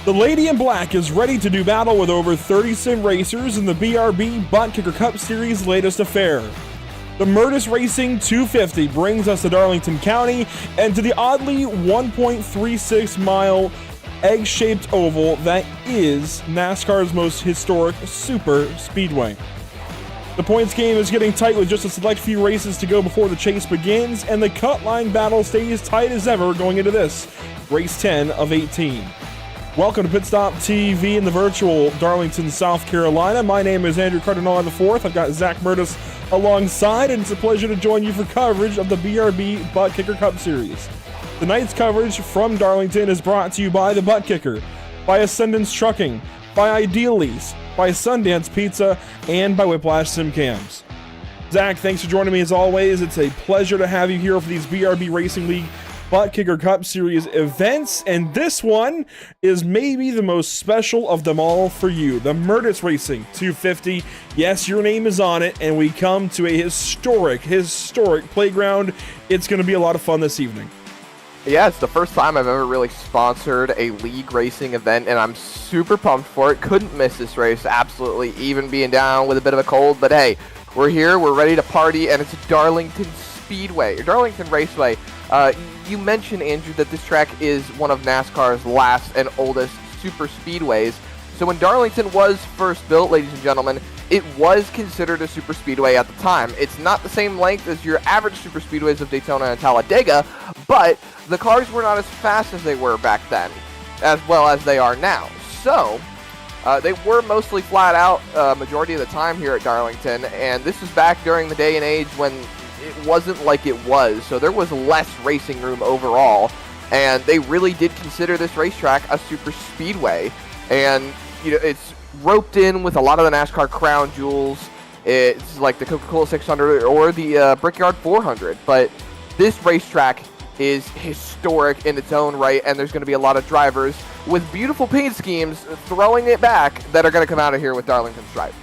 The Lady in Black is ready to do battle with over 30 sim racers in the BRB Buttkicker Cup Series' latest affair. The Murtis Racing 250 brings us to Darlington County and to the oddly 1.36 mile egg-shaped oval that is NASCAR's most historic super speedway. The points game is getting tight with just a select few races to go before the chase begins, and the cut line battle stays tight as ever going into this, race 10 of 18. Welcome to Pit Stop TV in the virtual Darlington, South Carolina. My name is Andrew Cardinale IV. I've got Zach Murtis alongside, and it's a pleasure to join you for coverage of the BRB Buttkicker Cup Series. Tonight's coverage from Darlington is brought to you by the Buttkicker, by Ascendance Trucking, by Ideal Lease, by Sundance Pizza, and by Whiplash Sim Cams. Zach, thanks for joining me as always. It's a pleasure to have you here for these BRB Racing League Buttkicker Cup Series events, and this one is maybe the most special of them all for you. The Murtis Racing 250. Yes, your name is on it, and we come to a historic playground. It's going to be a lot of fun this evening. Yeah, it's the first time I've ever really sponsored a league racing event, and I'm super pumped for it. Couldn't miss this race, absolutely, even being down with a bit of a cold. But hey, we're here, we're ready to party, and it's Darlington Raceway. You mentioned, Andrew, that this track is one of NASCAR's last and oldest super speedways. So when Darlington was first built, ladies and gentlemen, it was considered a super speedway at the time. It's not the same length as your average super speedways of Daytona and Talladega, but the cars were not as fast as they were back then, as well as they are now. So they were mostly flat out majority of the time here at Darlington, and this was back during the day and age when it wasn't like it was, so there was less racing room overall, and they really did consider this racetrack a super speedway. And you know, it's roped in with a lot of the NASCAR crown jewels. It's like the Coca-Cola 600 or the Brickyard 400, but this racetrack is historic in its own right, and there's going to be a lot of drivers with beautiful paint schemes throwing it back that are going to come out of here with Darlington stripes.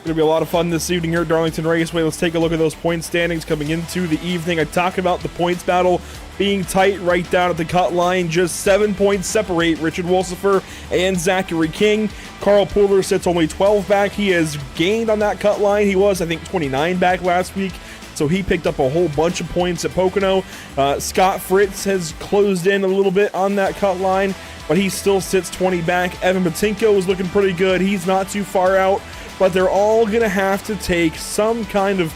Going to be a lot of fun this evening here at Darlington Raceway. Let's take a look at those point standings coming into the evening. I talk about the points battle being tight right down at the cut line. Just 7 points separate Richard Wolsifer and Zachary King. Carl Pooler sits only 12 back. He has gained on that cut line. He was, I think, 29 back last week, so he picked up a whole bunch of points at Pocono. Scott Fritz has closed in a little bit on that cut line, but he still sits 20 back. Evan Batinko is looking pretty good. He's not too far out, but they're all going to have to take some kind of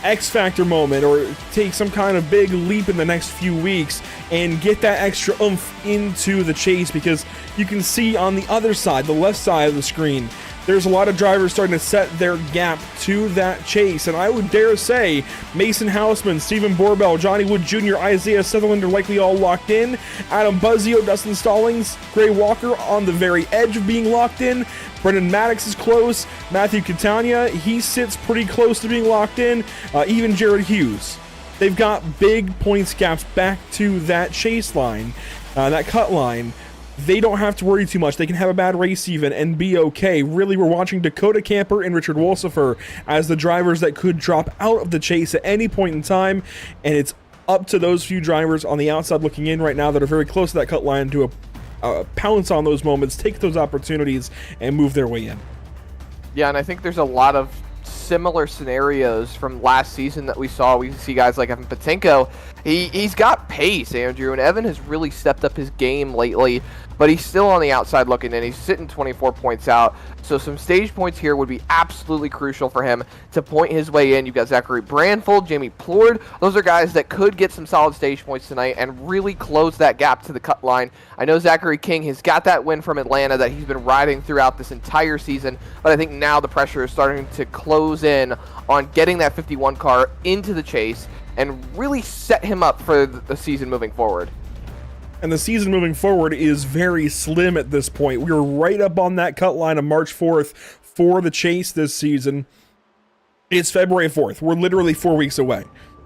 X-factor moment or take some kind of big leap in the next few weeks and get that extra oomph into the chase, because you can see on the other side, the left side of the screen, there's a lot of drivers starting to set their gap to that chase. And I would dare say Mason Hausman, Stephen Borbell, Johnny Wood Jr., Isaiah Sutherland are likely all locked in. Adam Buzzio, Dustin Stallings, Gray Walker on the very edge of being locked in. Brendan Maddox is close. Matthew Catania, he sits pretty close to being locked in. Even Jared Hughes. They've got big points gaps back to that chase line, that cut line. They don't have to worry too much. They can have a bad race even and be okay. Really, we're watching Dakota Camper and Richard Wolsifer as the drivers that could drop out of the chase at any point in time, and it's up to those few drivers on the outside looking in right now that are very close to that cut line to pounce on those moments, take those opportunities, and move their way in. Yeah, and I think there's a lot of similar scenarios from last season that we saw. We see guys like Evan Patinko. He's got pace, Andrew, and Evan has really stepped up his game lately, but he's still on the outside looking in. He's sitting 24 points out, so some stage points here would be absolutely crucial for him to point his way in. You've got Zachary Branfold, Jamie Plord. Those are guys that could get some solid stage points tonight and really close that gap to the cut line. I know Zachary King has got that win from Atlanta that he's been riding throughout this entire season, but I think now the pressure is starting to close in on getting that 51 car into the chase and really set him up for the season moving forward. And the season moving forward is very slim at this point. We're right up on that cut line of March 4th for the chase this season. It's February 4th. We're literally 4 weeks away.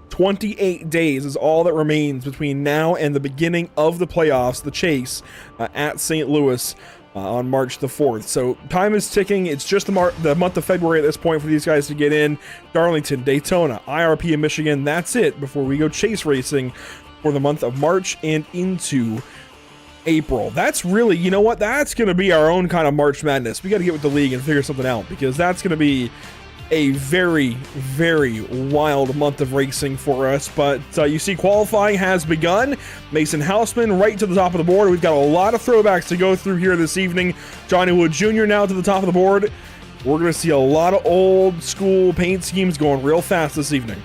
28 days is all that remains between now and the beginning of the playoffs, the chase, at St. Louis on March the 4th. So time is ticking. It's just the month of February at this point for these guys to get in. Darlington, Daytona, IRP in Michigan. That's it before we go chase racing for the month of March and into April. That's really, you know what? That's going to be our own kind of March Madness. We got to get with the league and figure something out, because that's going to be a very, very wild month of racing for us. But you see, qualifying has begun. Mason Houseman right to the top of the board. We've got a lot of throwbacks to go through here this evening. Johnny Wood Jr. now to the top of the board. We're going to see a lot of old school paint schemes going real fast this evening.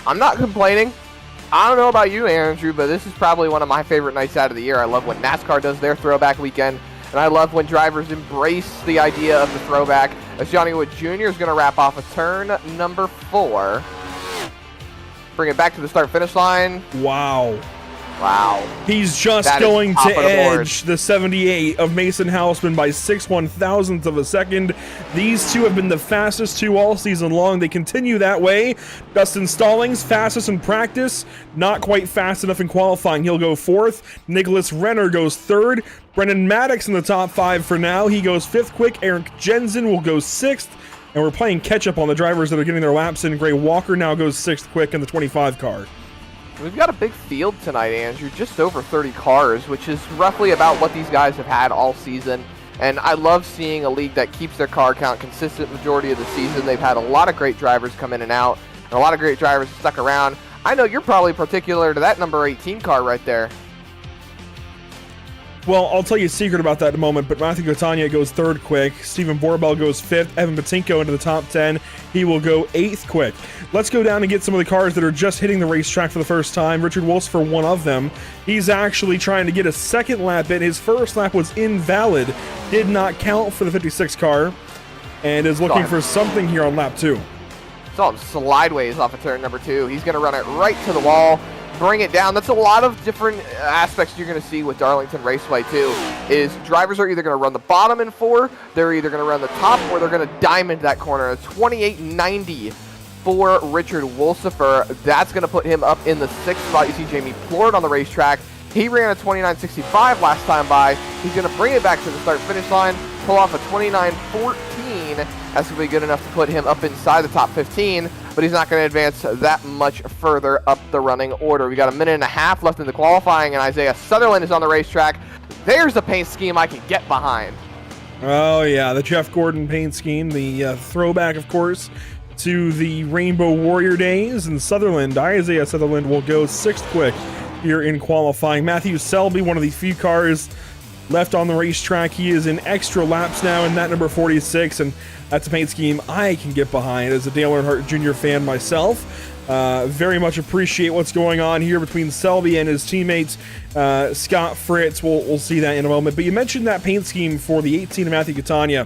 I'm not complaining. I don't know about you, Andrew, but this is probably one of my favorite nights out of the year. I love when NASCAR does their throwback weekend, and I love when drivers embrace the idea of the throwback, as Johnny Wood Jr. is going to wrap off a turn number 4. Bring it back to the start-finish line. Wow. Wow. He's just going to edge the 78 of Mason Houseman by 6/1000th of a second. These two have been the fastest two all season long. They continue that way. Dustin Stallings, fastest in practice, not quite fast enough in qualifying. He'll go 4th. Nicholas Renner goes 3rd. Brendan Maddox in the top 5 for now. He goes 5th quick. Eric Jensen will go 6th. And we're playing catch-up on the drivers that are getting their laps in. Gray Walker now goes 6th quick in the 25 car. We've got a big field tonight, Andrew, just over 30 cars, which is roughly about what these guys have had all season. And I love seeing a league that keeps their car count consistent majority of the season. They've had a lot of great drivers come in and out, and a lot of great drivers stuck around. I know you're probably particular to that number 18 car right there. Well, I'll tell you a secret about that in a moment, but Matthew Catania goes 3rd quick. Stephen Borbell goes 5th. Evan Batinko into the top 10. He will go 8th quick. Let's go down and get some of the cars that are just hitting the racetrack for the first time. Richard Wolfsfer, one of them. He's actually trying to get a second lap in. His first lap was invalid. Did not count for the 56 car. And is looking for something here on lap 2. Saw him slideways off of turn number 2. He's going to run it right to the wall. Bring it down. That's a lot of different aspects you're going to see with Darlington Raceway too, is drivers are either going to run the bottom in 4, they're either going to run the top, or they're going to diamond that corner. A 28.90 for Richard Wolfsfer. That's going to put him up in the 6th spot. You see Jamie Plord on the racetrack. He ran a 29.65 last time by. He's going to bring it back to the start-finish line, pull off a 29.14. That's going to be good enough to put him up inside the top 15, but he's not going to advance that much further up the running order. We got a minute and a half left in the qualifying, and Isaiah Sutherland is on the racetrack. There's a paint scheme I can get behind. Oh, yeah, the Jeff Gordon paint scheme, the throwback, of course, to the Rainbow Warrior days. And Sutherland, Isaiah Sutherland, will go 6th quick here in qualifying. Matthew Selby, one of the few cars left on the racetrack. He is in extra laps now in that number 46, and that's a paint scheme I can get behind as a Dale Earnhardt Jr. fan myself. Very much appreciate what's going on here between Selby and his teammates. Scott Fritz, we'll see that in a moment. But you mentioned that paint scheme for the 18 of Matthew Catania,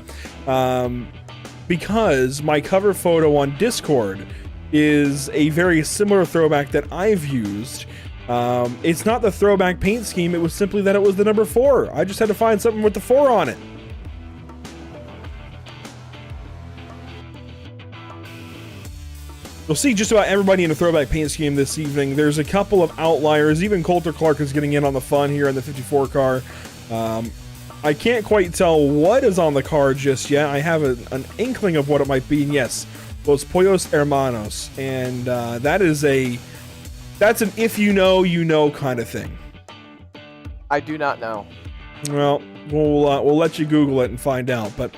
because my cover photo on Discord is a very similar throwback that I've used. It's not the throwback paint scheme, it was simply that it was the number 4. I just had to find something with the 4 on it. You'll see just about everybody in a throwback paint scheme this evening. There's a couple of outliers. Even Coulter Clark is getting in on the fun here in the 54 car. I can't quite tell what is on the car just yet. I have an inkling of what it might be. And yes, Los Pollos Hermanos. And that's an if you know kind of thing. I do not know. Well, we'll let you Google it and find out. But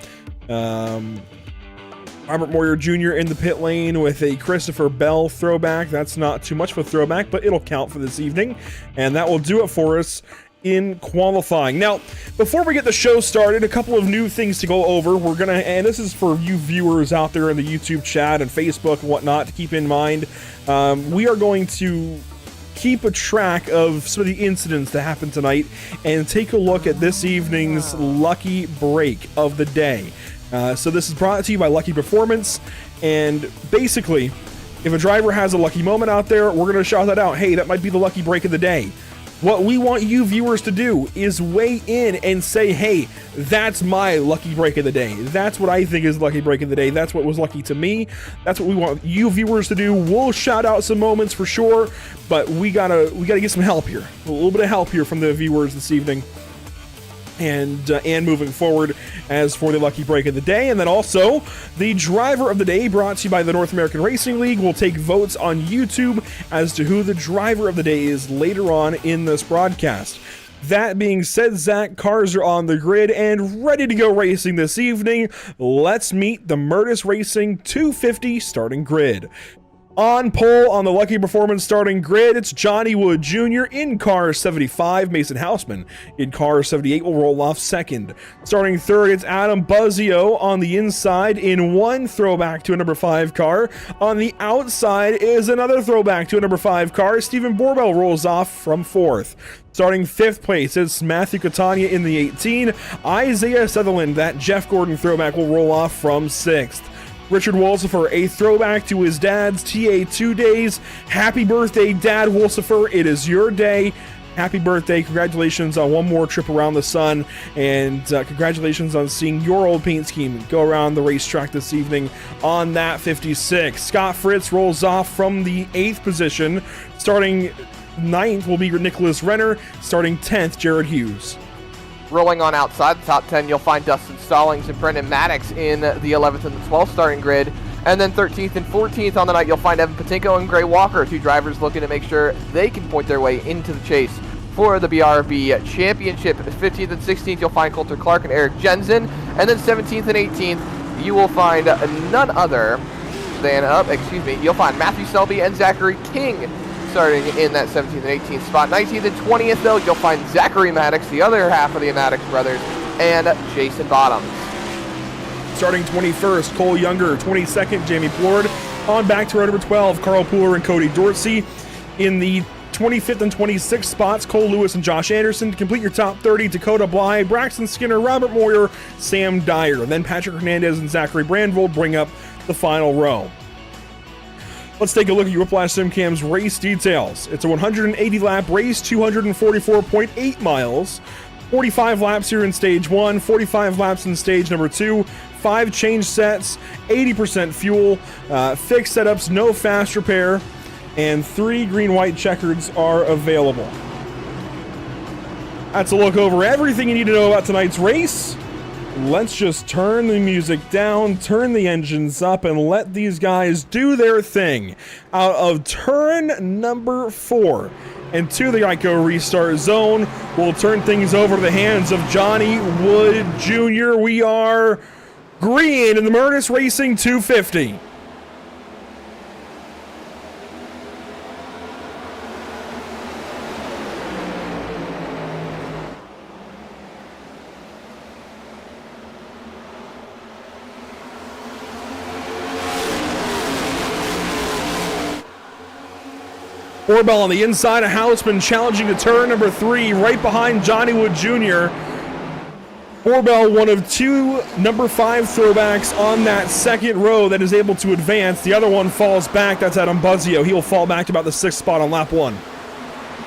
Robert Moyer Jr. in the pit lane with a Christopher Bell throwback. That's not too much of a throwback, but it'll count for this evening. And that will do it for us in qualifying. Now, before we get the show started, a couple of new things to go over. We're gonna, and this is for you viewers out there in the YouTube chat and Facebook and whatnot to keep in mind. We are going to keep a track of some of the incidents that happened tonight and take a look at this evening's lucky break of the day. So this is brought to you by Lucky Performance, and basically, if a driver has a lucky moment out there, we're going to shout that out. Hey, that might be the lucky break of the day. What we want you viewers to do is weigh in and say, hey, that's my lucky break of the day. That's what I think is lucky break of the day. That's what was lucky to me. That's what we want you viewers to do. We'll shout out some moments for sure, but we gotta get some help here. A little bit of help here from the viewers this evening. and moving forward as for the lucky break of the day. And then also the driver of the day, brought to you by the North American Racing League. Will take votes on YouTube as to who the driver of the day is later on in this broadcast. That being said, Zach, cars are on the grid and ready to go racing this evening. Let's meet the Murtis Racing 250 starting grid. On pole on the Lucky Performance starting grid, it's Johnny Wood Jr. in car 75. Mason Houseman in car 78 will roll off second. Starting third, it's Adam Buzzio on the inside in one throwback to a number 5 car. On the outside is another throwback to a number 5 car. Stephen Borbell rolls off from fourth. Starting fifth place, it's Matthew Catania in the 18. Isaiah Sutherland, that Jeff Gordon throwback, will roll off from sixth. Richard Wolsifer, a throwback to his dad's TA2 days. Happy birthday, Dad Wolsifer. It is your day. Happy birthday. Congratulations on one more trip around the sun. And congratulations on seeing your old paint scheme go around the racetrack this evening on that 56. Scott Fritz rolls off from the 8th position. Starting 9th will be Nicholas Renner. Starting 10th, Jared Hughes. Rolling on outside the top 10, you'll find Dustin Stallings and Brendan Maddox in the 11th and the 12th starting grid. And then 13th and 14th on the night, you'll find Evan Patinko and Gray Walker, two drivers looking to make sure they can point their way into the chase for the BRB Championship. 15th and 16th, you'll find Coulter Clark and Eric Jensen. And then 17th and 18th, you will find none other than, you'll find Matthew Selby and Zachary King starting in that 17th and 18th spot. 19th and 20th, though, you'll find Zachary Maddox, the other half of the Maddox brothers, and Jason Bottoms. Starting 21st, Cole Younger. 22nd, Jamie Plord. On back to row number 12, Carl Pooler and Cody Dorsey. In the 25th and 26th spots, Cole Lewis and Josh Anderson. To complete your top 30, Dakota Bly, Braxton Skinner, Robert Moyer, Sam Dyer. Then Patrick Hernandez and Zachary Brandvold bring up the final row. Let's take a look at your Whiplash SimCam's race details. It's a 180-lap race, 244.8 miles, 45 laps here in stage 1, 45 laps in stage number 2, 5 change sets, 80% fuel, fixed setups, no fast repair, and 3 green-white checkers are available. That's a look over everything you need to know about tonight's race. Let's just turn the music down, turn the engines up, and let these guys do their thing. Out of turn number 4 and to the Geico restart zone, we'll turn things over to the hands of Johnny Wood Jr. We are green in the Murtis Racing 250. Borbell on the inside of Houseman, challenging to turn number 3, right behind Johnny Wood Jr. Borbell, one of 2 number 5 throwbacks on that second row that is able to advance. The other one falls back. That's Adam Buzzio. He will fall back to about the 6th spot on lap 1.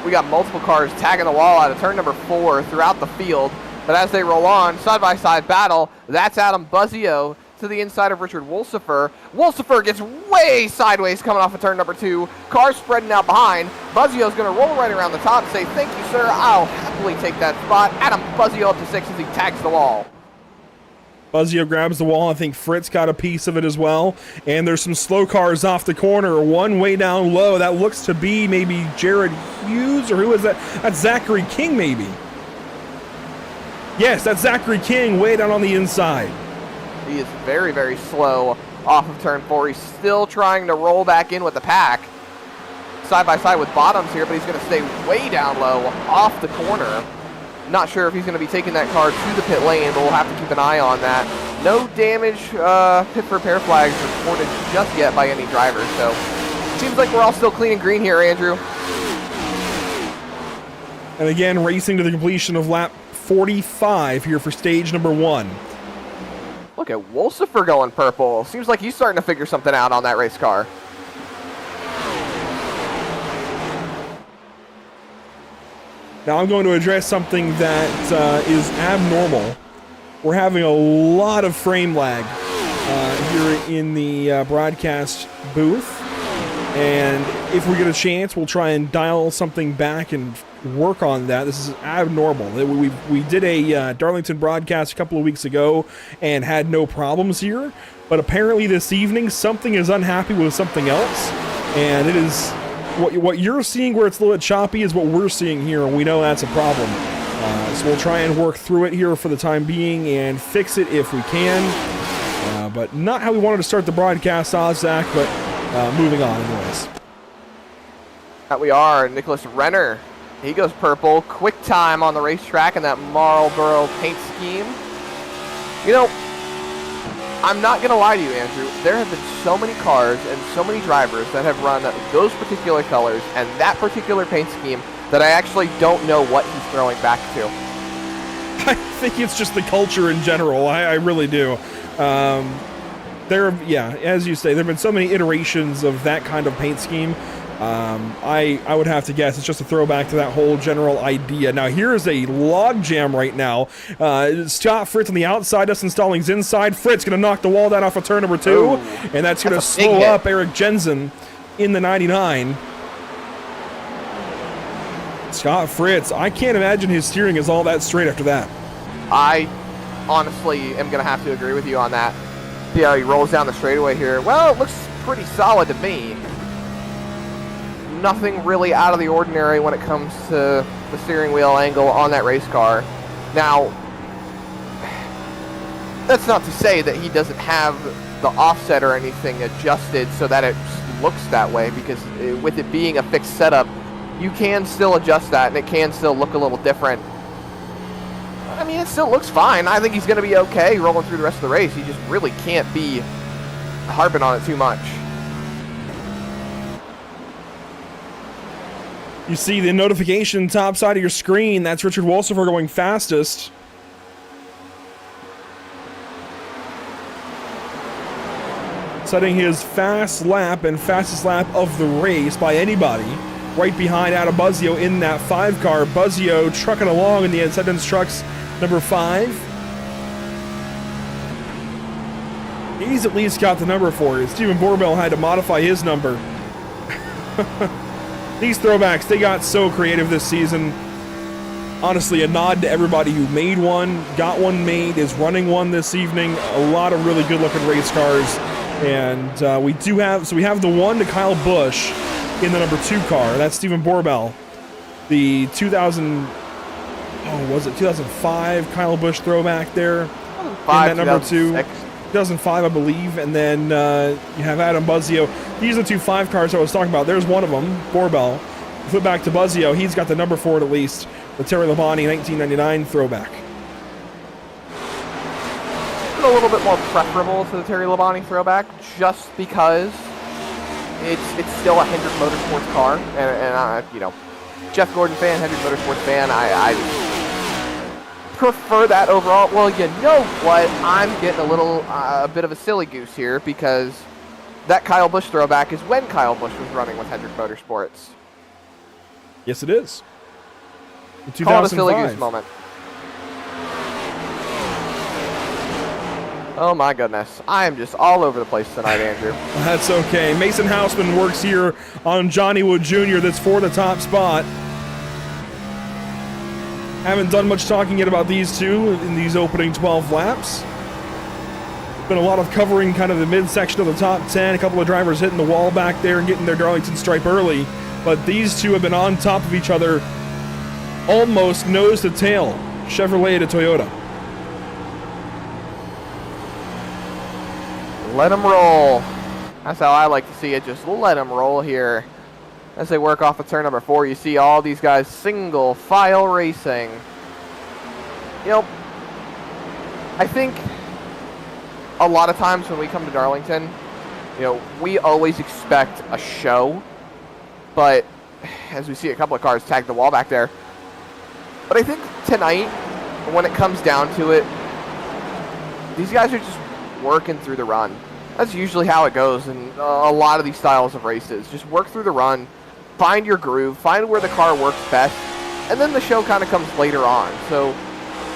We got multiple cars tagging the wall out of turn number 4 throughout the field. But as they roll on, side-by-side battle, that's Adam Buzzio to the inside of Richard Wolsifer. Wolsifer gets way sideways coming off of turn number 2. Cars spreading out behind. Buzzio's going to roll right around the top and say, "Thank you, sir. I'll happily take that spot." Adam Buzzio up to 6 as he tags the wall. Buzzio grabs the wall. I think Fritz got a piece of it as well. And there's some slow cars off the corner. One way down low. That looks to be maybe Jared Hughes, or who is that? That's Zachary King, maybe. Yes, that's Zachary King way down on the inside. He is very, very slow off of turn 4. He's still trying to roll back in with the pack. Side by side with Bottoms here, but he's going to stay way down low off the corner. Not sure if he's going to be taking that car to the pit lane, but we'll have to keep an eye on that. No damage, pit for repair flags reported just yet by any driver. So seems like we're all still clean and green here, Andrew. And again, racing to the completion of lap 45 here for stage number 1. Look at Wolsifer going purple. Seems like he's starting to figure something out on that race car. Now I'm going to address something that is abnormal. We're having a lot of frame lag here in the broadcast booth. And if we get a chance, we'll try and dial something back and work on that. This is abnormal. We did a Darlington broadcast a couple of weeks ago and had no problems here, but apparently this evening something is unhappy with something else, and it is what you're seeing where it's a little bit choppy is what we're seeing here, and we know that's a problem. So we'll try and work through it here for the time being and fix it if we can, but not how we wanted to start the broadcast, Zach, but moving on anyways. That we are. Nicholas Renner, he goes purple. Quick time on the racetrack in that Marlboro paint scheme. You know, I'm not going to lie to you, Andrew. There have been so many cars and so many drivers that have run those particular colors and that particular paint scheme that I actually don't know what he's throwing back to. I think it's just the culture in general. I really do. As you say, there have been so many iterations of that kind of paint scheme. I would have to guess it's just a throwback to that whole general idea. Now, here is a log jam right now. Scott Fritz on the outside, Dustin Stallings inside. Fritz going to knock the wall down off of turn number 2, Ooh, and that's going to slow up Eric Jensen in the 99. Scott Fritz, I can't imagine his steering is all that straight after that. I honestly am going to have to agree with you on that. See how he rolls down the straightaway here. Well, it looks pretty solid to me. Nothing really out of the ordinary when it comes to the steering wheel angle on that race car. Now, that's not to say that he doesn't have the offset or anything adjusted so that it looks that way, because with it being a fixed setup, you can still adjust that and it can still look a little different. I mean, it still looks fine. I think he's going to be okay rolling through the rest of the race. He just really can't be harping on it too much. You see the notification top side of your screen. That's Richard Wolsifer going fastest. Setting his fast lap and fastest lap of the race by anybody. Right behind Adam Buzzio in that 5 car. Buzzio trucking along in the Ascendance Trucks number 5. He's at least got the number for it. Stephen Borbell had to modify his number. These throwbacks, they got so creative this season. Honestly, a nod to everybody who made one, got one made, is running one this evening. A lot of really good-looking race cars. And we have the one to Kyle Busch in the number 2 car. That's Stephen Borbell. The 2005 Kyle Busch throwback there. In that number 2. 2005, I believe. And then you have Adam Buzzio. These are the 2 5 cars I was talking about. There's one of them, Borbell. Flip back to Buzzio. He's got the number 4 at least. The Terry Labonte 1999 throwback. A little bit more preferable to the Terry Labonte throwback, just because it's still a Hendrick Motorsports car, and you know, Jeff Gordon fan, Hendrick Motorsports fan, I prefer that overall. Well, you know what? I'm getting a bit of a silly goose here, because that Kyle Busch throwback is when Kyle Busch was running with Hendrick Motorsports. Yes, it is. In 2005. Call it a silly goose moment. Oh my goodness. I am just all over the place tonight, Andrew. That's okay. Mason Houseman works here on Johnny Wood Jr. That's for the top spot. Haven't done much talking yet about these two in these opening 12 laps. Been a lot of covering kind of the midsection of the top 10. A couple of drivers hitting the wall back there and getting their Darlington stripe early. But these two have been on top of each other almost nose to tail. Chevrolet to Toyota. Let them roll. That's how I like to see it. Just let them roll here. As they work off of turn number 4, you see all these guys single file racing. You know, I think a lot of times when we come to Darlington, you know, we always expect a show. But as we see a couple of cars tag the wall back there. But I think tonight, when it comes down to it, these guys are just working through the run. That's usually how it goes in a lot of these styles of races. Just work through the run, find your groove, find where the car works best, and then the show kind of comes later on. So,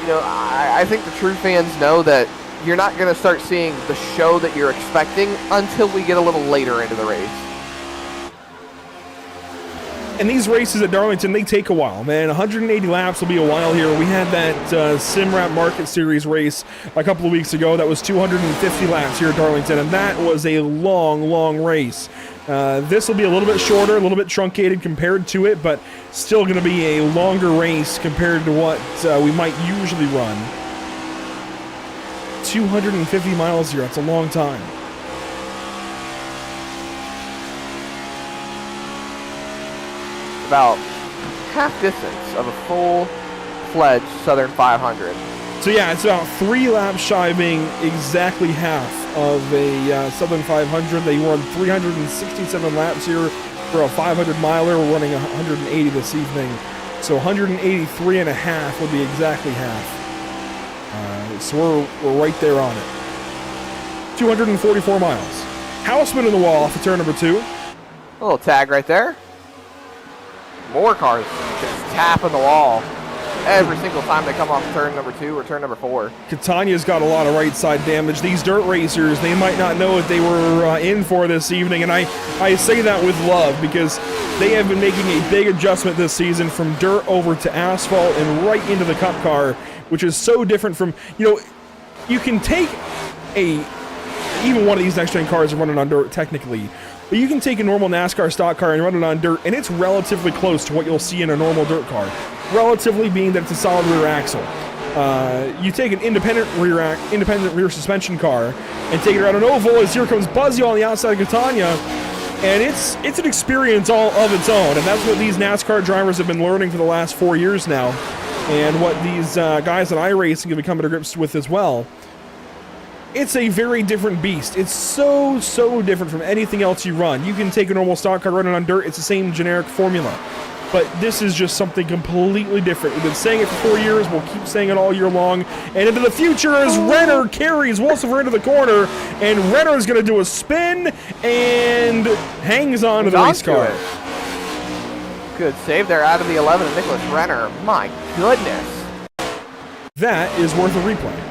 you know, I think the true fans know that you're not going to start seeing the show that you're expecting until we get a little later into the race. And these races at Darlington, they take a while, man. 180 laps will be a while here. We had that SimRap Market Series race a couple of weeks ago that was 250 laps here at Darlington, and that was a long, long race. This will be a little bit shorter, a little bit truncated compared to it, but still going to be a longer race compared to what we might usually run. 250 miles here, that's a long time. About half distance of a full-fledged Southern 500. So yeah, it's about 3 laps shy of being exactly half of a Southern 500. They run 367 laps here for a 500 miler. We're running 180 this evening. So 183 and a half would be exactly half. So we're right there on it. 244 miles. Houseman in the wall off of turn number 2. A little tag right there. More cars just tapping the wall every single time they come off turn number 2 or turn number 4. Catania's got a lot of right side damage. These dirt racers, they might not know what they were in for this evening, and I say that with love because they have been making a big adjustment this season from dirt over to asphalt and right into the cup car, which is so different from, you can take even one of these next gen cars are running on dirt technically, but you can take a normal NASCAR stock car and run it on dirt, and it's relatively close to what you'll see in a normal dirt car. Relatively being that it's a solid rear axle. You take an independent rear suspension car and take it around an oval as here comes Buzzy on the outside of Catania, and it's an experience all of its own, and that's what these NASCAR drivers have been learning for the last 4 years now, and what these guys at iRacing have become to grips with as well. It's a very different beast. It's so different from anything else you run. You can take a normal stock car running on dirt, it's the same generic formula. But this is just something completely different. We've been saying it for 4 years, we'll keep saying it all year long. And into the future as Renner carries Wolsifer into the corner, and Renner's gonna do a spin and hangs on to the race car. Good save there out of the 11 of Nicholas Renner. My goodness. That is worth a replay.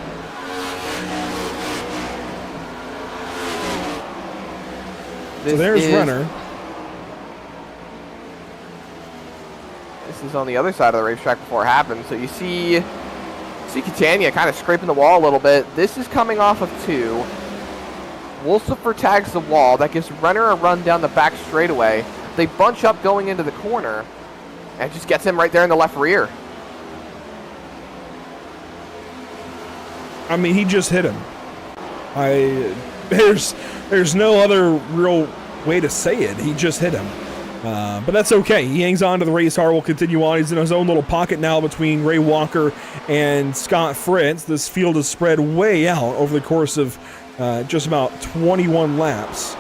So there's Renner. This is on the other side of the racetrack before it happened. So you see Catania kind of scraping the wall a little bit. This is coming off of 2. Wolsifer tags the wall. That gives Renner a run down the back straightaway. They bunch up going into the corner, and it just gets him right there in the left rear. I mean, he just hit him. There's no other real way to say it. He just hit him. But that's okay. He hangs on to the race car. Will continue on. He's in his own little pocket now between Ray Walker and Scott Fritz. This field is spread way out over the course of just about 21 laps.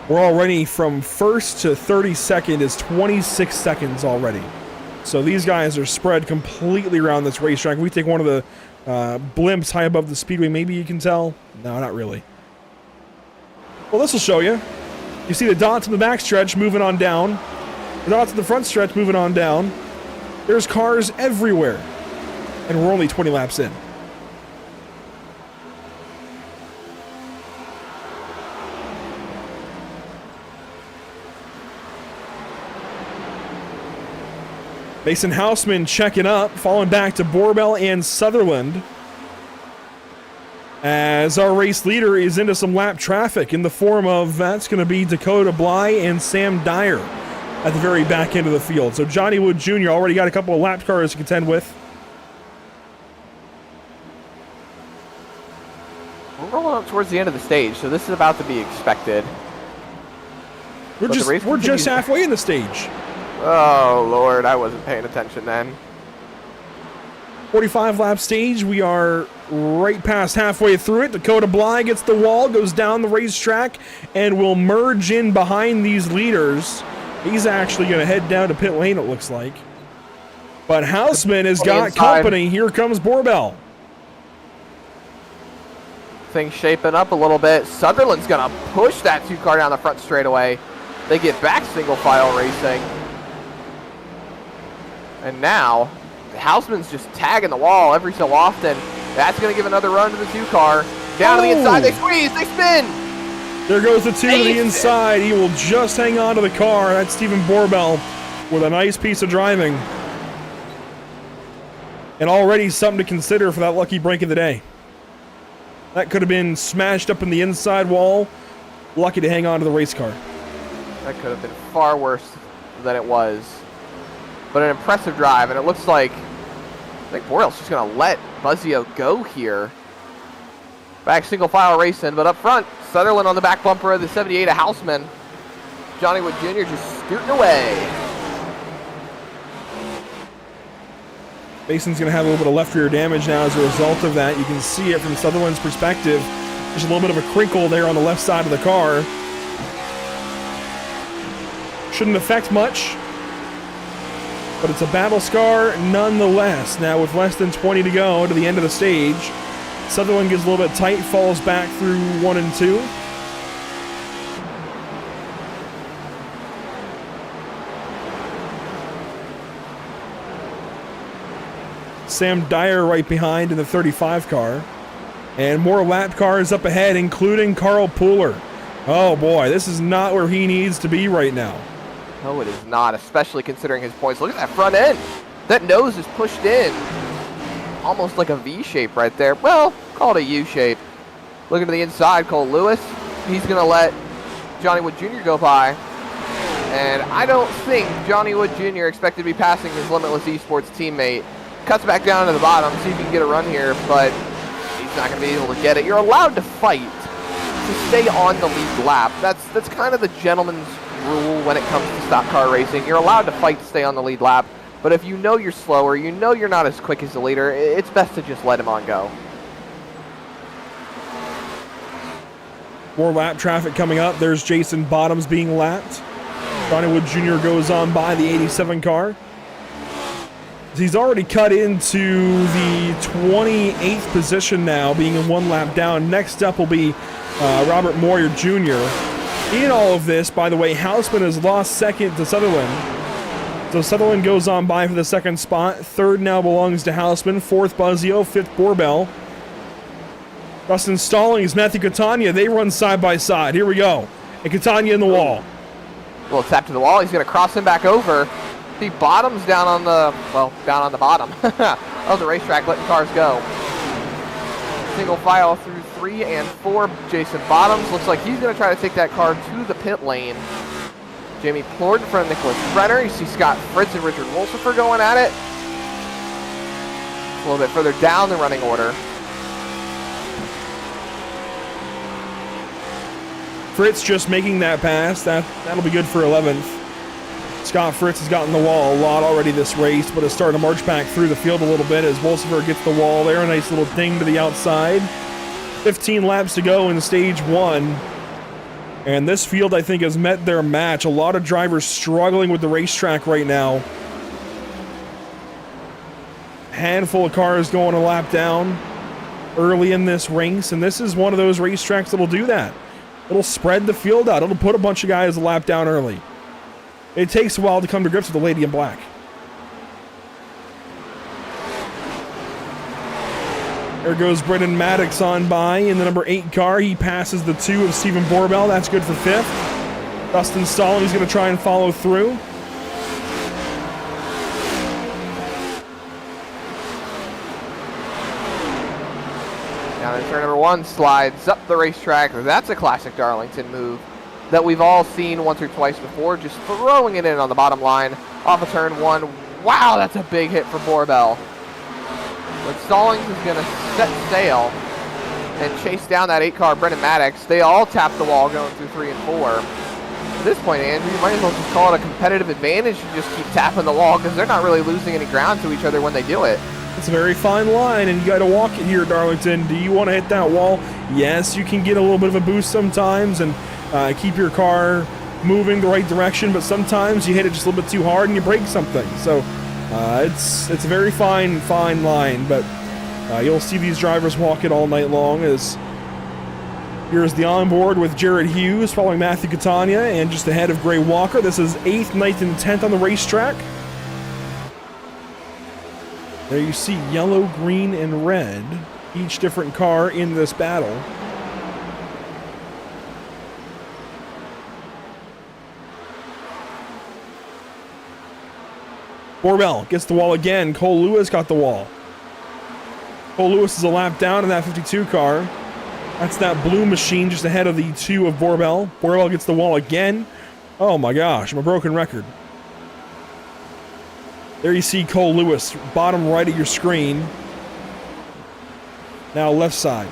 We're already from first to 32nd is 26 seconds already. So these guys are spread completely around this racetrack. We take one of the blimps high above the speedway. Maybe you can tell. No, not really. Well, this will show you. You see the dots in the back stretch moving on down. The dots in the front stretch moving on down. There's cars everywhere. And we're only 20 laps in. Mason Houseman checking up, falling back to Borbell and Sutherland. As our race leader is into some lap traffic in the form of, that's going to be Dakota Bly and Sam Dyer at the very back end of the field. So Johnny Wood Jr. already got a couple of lap cars to contend with. We're rolling up towards the end of the stage, so this is about to be expected. We're just halfway in the stage. Oh, Lord, I wasn't paying attention then. 45 lap stage. We are right past halfway through it. Dakota Bly gets the wall, goes down the racetrack, and will merge in behind these leaders. He's actually going to head down to pit lane, it looks like. But Houseman has got company. Here comes Borbell. Things shaping up a little bit. Sutherland's going to push that 2 car down the front straightaway. They get back single file racing. And now, Houseman's just tagging the wall every so often. That's going to give another run to the 2 car. Down to the inside, they squeeze, they spin. There goes the 2 to the inside. He will just hang on to the car. That's Stephen Borbell. with a nice piece of driving. And already something to consider for that lucky break of the day. That could have been smashed up in the inside wall. Lucky to hang on to the race car. That could have been far worse than it was. But an impressive drive, and it looks like I think Boreal's just going to let Buzzio go here. Back single file racing, but up front, Sutherland on the back bumper of the 78 of Houseman. Johnny Wood Jr. just scooting away. Mason's going to have a little bit of left rear damage now as a result of that. You can see it from Sutherland's perspective. There's a little bit of a crinkle there on the left side of the car. Shouldn't affect much, but it's a battle scar nonetheless. Now with less than 20 to go to the end of the stage, Sutherland gets a little bit tight, falls back through 1 and 2. Sam Dyer right behind in the 35 car. And more lap cars up ahead, including Carl Pooler. Oh boy, this is not where he needs to be right now. No, it is not, especially considering his points. Look at that front end. That nose is pushed in. Almost like a V shape right there. Well, call it a U shape. Looking to the inside, Cole Lewis. He's going to let Johnny Wood Jr. go by. And I don't think Johnny Wood Jr. expected to be passing his Limitless Esports teammate. Cuts back down to the bottom, see if he can get a run here, but he's not going to be able to get it. You're allowed to fight to stay on the lead lap. That's kind of the gentleman's rule when it comes to stock car racing. You're allowed to fight to stay on the lead lap, but if you know you're slower, you know you're not as quick as the leader, it's best to just let him on go. More lap traffic coming up. There's Jason Bottoms being lapped. Johnny Wood Jr. goes on by the 87 car. He's already cut into the 28th position now, being in 1 lap down. Next up will be Robert Moyer Jr. In all of this, by the way, Houseman has lost second to Sutherland. So Sutherland goes on by for the 2nd spot. 3rd now belongs to Houseman. 4th Buzzio. 5th Borbell. Dustin Stallings, Matthew Catania, they run side by side. Here we go. And Catania in the wall. Well, tap to the wall. He's going to cross him back over. The Bottoms down on the bottom of the racetrack, letting cars go. Single file through 3 and 4. Jason Bottoms looks like he's going to try to take that car to the pit lane. Jamie Plord in front of Nicholas Brenner. You see Scott Fritz and Richard Wolsifer going at it. A little bit further down the running order. Fritz just making that pass. That'll be good for 11th. Scott Fritz has gotten the wall a lot already this race, but is starting to march back through the field a little bit as Wolsifer gets the wall there. A nice little ding to the outside. 15 laps to go in stage 1. And this field, I think, has met their match. A lot of drivers struggling with the racetrack right now. Handful of cars going a lap down early in this race, and this is one of those racetracks that'll do that. It'll spread the field out. It'll put a bunch of guys a lap down early. It takes a while to come to grips with the lady in black. There goes Brendan Maddox on by in the number 8 car. He passes the 2 of Stephen Borbell. That's good for 5th. Dustin Stallings going to try and follow through. Now in turn number 1, slides up the racetrack. That's a classic Darlington move that we've all seen once or twice before, just throwing it in on the bottom line off of turn 1. Wow, that's a big hit for Borbell. But Stallings is going to set sail and chase down that 8 car Brendan Maddox. They all tap the wall going through 3 and 4. At this point, Andrew, you might as well just call it a competitive advantage and just keep tapping the wall because they're not really losing any ground to each other when they do it. It's a very fine line, and you got to walk it here, Darlington. Do you want to hit that wall? Yes, you can get a little bit of a boost sometimes and keep your car moving the right direction, but sometimes you hit it just a little bit too hard and you break something. So it's a very fine line, but you'll see these drivers walk it all night long. As here's the onboard with Jared Hughes following Matthew Catania and just ahead of Gray Walker. This is 8th, 9th, and 10th on the racetrack. There you see yellow, green, and red, each different car in this battle. Borbell gets the wall again. Cole Lewis got the wall. Cole Lewis is a lap down in that 52 car. That's that blue machine just ahead of the 2 of Borbell. Borbell gets the wall again. Oh my gosh, I'm a broken record. There you see Cole Lewis, bottom right of your screen. Now left side.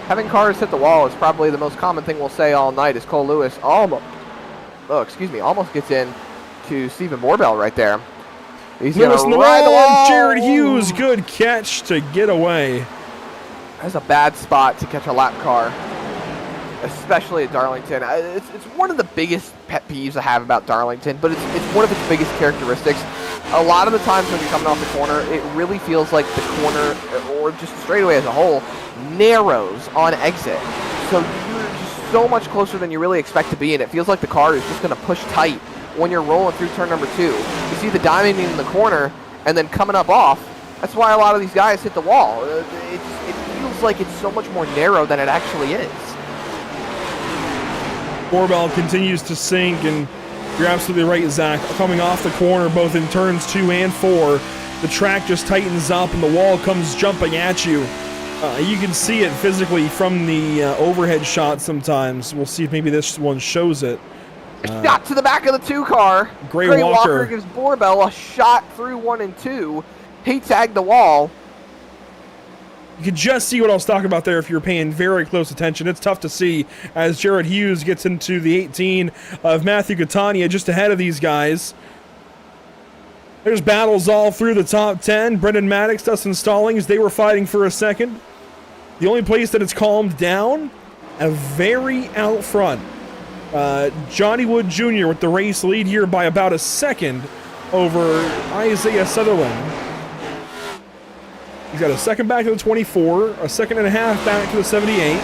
Having cars hit the wall is probably the most common thing we'll say all night, is Cole Lewis almost gets in to Stephen Borbell right there. He's Lewis in the ride the wall. Jared Hughes, good catch to get away. That's a bad spot to catch a lap car, especially at Darlington. It's one of the biggest pet peeves I have about Darlington, but it's one of its biggest characteristics. A lot of the times when you're coming off the corner, it really feels like the corner, or just the straightaway as a whole, narrows on exit. So you're just so much closer than you really expect to be, and it feels like the car is just going to push tight when you're rolling through turn number 2. You see the diamond in the corner, and then coming up off. That's why a lot of these guys hit the wall. It feels like it's so much more narrow than it actually is. Borbell continues to sink, and you're absolutely right, Zach. Coming off the corner, both in turns 2 and 4, the track just tightens up and the wall comes jumping at you. You can see it physically from the overhead shot sometimes. We'll see if maybe this one shows it. Shot to the back of the 2 car. Gray Walker gives Borbell a shot through 1 and 2. He tagged the wall. You can just see what I was talking about there if you're paying very close attention. It's tough to see as Jared Hughes gets into the 18 of Matthew Catania just ahead of these guys. There's battles all through the top 10. Brendan Maddox, Dustin Stallings, they were fighting for a second. The only place that it's calmed down, very out front. Johnny Wood Jr. with the race lead here by about a second over Isaiah Sutherland. He's got a second back to the 24, a second and a half back to the 78,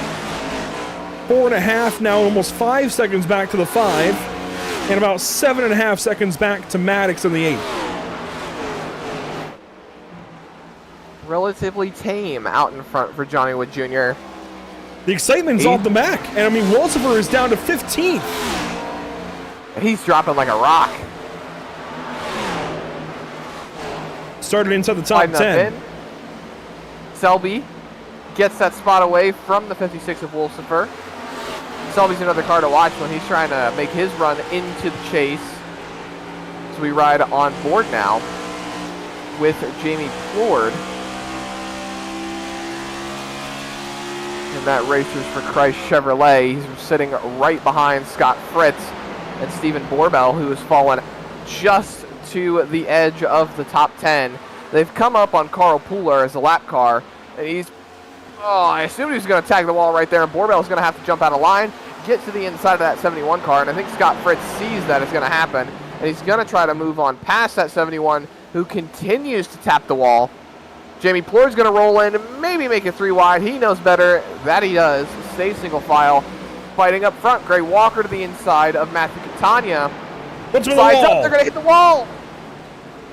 4.5 now, almost 5 seconds back to the 5, and about 7.5 seconds back to Maddox in the 8. Relatively tame out in front for Johnny Wood Jr. The excitement's off the back, and I mean, Walsifer is down to 15th. He's dropping like a rock. Started inside the top 10. Selby gets that spot away from the 56 of Wolsifer. Selby's another car to watch when he's trying to make his run into the chase. So we ride on board now with Jamie Plord. And that racer's for Christ Chevrolet. He's sitting right behind Scott Fritz and Stephen Borbell, who has fallen just to the edge of the top 10. They've come up on Carl Pooler as a lap car, and I assumed he was going to tag the wall right there, and Borbell's going to have to jump out of line, get to the inside of that 71 car, and I think Scott Fritz sees that it's going to happen, and he's going to try to move on past that 71, who continues to tap the wall. Jamie Plord's going to roll in and maybe make it 3 wide. He knows better. That he does. Stays single file. Fighting up front, Gray Walker to the inside of Matthew Catania. What's with the wall? They're going to hit the wall.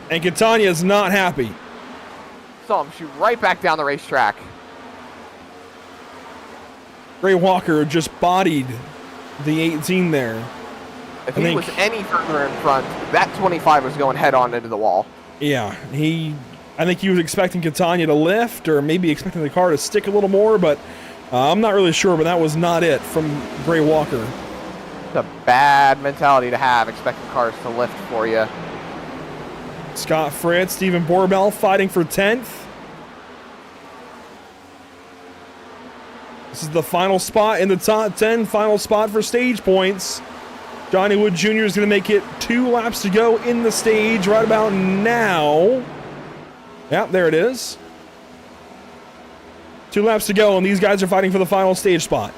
And Catania is not happy. Saw him shoot right back down the racetrack. Gray Walker just bodied the 18 there. If he was any further in front, that 25 was going head on into the wall. Yeah, I think he was expecting Catania to lift, or maybe expecting the car to stick a little more, but I'm not really sure, but that was not it from Gray Walker. It's a bad mentality to have, expecting cars to lift for you. Scott Fritz, Stephen Borbell fighting for 10th. This is the final spot in the top 10, final spot for stage points. Johnny Wood Jr. is going to make it 2 laps to go in the stage right about now. Yep, there it is. 2 laps to go, and these guys are fighting for the final stage spot.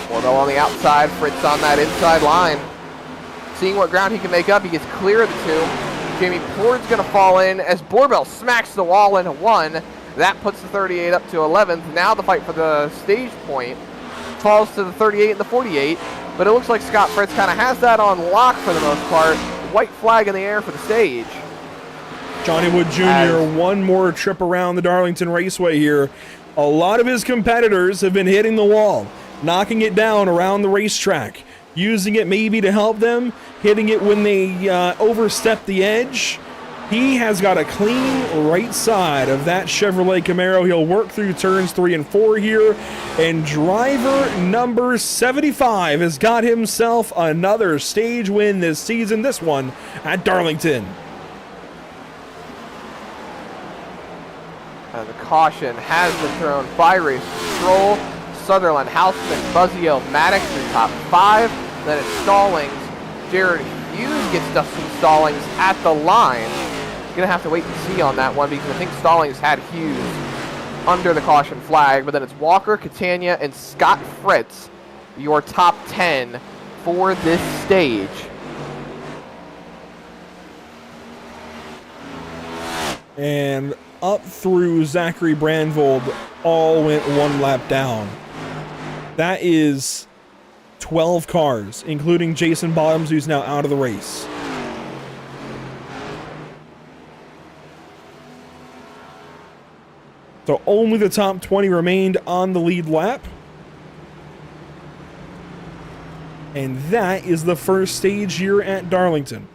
Borbell on the outside, Fritz on that inside line. Seeing what ground he can make up, he gets clear of the 2. Jamie Plord's going to fall in as Borbell smacks the wall into 1. That puts the 38 up to 11th. Now the fight for the stage point falls to the 38 and the 48. But it looks like Scott Fritz kind of has that on lock for the most part. White flag in the air for the stage. Johnny Wood Jr., one more trip around the Darlington Raceway here. A lot of his competitors have been hitting the wall, knocking it down around the racetrack. using it maybe to help them, hitting it when they overstep the edge. He has got a clean right side of that Chevrolet Camaro. He'll work through turns 3 and 4 here. And driver number 75 has got himself another stage win this season, this one at Darlington. And the caution has been thrown by Race Control. Sutherland, Houseman, Buzzio, Maddox through top 5. Then it's Stallings. Jared Hughes gets Dustin Stallings at the line. Gonna have to wait and see on that one because I think Stallings had Hughes under the caution flag, but then it's Walker, Catania, and Scott Fritz, your top 10 for this stage. And up through Zachary Brandvold, all went one lap down. That is 12 cars, including Jason Bottoms, who's now out of the race. So only the top 20 remained on the lead lap. And that is the first stage here at Darlington.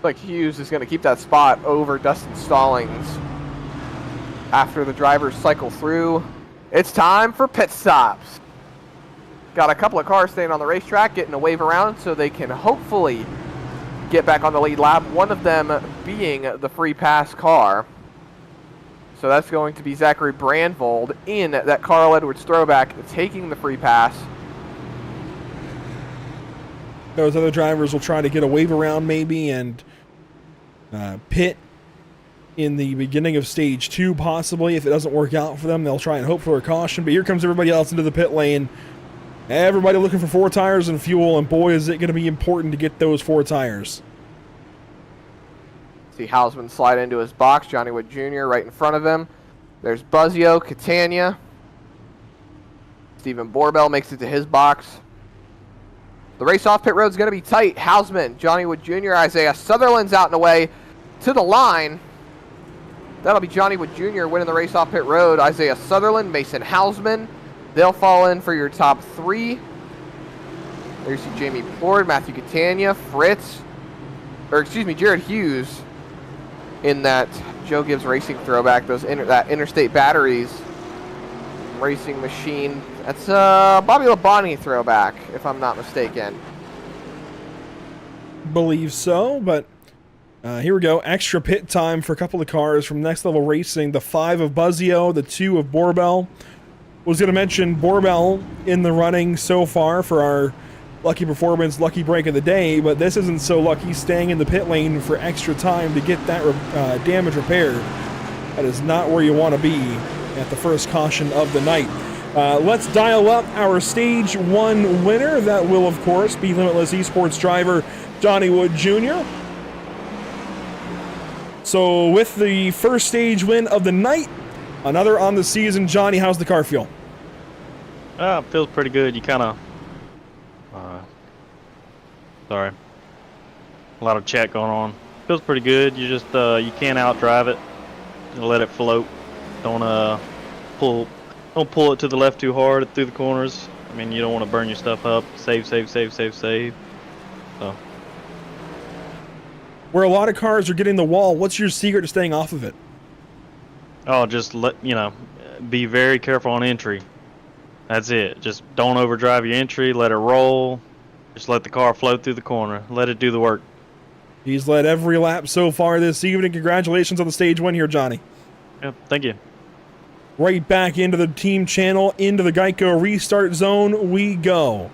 Like Hughes is going to keep that spot over Dustin Stallings. After the drivers cycle through, it's time for pit stops. Got a couple of cars staying on the racetrack, getting a wave around so they can hopefully get back on the lead lap, one of them being the free pass car. So that's going to be Zachary Brandvold in that Carl Edwards throwback, taking the free pass. Those other drivers will try to get a wave around maybe and pit in the beginning of stage 2 possibly. If it doesn't work out for them, they'll try and hope for a caution. But here comes everybody else into the pit lane. Everybody looking for 4 tires and fuel, and boy, is it going to be important to get those 4 tires. See Hausman slide into his box. Johnny Wood Jr. right in front of him. There's Buzzio, Catania. Stephen Borbell makes it to his box. The race off pit road is going to be tight. Hausman, Johnny Wood Jr., Isaiah Sutherland's out and away to the line. That'll be Johnny Wood Jr. winning the race off pit road. Isaiah Sutherland, Mason Hausman. They'll fall in for your top 3. There's Jamie Ford, Matthew Catania, Jared Hughes in that Joe Gibbs Racing throwback, that Interstate Batteries racing machine. That's Bobby Labonte throwback, if I'm not mistaken. Believe so, but here we go. Extra pit time for a couple of cars from Next Level Racing. The 5 of Buzzio, the 2 of Borbell. Was going to mention Borbell in the running so far for our lucky performance, lucky break of the day, but this isn't so lucky, staying in the pit lane for extra time to get that damage repaired. That is not where you want to be at the first caution of the night. Let's dial up our Stage 1 winner. That will, of course, be Limitless Esports driver Johnny Wood Jr. So with the first stage win of the night, another on the season. Johnny, how's the car feel? Feels pretty good. You kind of, sorry, a lot of chat going on. Feels pretty good. You just, you can't outdrive it. You let it float. Don't pull it to the left too hard through the corners. I mean, you don't want to burn your stuff up. Save. So. Where a lot of cars are getting the wall, what's your secret to staying off of it? Oh, just be very careful on entry. That's it. Just don't overdrive your entry. Let it roll. Just let the car float through the corner. Let it do the work. He's led every lap so far this evening. Congratulations on the stage win here, Johnny. Yeah, thank you. Right back into the team channel, into the Geico restart zone we go.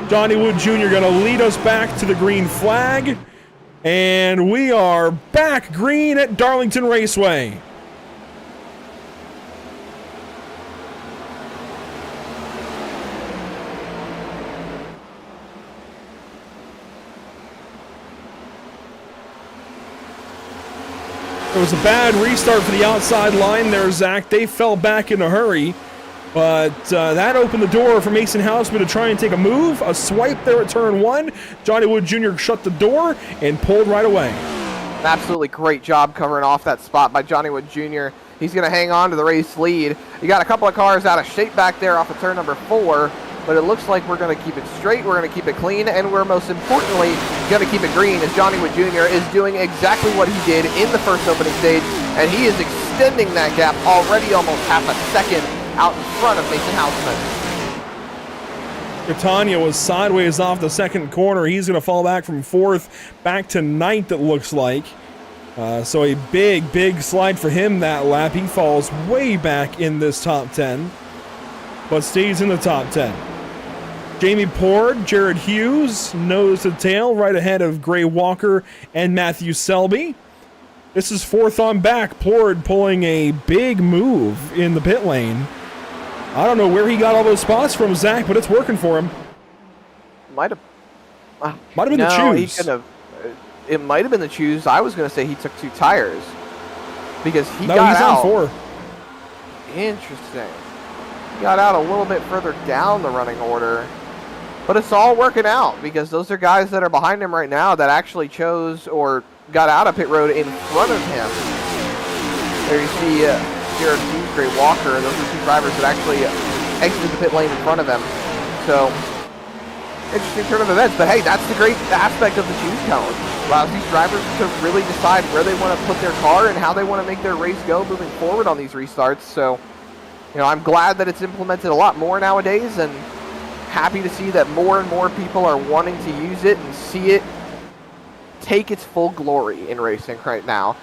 Johnny Wood Jr. going to lead us back to the green flag. And we are back green at Darlington Raceway. It was a bad restart for the outside line there, Zach. They fell back in a hurry. But that opened the door for Mason Hausman to try and take a move. A swipe there at turn 1. Johnny Wood Jr. shut the door and pulled right away. An absolutely great job covering off that spot by Johnny Wood Jr. He's going to hang on to the race lead. You got a couple of cars out of shape back there off of turn number 4, but it looks like we're going to keep it straight, we're going to keep it clean, and we're most importantly going to keep it green, as Johnny Wood Jr. is doing exactly what he did in the first opening stage, and he is extending that gap already almost half a second out in front of Mason Hausman. Catania was sideways off the second corner. He's going to fall back from 4th back to 9th, it looks like. So a big slide for him that lap. He falls way back in this top 10, but stays in the top 10. Jamie Pord, Jared Hughes, nose to tail, right ahead of Gray Walker and Matthew Selby. This is 4th on back. Pord pulling a big move in the pit lane. I don't know where he got all those spots from, Zach, but it's working for him. Might have been the choose. He could have. It might have been the choose. I was going to say he took 2 tires because he got he's out. On 4. Interesting. He got out a little bit further down the running order, but it's all working out because those are guys that are behind him right now that actually chose or got out of pit road in front of him. There you see Jared Hughes, Gray Walker. Those are 2 drivers that actually exited the pit lane in front of him. So interesting turn of events, but hey, that's the great aspect of the choose cone. Allows these drivers to really decide where they want to put their car and how they want to make their race go moving forward on these restarts. So, you know, I'm glad that it's implemented a lot more nowadays, and happy to see that more and more people are wanting to use it and see it take its full glory in racing right now,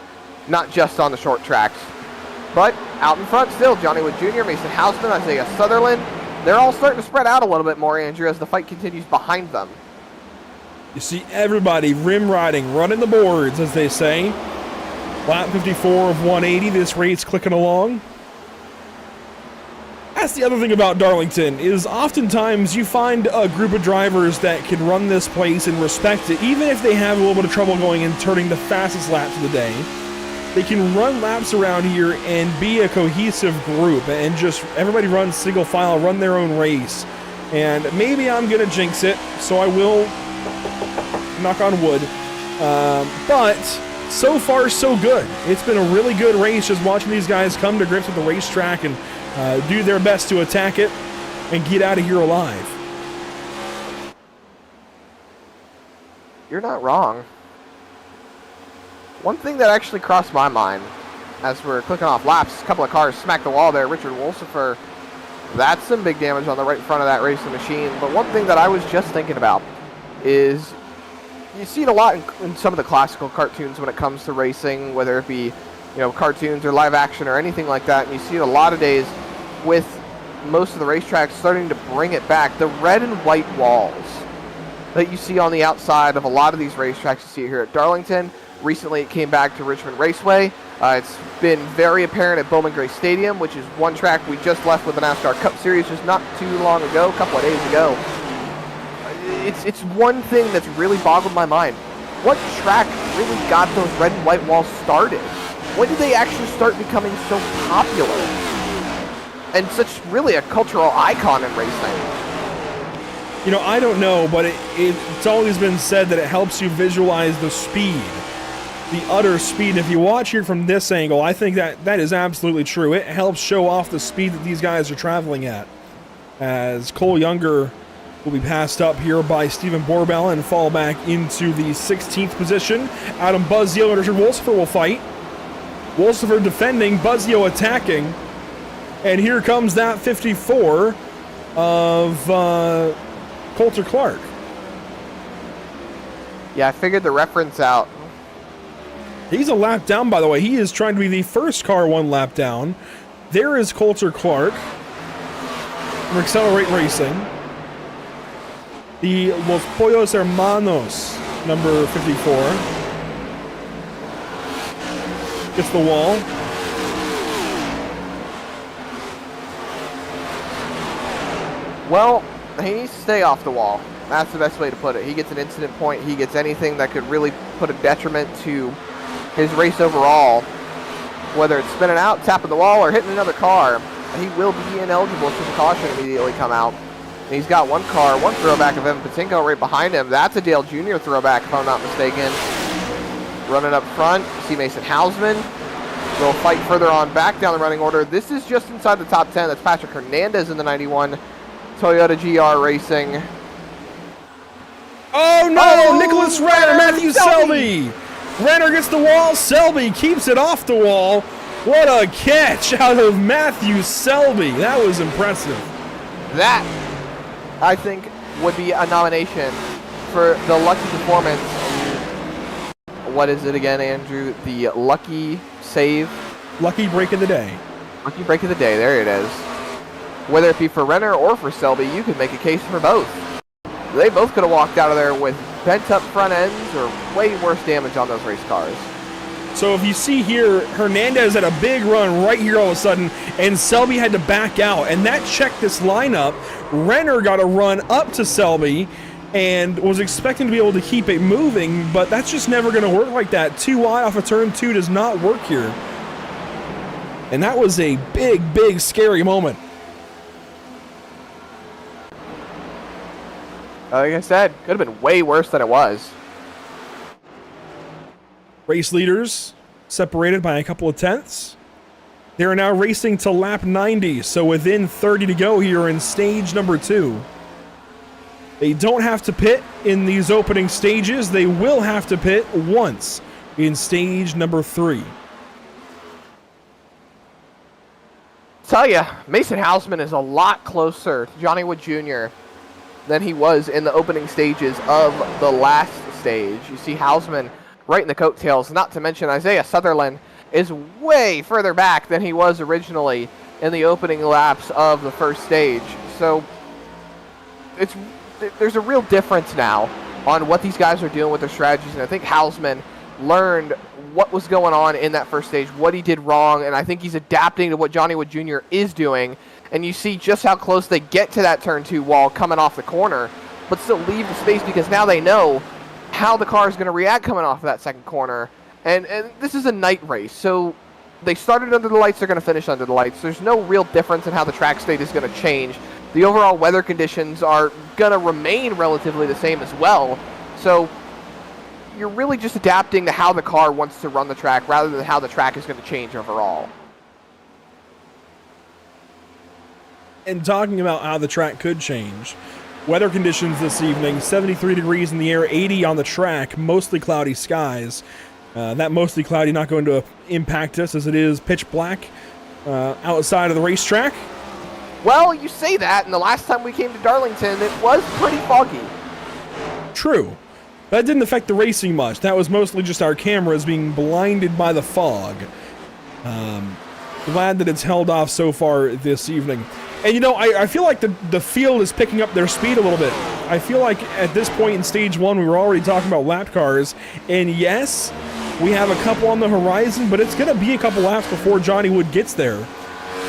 not just on the short tracks. But out in front still, Johnny Wood Jr., Mason Hausman, Isaiah Sutherland. They're all starting to spread out a little bit more, Andrew, as the fight continues behind them. You see everybody rim riding, running the boards, as they say. Lap 54 of 180, this race clicking along. That's the other thing about Darlington, is oftentimes you find a group of drivers that can run this place and respect it, even if they have a little bit of trouble going and turning the fastest laps of the day. They can run laps around here and be a cohesive group and just everybody run single file, run their own race. And maybe I'm going to jinx it, so I will knock on wood. But so far, so good. It's been a really good race just watching these guys come to grips with the racetrack and do their best to attack it and get out of here alive. You're not wrong. One thing that actually crossed my mind as we're clicking off laps, a couple of cars smacked the wall there. Richard Wolsifer, that's some big damage on the right front of that racing machine. But one thing that I was just thinking about is you see it a lot in some of the classical cartoons when it comes to racing, whether it be, you know, cartoons or live action or anything like that. And you see it a lot of days with most of the racetracks starting to bring it back. The red and white walls that you see on the outside of a lot of these racetracks. You see it here at Darlington. Recently, it came back to Richmond Raceway. It's been very apparent at Bowman Gray Stadium, which is one track we just left with the NASCAR Cup Series just not too long ago, a couple of days ago. It's one thing that's really boggled my mind. What track really got those red and white walls started? When did they actually start becoming so popular? And such really a cultural icon in racing? You know, I don't know, but it's always been said that it helps you visualize the speed. The utter speed. If you watch here from this angle, I think that is absolutely true. It helps show off the speed that these guys are traveling at. As Cole Younger will be passed up here by Stephen Borbella and fall back into the 16th position. Adam Buzzio and Richard Wolsifer will fight. Wolsifer defending, Buzzio attacking. And here comes that 54 of Coulter Clark. Yeah, I figured the reference out. He's a lap down, by the way. He is trying to be the first car one lap down. There is Coulter Clark from Accelerate Racing. The Los Pollos Hermanos, number 54. Gets the wall. Well, he needs to stay off the wall. That's the best way to put it. He gets an incident point. He gets anything that could really put a detriment to his race overall, whether it's spinning out, tapping the wall, or hitting another car. He will be ineligible should the caution immediately come out. And he's got one car, one throwback of Evan Patinko right behind him. That's a Dale Jr. throwback, if I'm not mistaken. Running up front, see Mason Hausman. They'll fight further on back down the running order. This is just inside the top 10. That's Patrick Hernandez in the 91 Toyota GR Racing. Oh no! Nicholas Renner, Matthew Selby! Renner gets the wall, Selby keeps it off the wall. What a catch out of Matthew Selby. That was impressive. That, I think, would be a nomination for the lucky performance. What is it again, Andrew? The lucky save? Lucky break of the day. Lucky break of the day, there it is. Whether it be for Renner or for Selby, you could make a case for both. They both could have walked out of there with bent up front ends or way worse damage on those race cars. So if you see here, Hernandez had a big run right here all of a sudden, and Selby had to back out, and that checked this lineup. Renner got a run up to Selby and was expecting to be able to keep it moving, but that's just never going to work like that. Too wide off of turn 2 does not work here. And that was a big, big, scary moment. Like I said, could have been way worse than it was. Race leaders separated by a couple of tenths. They are now racing to lap 90, so within 30 to go here in stage number 2. They don't have to pit in these opening stages. They will have to pit once in stage number 3. Tell ya, Mason Hausman is a lot closer to Johnny Wood Jr. than he was in the opening stages of the last stage. You see Hausman right in the coattails, not to mention Isaiah Sutherland is way further back than he was originally in the opening laps of the first stage. So there's a real difference now on what these guys are doing with their strategies, and I think Hausman learned what was going on in that first stage, what he did wrong, and I think he's adapting to what Johnny Wood Jr. is doing, and you see just how close they get to that turn 2 wall coming off the corner, but still leave the space because now they know how the car is going to react coming off of that second corner, and this is a night race, so they started under the lights, they're going to finish under the lights. There's no real difference in how the track state is going to change. The overall weather conditions are going to remain relatively the same as well. So you're really just adapting to how the car wants to run the track rather than how the track is going to change overall. And talking about how the track could change, weather conditions this evening, 73 degrees in the air, 80 on the track, mostly cloudy skies. That mostly cloudy not going to impact us as it is pitch black outside of the racetrack. Well, you say that, and the last time we came to Darlington, it was pretty foggy. True. That didn't affect the racing much. That was mostly just our cameras being blinded by the fog. Glad that it's held off so far this evening. And you know, I feel like the field is picking up their speed a little bit. I feel like at this point in stage 1, we were already talking about lap cars. And yes, we have a couple on the horizon, but it's going to be a couple laps before Johnny Wood gets there.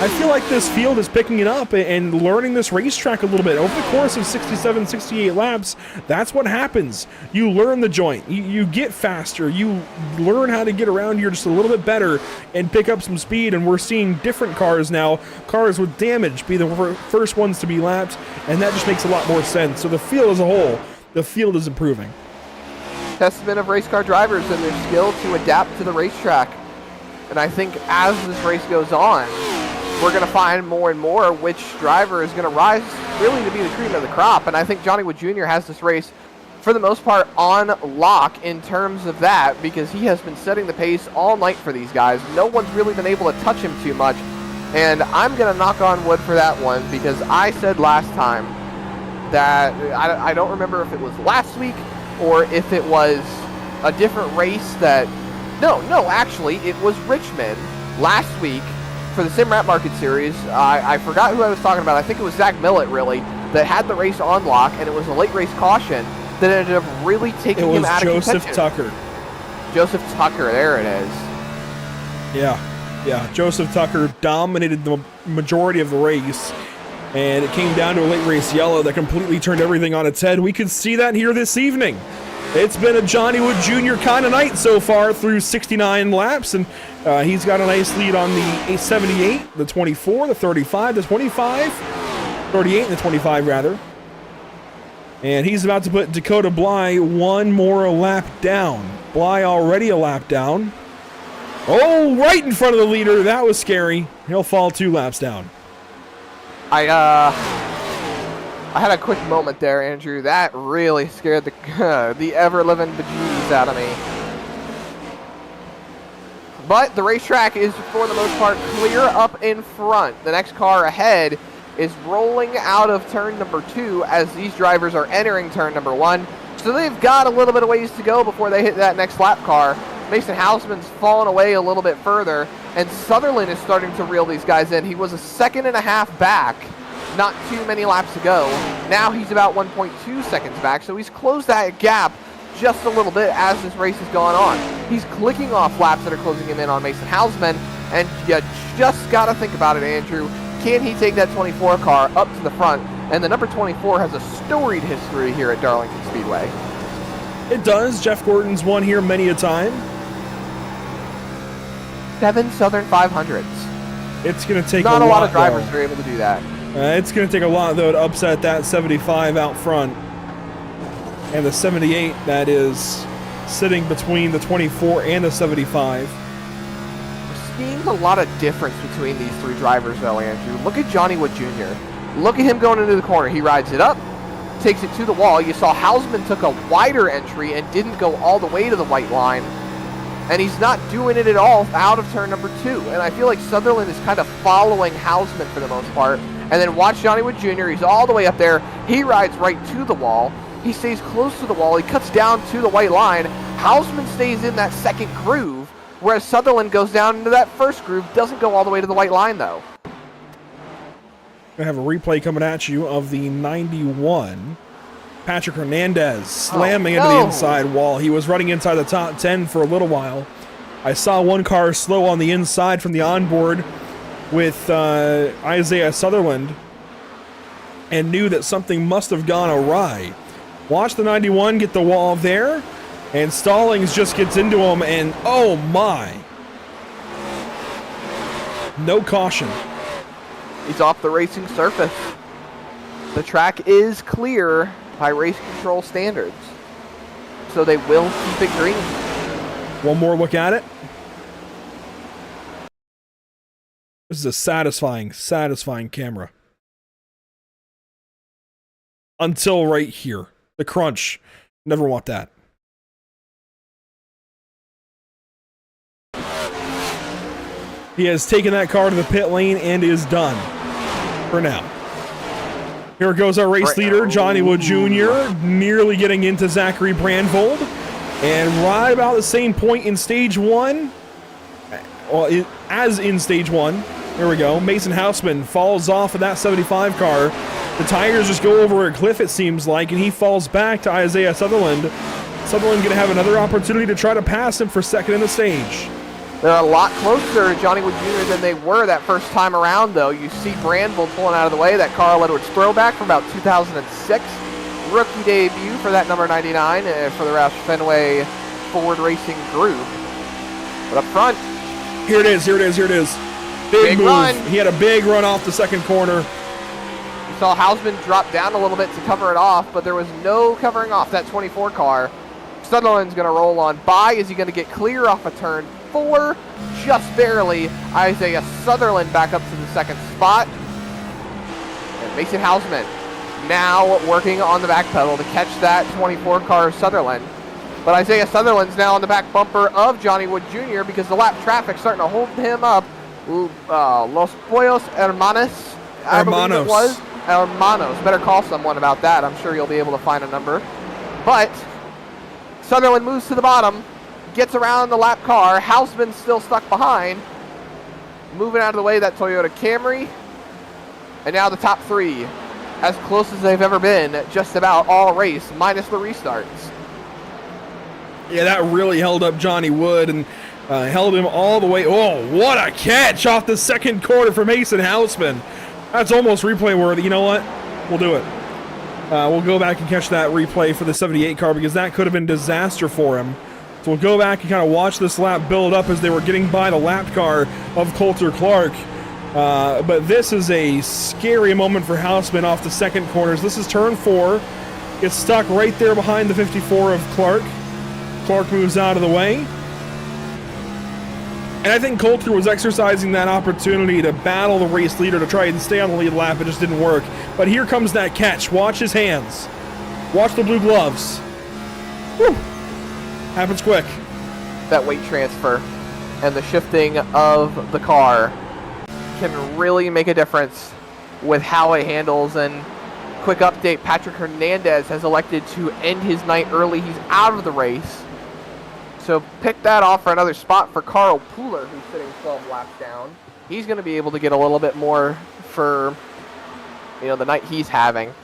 I feel like this field is picking it up and learning this racetrack a little bit. Over the course of 67, 68 laps, that's what happens. You learn the joint. You get faster. You learn how to get around here just a little bit better and pick up some speed, and we're seeing different cars now, cars with damage, be the first ones to be lapped, and that just makes a lot more sense. So the field as a whole, the field is improving. Testament of race car drivers and their skill to adapt to the racetrack. And I think as this race goes on, we're going to find more and more which driver is going to rise really to be the cream of the crop. And I think Johnny Wood Jr. has this race, for the most part, on lock in terms of that, because he has been setting the pace all night for these guys. No one's really been able to touch him too much. And I'm going to knock on wood for that one, because I said last time that, I don't remember if it was last week or if it was a different race that, no, actually, it was Richmond last week for the Sim Rap Market Series. I forgot who I was talking about. I think it was Zach Millett, really, that had the race on lock, and it was a late race caution that ended up really taking him out of contention. Joseph Tucker. Joseph Tucker, there it is. Yeah, Joseph Tucker dominated the majority of the race, and it came down to a late race yellow that completely turned everything on its head. We could see that here this evening. It's been a Johnny Wood Jr. kind of night so far through 69 laps, and he's got a nice lead on the 78, the 24, the 35, the 25, 38 and the 25 rather. And he's about to put Dakota Bly one more lap down. Bly already a lap down. Oh, right in front of the leader. That was scary. He'll fall 2 laps down. I had a quick moment there, Andrew. That really scared the ever-living bejesus out of me. But the racetrack is, for the most part, clear up in front. The next car ahead is rolling out of turn number 2 as these drivers are entering turn number 1. So they've got a little bit of ways to go before they hit that next lap car. Mason Hausman's fallen away a little bit further, and Sutherland is starting to reel these guys in. He was a 1.5 seconds back not too many laps ago. Now he's about 1.2 seconds back, so he's closed that gap just a little bit as this race has gone on. He's clicking off laps that are closing him in on Mason Hausman, and you just got to think about it, Andrew. Can he take that 24 car up to the front? And the number 24 has a storied history here at Darlington Speedway. It does. Jeff Gordon's won here many a time. 7 Southern 500s. It's going to take Not a lot of though. drivers are able to do that. It's going to take a lot, though, to upset that 75 out front. And the 78 that is sitting between the 24 and the 75. We're seeing a lot of difference between these 3 drivers, though, Andrew. Look at Johnny Wood Jr. Look at him going into the corner. He rides it up, takes it to the wall. You saw Hausman took a wider entry and didn't go all the way to the white line. And he's not doing it at all out of turn number 2. And I feel like Sutherland is kind of following Hausman for the most part. And then watch Johnny Wood Jr. He's all the way up there. He rides right to the wall. He stays close to the wall. He cuts down to the white line. Hausman stays in that second groove, whereas Sutherland goes down into that first groove. Doesn't go all the way to the white line, though. I have a replay coming at you of the 91. Patrick Hernandez slamming into the inside wall. He was running inside the top 10 for a little while. I saw one car slow on the inside from the onboard with Isaiah Sutherland and knew that something must have gone awry. Watch the 91 get the wall there, and Stallings just gets into him, and oh my. No caution. He's off the racing surface. The track is clear by race control standards, so they will keep it green. One more look at it. This is a satisfying camera. Until right here. The crunch. Never want that. He has taken that car to the pit lane and is done. For now. Here goes our race leader, Johnny Wood Jr., nearly getting into Zachary Brandvold. And right about the same point in stage 1, well, as in stage 1, there we go, Mason Hausman falls off of that 75 car. The tires just go over a cliff, it seems like, and he falls back to Isaiah Sutherland. Sutherland going to have another opportunity to try to pass him for second in the stage. They're a lot closer to Johnny Wood Jr. than they were that first time around, though. You see Brandvold pulling out of the way, that Carl Edwards throwback from about 2006. Rookie debut for that number 99 for the Roush Fenway Ford Racing Group. But up front. Here it is. Big move. Run. He had a big run off the second corner. You saw Hausman drop down a little bit to cover it off, but there was no covering off that 24 car. Sutherland's going to roll on by. Is he going to get clear off of turn 4? Just barely. Isaiah Sutherland back up to the second spot. And Mason Hausman now working on the back pedal to catch that 24 car of Sutherland. But Isaiah Sutherland's now on the back bumper of Johnny Wood Jr. because the lap traffic's starting to hold him up. Los Pollos Hermanos, I believe it was. Hermanos. Better call someone about that. I'm sure you'll be able to find a number. But Sutherland moves to the bottom, gets around the lap car. Hausman's still stuck behind. Moving out of the way, that Toyota Camry. And now the top 3, as close as they've ever been, just about all race, minus the restarts. Yeah, that really held up Johnny Wood and held him all the way. Oh, what a catch off the second corner for Mason Hausman. That's almost replay worthy. You know what? We'll do it. We'll go back and catch that replay for the 78 car because that could have been disaster for him. So we'll go back and kind of watch this lap build up as they were getting by the lap car of Coulter Clark. But this is a scary moment for Hausman off the second corners. This is turn 4. Gets stuck right there behind the 54 of Clark. Clark moves out of the way. And I think Coulter was exercising that opportunity to battle the race leader to try and stay on the lead lap. It just didn't work. But here comes that catch. Watch his hands. Watch the blue gloves. Whew. Happens quick. That weight transfer and the shifting of the car can really make a difference with how it handles. And quick update, Patrick Hernandez has elected to end his night early. He's out of the race. So pick that off for another spot for Carl Pooler, who's sitting 12 laps down. He's going to be able to get a little bit more for, the night he's having.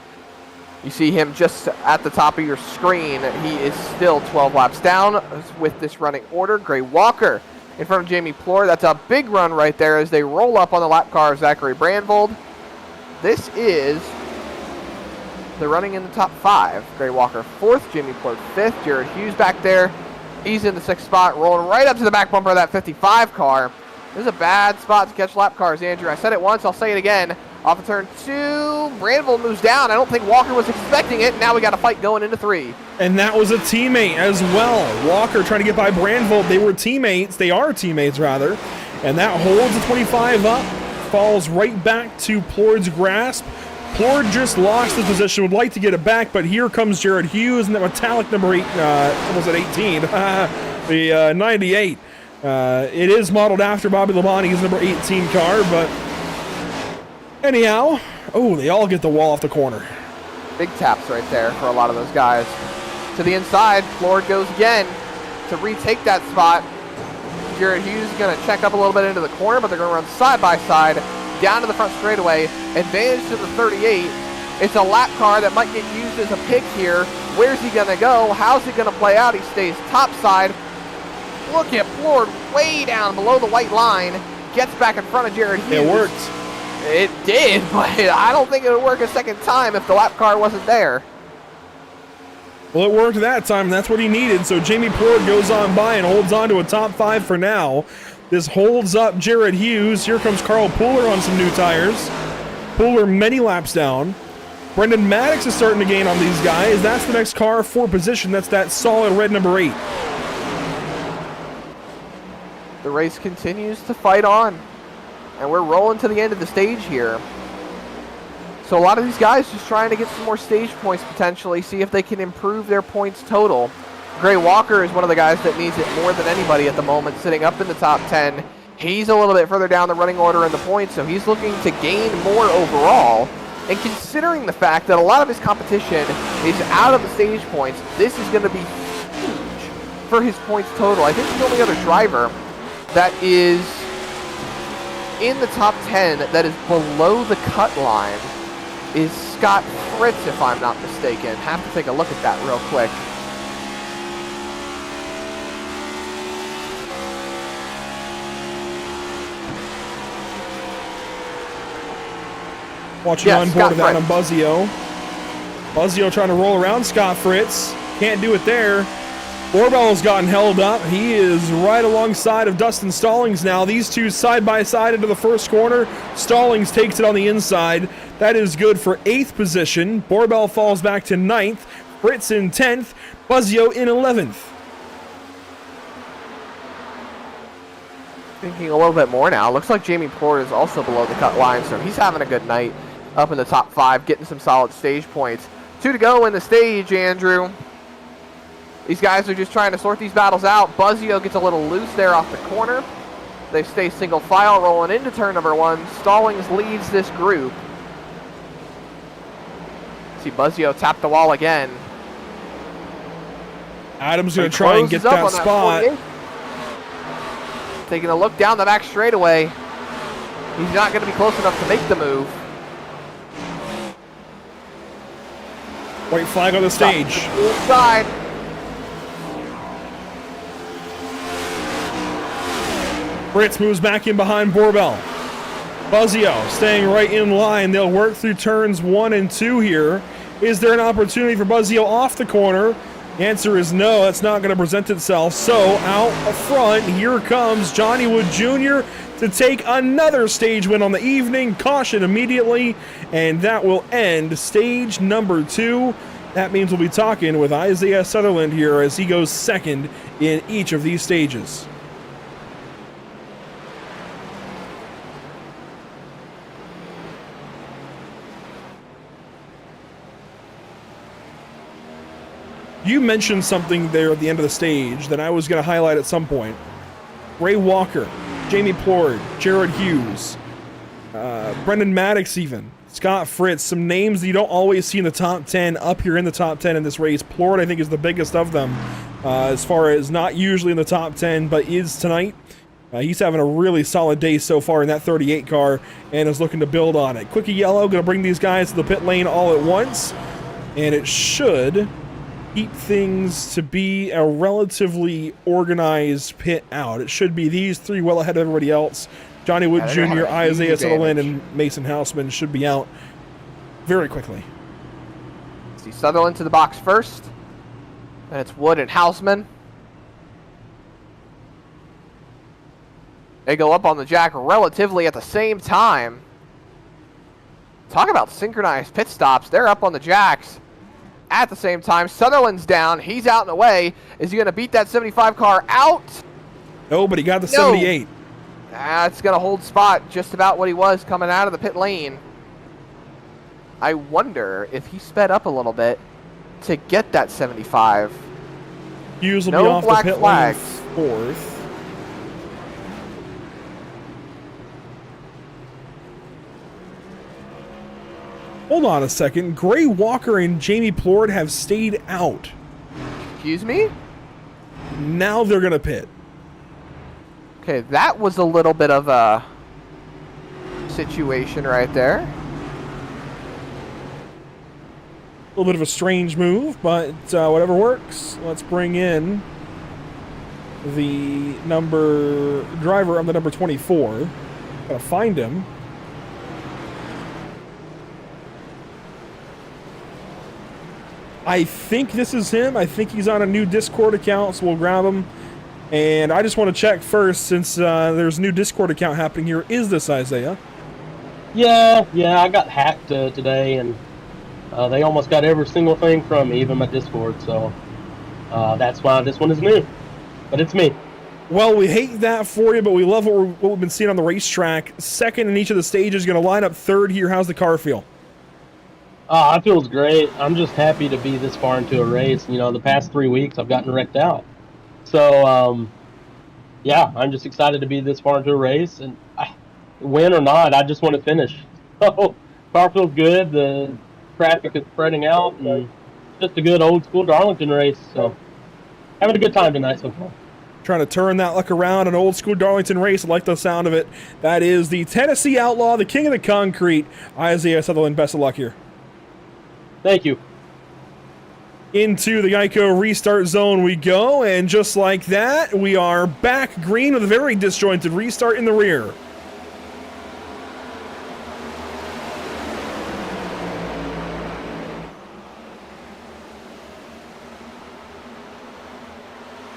You see him just at the top of your screen. He is still 12 laps down with this running order. Gray Walker in front of Jamie Plore. That's a big run right there as they roll up on the lap car of Zachary Brandvold. This is the running in the top 5. Gray Walker 4th, Jamie Plore 5th, Jared Hughes back there. He's in the 6th spot, rolling right up to the back bumper of that 55 car. This is a bad spot to catch lap cars, Andrew. I said it once, I'll say it again. Off of turn 2, Brandvold moves down. I don't think Walker was expecting it. Now we got a fight going into 3. And that was a teammate as well. Walker trying to get by Brandvold. They were teammates. They are teammates, rather. And that holds the 25 up. Falls right back to Plourd's grasp. Plourd just lost his position. Would like to get it back, but here comes Jared Hughes and the metallic number 8. Almost at 18. The 98. It is modeled after Bobby Labonte's number 18 car, but anyhow, they all get the wall off the corner. Big taps right there for a lot of those guys. To the inside, Plourd goes again to retake that spot. Jared Hughes is going to check up a little bit into the corner, but they're going to run side by side down to the front straightaway. Advantage to the 38. It's a lap car that might get used as a pick here. Where's he going to go? How's he going to play out? He stays top side. Look at Plourd way down below the white line. Gets back in front of Jared Hughes. It worked. It did, but I don't think it would work a second time if the lap car wasn't there. Well, it worked that time, and that's what he needed. So Jamie Plourd goes on by and holds on to a top 5 for now. This holds up Jared Hughes. Here comes Carl Pooler on some new tires. Pooler many laps down. Brendan Maddox is starting to gain on these guys. That's the next car for position. That's that solid red number 8. The race continues to fight on, and we're rolling to the end of the stage here. So a lot of these guys just trying to get some more stage points potentially, see if they can improve their points total. Gray Walker is one of the guys that needs it more than anybody at the moment, sitting up in the top 10. He's a little bit further down the running order in the points, so he's looking to gain more overall. And considering the fact that a lot of his competition is out of the stage points, this is going to be huge for his points total. I think the only other driver that is in the top 10 that is below the cut line is Scott Fritz, if I'm not mistaken. Have to take a look at that real quick. Watching on board of that on Buzzio. Buzzio trying to roll around Scott Fritz. Can't do it there. Borbell's gotten held up. He is right alongside of Dustin Stallings now. These two side by side into the first corner. Stallings takes it on the inside. That is good for 8th position. Borbell falls back to 9th. Fritz in 10th. Buzzio in 11th. Thinking a little bit more now. Looks like Jamie Plourd is also below the cut line, so he's having a good night up in the top 5, getting some solid stage points. 2 to go in the stage, Andrew. These guys are just trying to sort these battles out. Buzzio gets a little loose there off the corner. They stay single file rolling into turn number 1. Stallings leads this group. See Buzzio tap the wall again. Adam's going to try and get that spot. Taking a look down the back straightaway. He's not going to be close enough to make the move. White flag on the stage. Inside. Fritz moves back in behind Borbell. Buzzio staying right in line. They'll work through turns 1 and 2 here. Is there an opportunity for Buzzio off the corner? The answer is no, that's not going to present itself. So out front, here comes Johnny Wood Jr. to take another stage win on the evening. Caution immediately, and that will end stage number 2. That means we'll be talking with Isaiah Sutherland here as he goes second in each of these stages. You mentioned something there at the end of the stage that I was going to highlight at some point. Ray Walker, Jamie Plord, Jared Hughes, Brendan Maddox even, Scott Fritz, some names that you don't always see in the top 10 up here in the top 10 in this race. Plord, I think, is the biggest of them as far as not usually in the top 10, but is tonight. He's having a really solid day so far in that 38 car and is looking to build on it. Quickie Yellow going to bring these guys to the pit lane all at once, and it should keep things to be a relatively organized pit out. It should be these three well ahead of everybody else. Johnny Wood Jr., Isaiah Sutherland, and Mason Houseman should be out very quickly. See Sutherland to the box first. Then it's Wood and Houseman. They go up on the jack relatively at the same time. Talk about synchronized pit stops. They're up on the jacks at the same time. Sutherland's down. He's out and away. Is he going to beat that 75 car out? No, but he got the 78. That's going to hold spot just about what he was coming out of the pit lane. I wonder if he sped up a little bit to get that 75. Hughes will be off the pit lane fourth. Hold on a second. Gray Walker and Jamie Plord have stayed out. Excuse me? Now they're going to pit. Okay, that was a little bit of a situation right there. A little bit of a strange move, but whatever works. Let's bring in the driver of the number 24. Gotta find him. I think this is him. I think he's on a new Discord account, so we'll grab him. And I just want to check first, since there's a new Discord account happening here. Is this Isaiah? Yeah, I got hacked today, and they almost got every single thing from me, even my Discord, so that's why this one is new. But it's me. Well, we hate that for you, but we love what we've been seeing on the racetrack. Second in each of the stages, going to line up third here. How's the car feel? It feels great. I'm just happy to be this far into a race. You know, the past 3 weeks I've gotten wrecked out. So, yeah, I'm just excited to be this far into a race. And win or not, I just want to finish. So, car feels good. The traffic is spreading out. And just a good old school Darlington race. So, having a good time tonight so far. Trying to turn that luck around, an old school Darlington race. I like the sound of it. That is the Tennessee Outlaw, the king of the concrete, Isaiah Sutherland. Best of luck here. Thank you. Into the Geico restart zone we go, and just like that, we are back green with a very disjointed restart in the rear.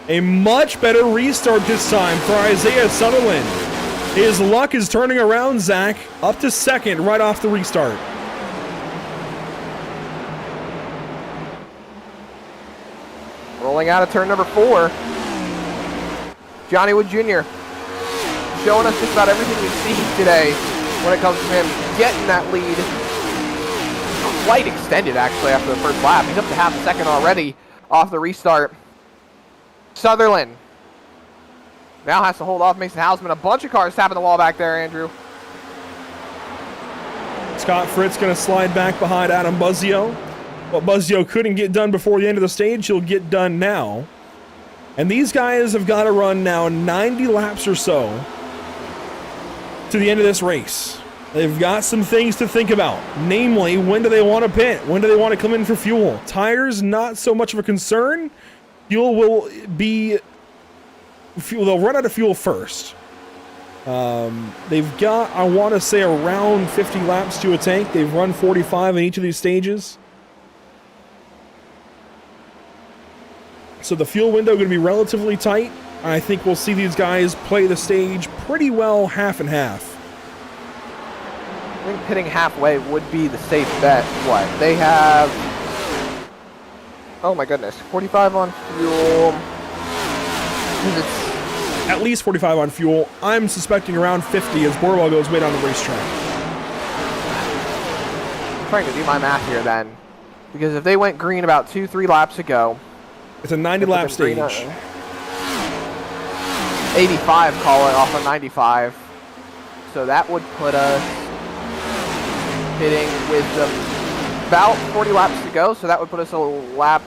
A much better restart this time for Isaiah Sutherland. His luck is turning around, Zach, up to second right off the restart. Rolling out of turn number 4. Johnny Wood Jr. showing us just about everything we've seen today when it comes to him getting that lead. Quite extended, actually, after the first lap. He's up to half a second already off the restart. Sutherland now has to hold off Mason Houseman. A bunch of cars tapping the wall back there, Andrew. Scott Fritz going to slide back behind Adam Buzzio. What Buzzio couldn't get done before the end of the stage, he'll get done now. And these guys have got to run now 90 laps or so to the end of this race. They've got some things to think about. Namely, when do they want to pit? When do they want to come in for fuel? Tires, not so much of a concern. Fuel will be... They'll run out of fuel first. They've got, I want to say, around 50 laps to a tank. They've run 45 in each of these stages. So the fuel window going to be relatively tight. I think we'll see these guys play the stage pretty well half and half. I think pitting halfway would be the safe bet. What? They have... Oh my goodness. 45 on fuel. At least 45 on fuel. I'm suspecting around 50 as Borwell goes way down the racetrack. I'm trying to do my math here then. Because if they went green about 2-3 laps ago, It's a 90 lap stage. 85, call it, off of 95. So that would put us hitting with about 40 laps to go. So that would put us a lap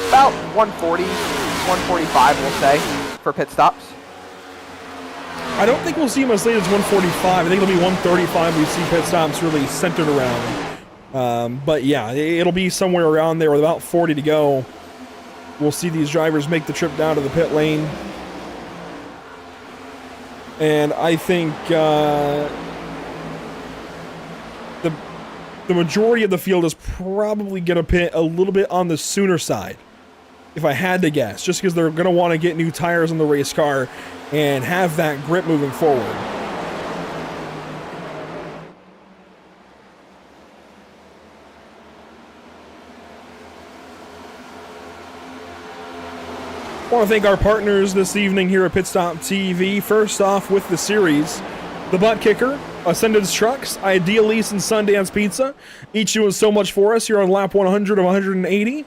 about 140, 145, we'll say, for pit stops. I don't think we'll see him as late as 145. I think it'll be 135 we see pit stops really centered around. But yeah, it'll be somewhere around there with about 40 to go. We'll see these drivers make the trip down to the pit lane. And I think the majority of the field is probably going to pit a little bit on the sooner side, if I had to guess, just because they're going to want to get new tires on the race car and have that grip moving forward. I want to thank our partners this evening here at Pit Stop TV. First off, with the series, the Buttkicker, Ascendance Trucks, Idea Lease, and Sundance Pizza, each doing so much for us here on lap 100 of 180.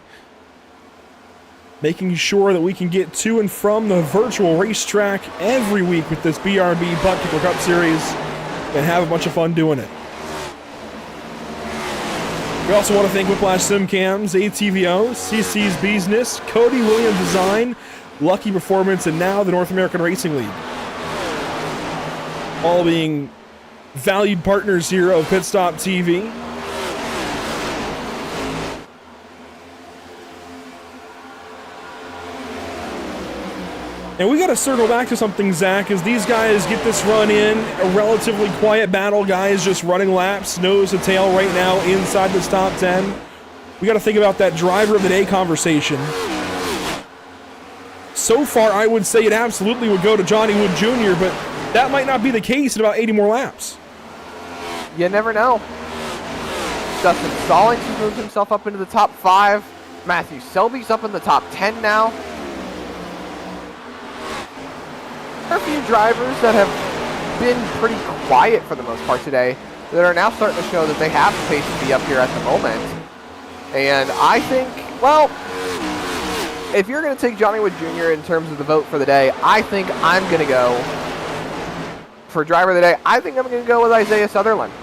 Making sure that we can get to and from the virtual racetrack every week with this BRB Buttkicker Cup Series and have a bunch of fun doing it. We also want to thank Whiplash SimCams, ATVO, CC's Business, Cody Williams Design, Lucky Performance, and now the North American Racing League. All being valued partners here of Pit Stop TV. And we got to circle back to something, Zach, as these guys get this run in. A relatively quiet battle, guys just running laps, nose to tail right now inside this top 10. We got to think about that driver of the day conversation. So far, I would say it absolutely would go to Johnny Wood Jr., but that might not be the case in about 80 more laps. You never know. Dustin Stallings has moved himself up into the top 5. Matthew Selby's up in the top 10 now. There are a few drivers that have been pretty quiet for the most part today that are now starting to show that they have the pace to be up here at the moment. And I think, well, if you're going to take Johnny Wood Jr. in terms of the vote for the day, I think I'm going to go for driver of the day. I think I'm going to go with Isaiah Sutherland.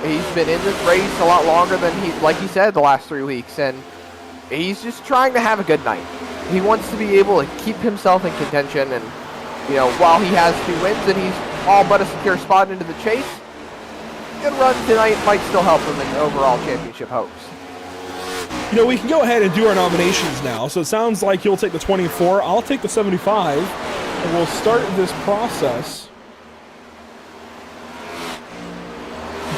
He's been in this race a lot longer than like he said, the last 3 weeks, and he's just trying to have a good night. He wants to be able to keep himself in contention, and you know, while he has 2 wins and he's all but a secure spot into the chase, good run tonight might still help him in overall championship hopes. You know, we can go ahead and do our nominations now. So it sounds like you'll take the 24. I'll take the 75. And we'll start this process.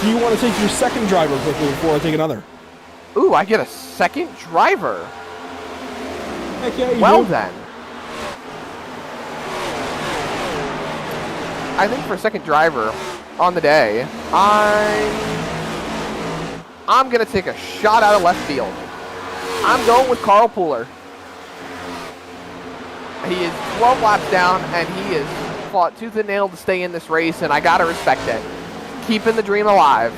Do you want to take your second driver quickly before I take another? Ooh, I get a second driver. Heck yeah, you well do. then. I think for a second driver on the day, I'm going to take a shot out of left field. I'm going with Carl Pooler. He is 12 laps down, and he has fought tooth and nail to stay in this race, and I got to respect it. Keeping the dream alive.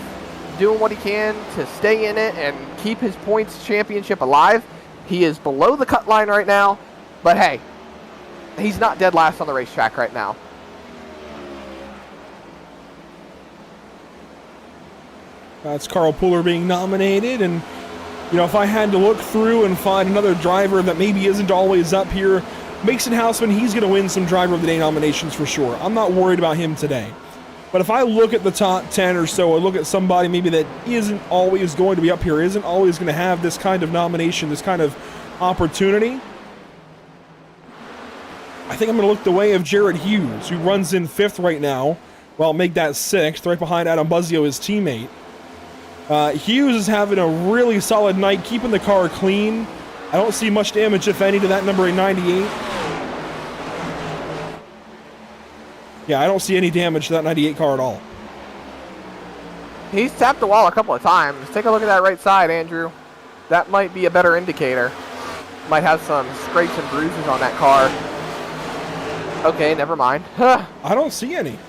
Doing what he can to stay in it and keep his points championship alive. He is below the cut line right now, but hey, he's not dead last on the racetrack right now. That's Carl Pooler being nominated, and you know, if I had to look through and find another driver that maybe isn't always up here, Mason Houseman, he's going to win some driver of the day nominations for sure. I'm not worried about him today. But if I look at the top 10 or so, or look at somebody maybe that isn't always going to be up here, isn't always going to have this kind of nomination, this kind of opportunity, I think I'm going to look the way of Jared Hughes, who runs in 5th right now. Well, make that 6th, right behind Adam Buzzio, his teammate. Hughes is having a really solid night, keeping the car clean. I don't see much damage, if any, to that number 98. Yeah, I don't see any damage to that 98 car at all. He's tapped the wall a couple of times. Take a look at that right side, Andrew. That might be a better indicator. Might have some scrapes and bruises on that car. Okay, never mind. I don't see any.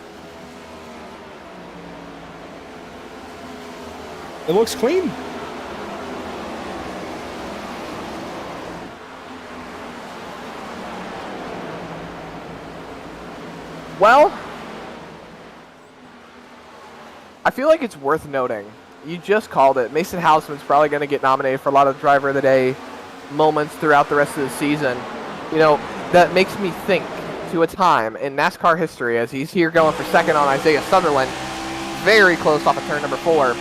It looks clean. Well, I feel like it's worth noting. You just called it. Mason Houseman's probably going to get nominated for a lot of Driver of the Day moments throughout the rest of the season. You know, that makes me think to a time in NASCAR history as he's here going for second on Isaiah Sutherland, very close off of turn number 4.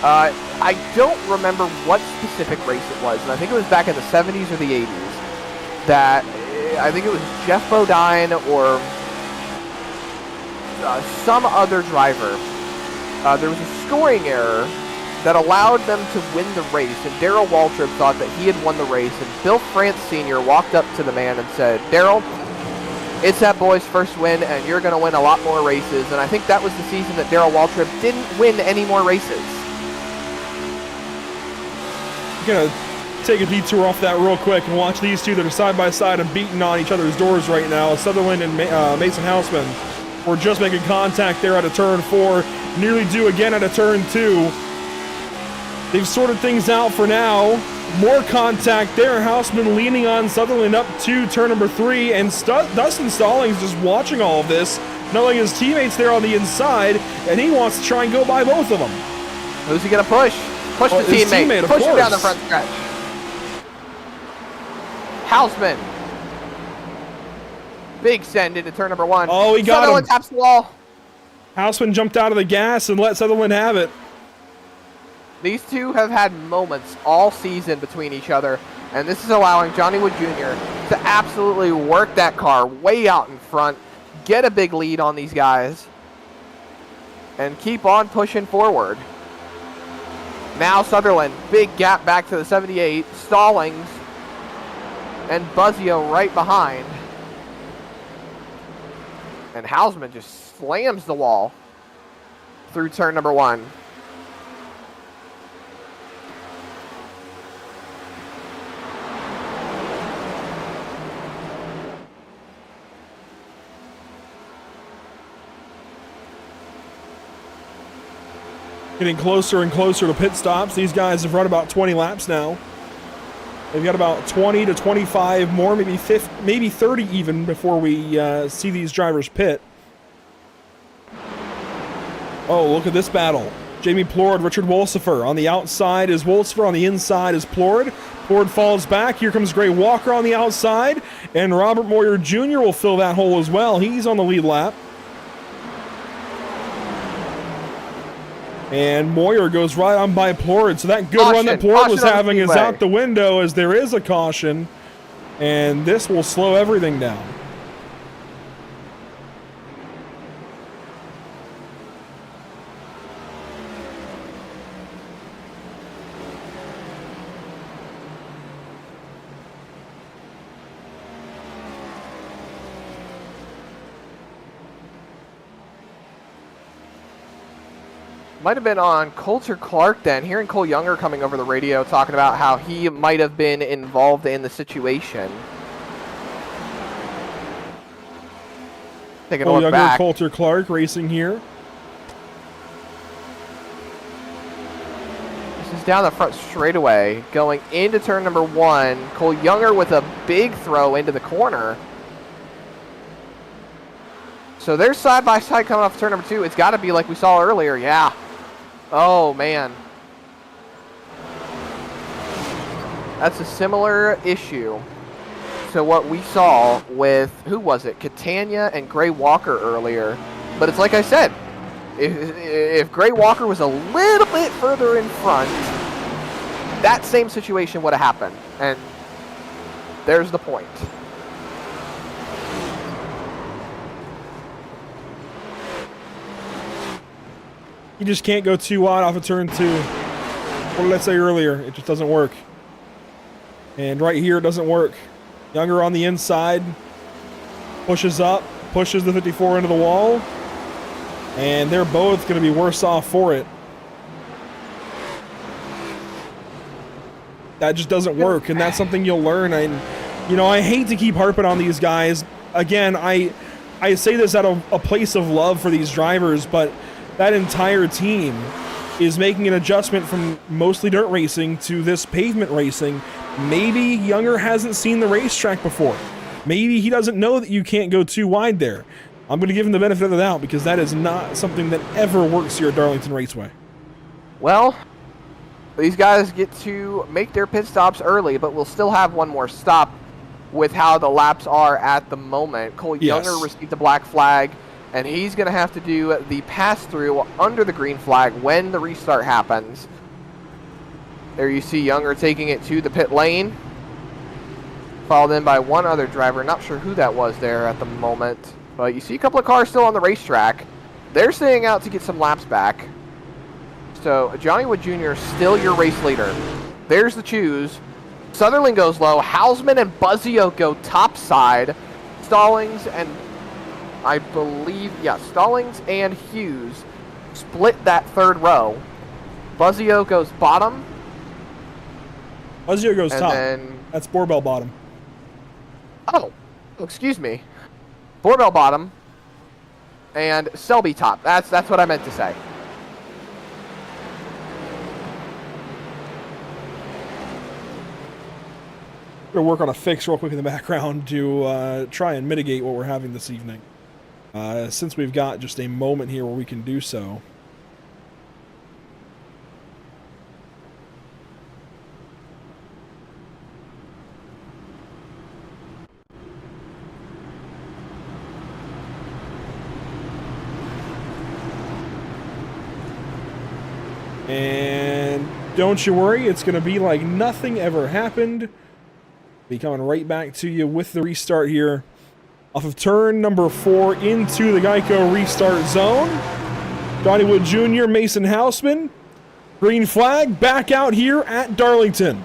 I don't remember what specific race it was, and I think it was back in the 70s or the 80s, that I think it was Jeff Bodine or some other driver. There was a scoring error that allowed them to win the race, and Darrell Waltrip thought that he had won the race, and Bill France Sr. walked up to the man and said, "Darrell, it's that boy's first win, and you're going to win a lot more races." And I think that was the season that Darrell Waltrip didn't win any more races. Gonna take a detour off that real quick and watch these two that are side by side and beating on each other's doors right now. Sutherland and Mason Houseman were just making contact there out of turn 4, nearly do again out of turn 2. They've sorted things out for now. More contact there. Houseman leaning on Sutherland up to turn number 3, and Dustin Stallings just watching all of this, knowing his teammates there on the inside, and he wants to try and go by both of them. Who's he gonna push? Push the teammate. Push him down the front stretch. Houseman. Big send into turn number 1. Oh, he got Sutherland him. taps the wall. Houseman jumped out of the gas and let Sutherland have it. These two have had moments all season between each other, and this is allowing Johnny Wood Jr. to absolutely work that car way out in front, get a big lead on these guys, and keep on pushing forward. Now Sutherland, big gap back to the 78, Stallings and Buzzio right behind. And Houseman just slams the wall through turn number 1. Getting closer and closer to pit stops. These guys have run about 20 laps now. They've got about 20 to 25 more, maybe 50, maybe 30 even before we see these drivers pit. Oh, look at this battle. Jamie Plord, Richard Wolsifer. On the outside is Wolsifer, on the inside is Plord. Plord falls back. Here comes Gray Walker on the outside, and Robert Moyer Jr. will fill that hole as well. He's on the lead lap. And Moyer goes right on by Plord. So that good run that Plord was having is out the window as there is a caution. And this will slow everything down. Might have been on Coulter Clark then, hearing Cole Younger coming over the radio talking about how he might have been involved in the situation. Taking a look back. Coulter Clark racing here. This is down the front straightaway, going into turn number 1. Cole Younger with a big throw into the corner. So they're side by side coming off turn number 2. It's got to be like we saw earlier, yeah. Oh, man. That's a similar issue to what we saw with, who was it? Catania and Gray Walker earlier. But it's like I said, if Gray Walker was a little bit further in front, that same situation would have happened. And there's the point. You just can't go too wide off of turn 2. What did I say earlier? It just doesn't work. And right here it doesn't work. Younger on the inside. Pushes up. Pushes the 54 into the wall. And they're both going to be worse off for it. That just doesn't work. And that's something you'll learn. I hate to keep harping on these guys. Again, I say this out of a place of love for these drivers, but that entire team is making an adjustment from mostly dirt racing to this pavement racing. Maybe Younger hasn't seen the racetrack before. Maybe he doesn't know that you can't go too wide there. I'm going to give him the benefit of the doubt because that is not something that ever works here at Darlington Raceway. Well, these guys get to make their pit stops early, but we'll still have one more stop with how the laps are at the moment. Cole Younger received the black flag, and he's going to have to do the pass-through under the green flag when the restart happens. There you see Younger taking it to the pit lane, followed in by one other driver. Not sure who that was there at the moment, but you see a couple of cars still on the racetrack. They're staying out to get some laps back. So Johnny Wood Jr. still your race leader. There's the choose. Sutherland goes low. Hausman and Buzzio go top side. Stallings and Stallings and Hughes split that third row. Buzzio goes bottom. Buzzio goes top. Then, that's Borbell bottom. Oh, excuse me. Borbell bottom and Selby top. That's what I meant to say. We're going to work on a fix real quick in the background to try and mitigate what we're having this evening. Since we've got just a moment here where we can do so. And don't you worry, it's going to be like nothing ever happened. Be coming right back to you with the restart here off of turn number 4 into the Geico restart zone. Johnny Wood Jr., Mason Hausman, green flag, back out here at Darlington.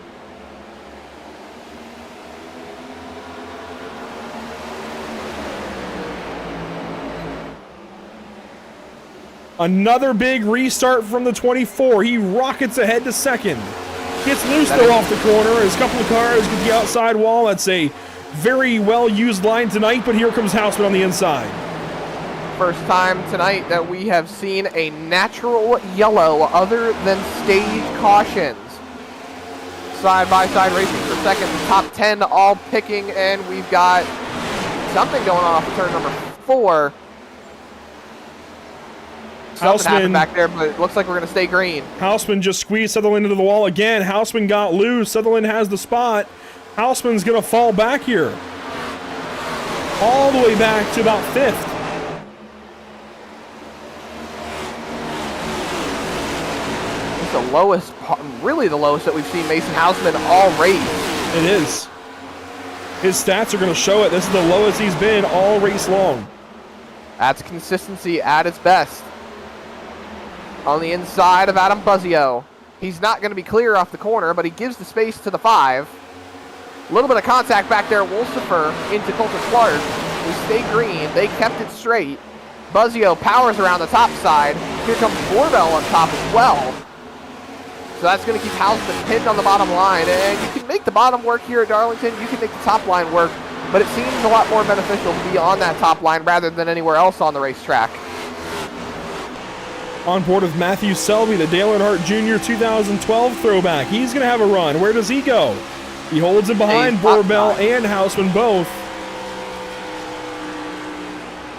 Another big restart from the 24. He rockets ahead to second. Gets loose though off the corner as a couple of cars get the outside wall. That's a very well-used line tonight, but here comes Hausman on the inside. First time tonight that we have seen a natural yellow other than stage cautions. Side-by-side racing for second, the top 10 all picking, and we've got something going on off of turn number 4. Something happened back there, but it looks like we're going to stay green. Hausman just squeezed Sutherland into the wall again. Hausman got loose. Sutherland has the spot. Hausman's going to fall back here. All the way back to about 5th. It's the lowest, really the lowest that we've seen Mason Hausman all race. It is. His stats are going to show it. This is the lowest he's been all race long. That's consistency at its best. On the inside of Adam Buzzio. He's not going to be clear off the corner, but he gives the space to the 5. A little bit of contact back there. Wolsifer into Colter Clark. We stay green. They kept it straight. Buzzio powers around the top side. Here comes Borbell on top as well. So that's going to keep Hausman pinned on the bottom line. And you can make the bottom work here at Darlington. You can make the top line work. But it seems a lot more beneficial to be on that top line rather than anywhere else on the racetrack. On board with Matthew Selby, the Dale Earnhardt Jr. 2012 throwback. He's going to have a run. Where does he go? He holds it behind Borbell and Hausman both.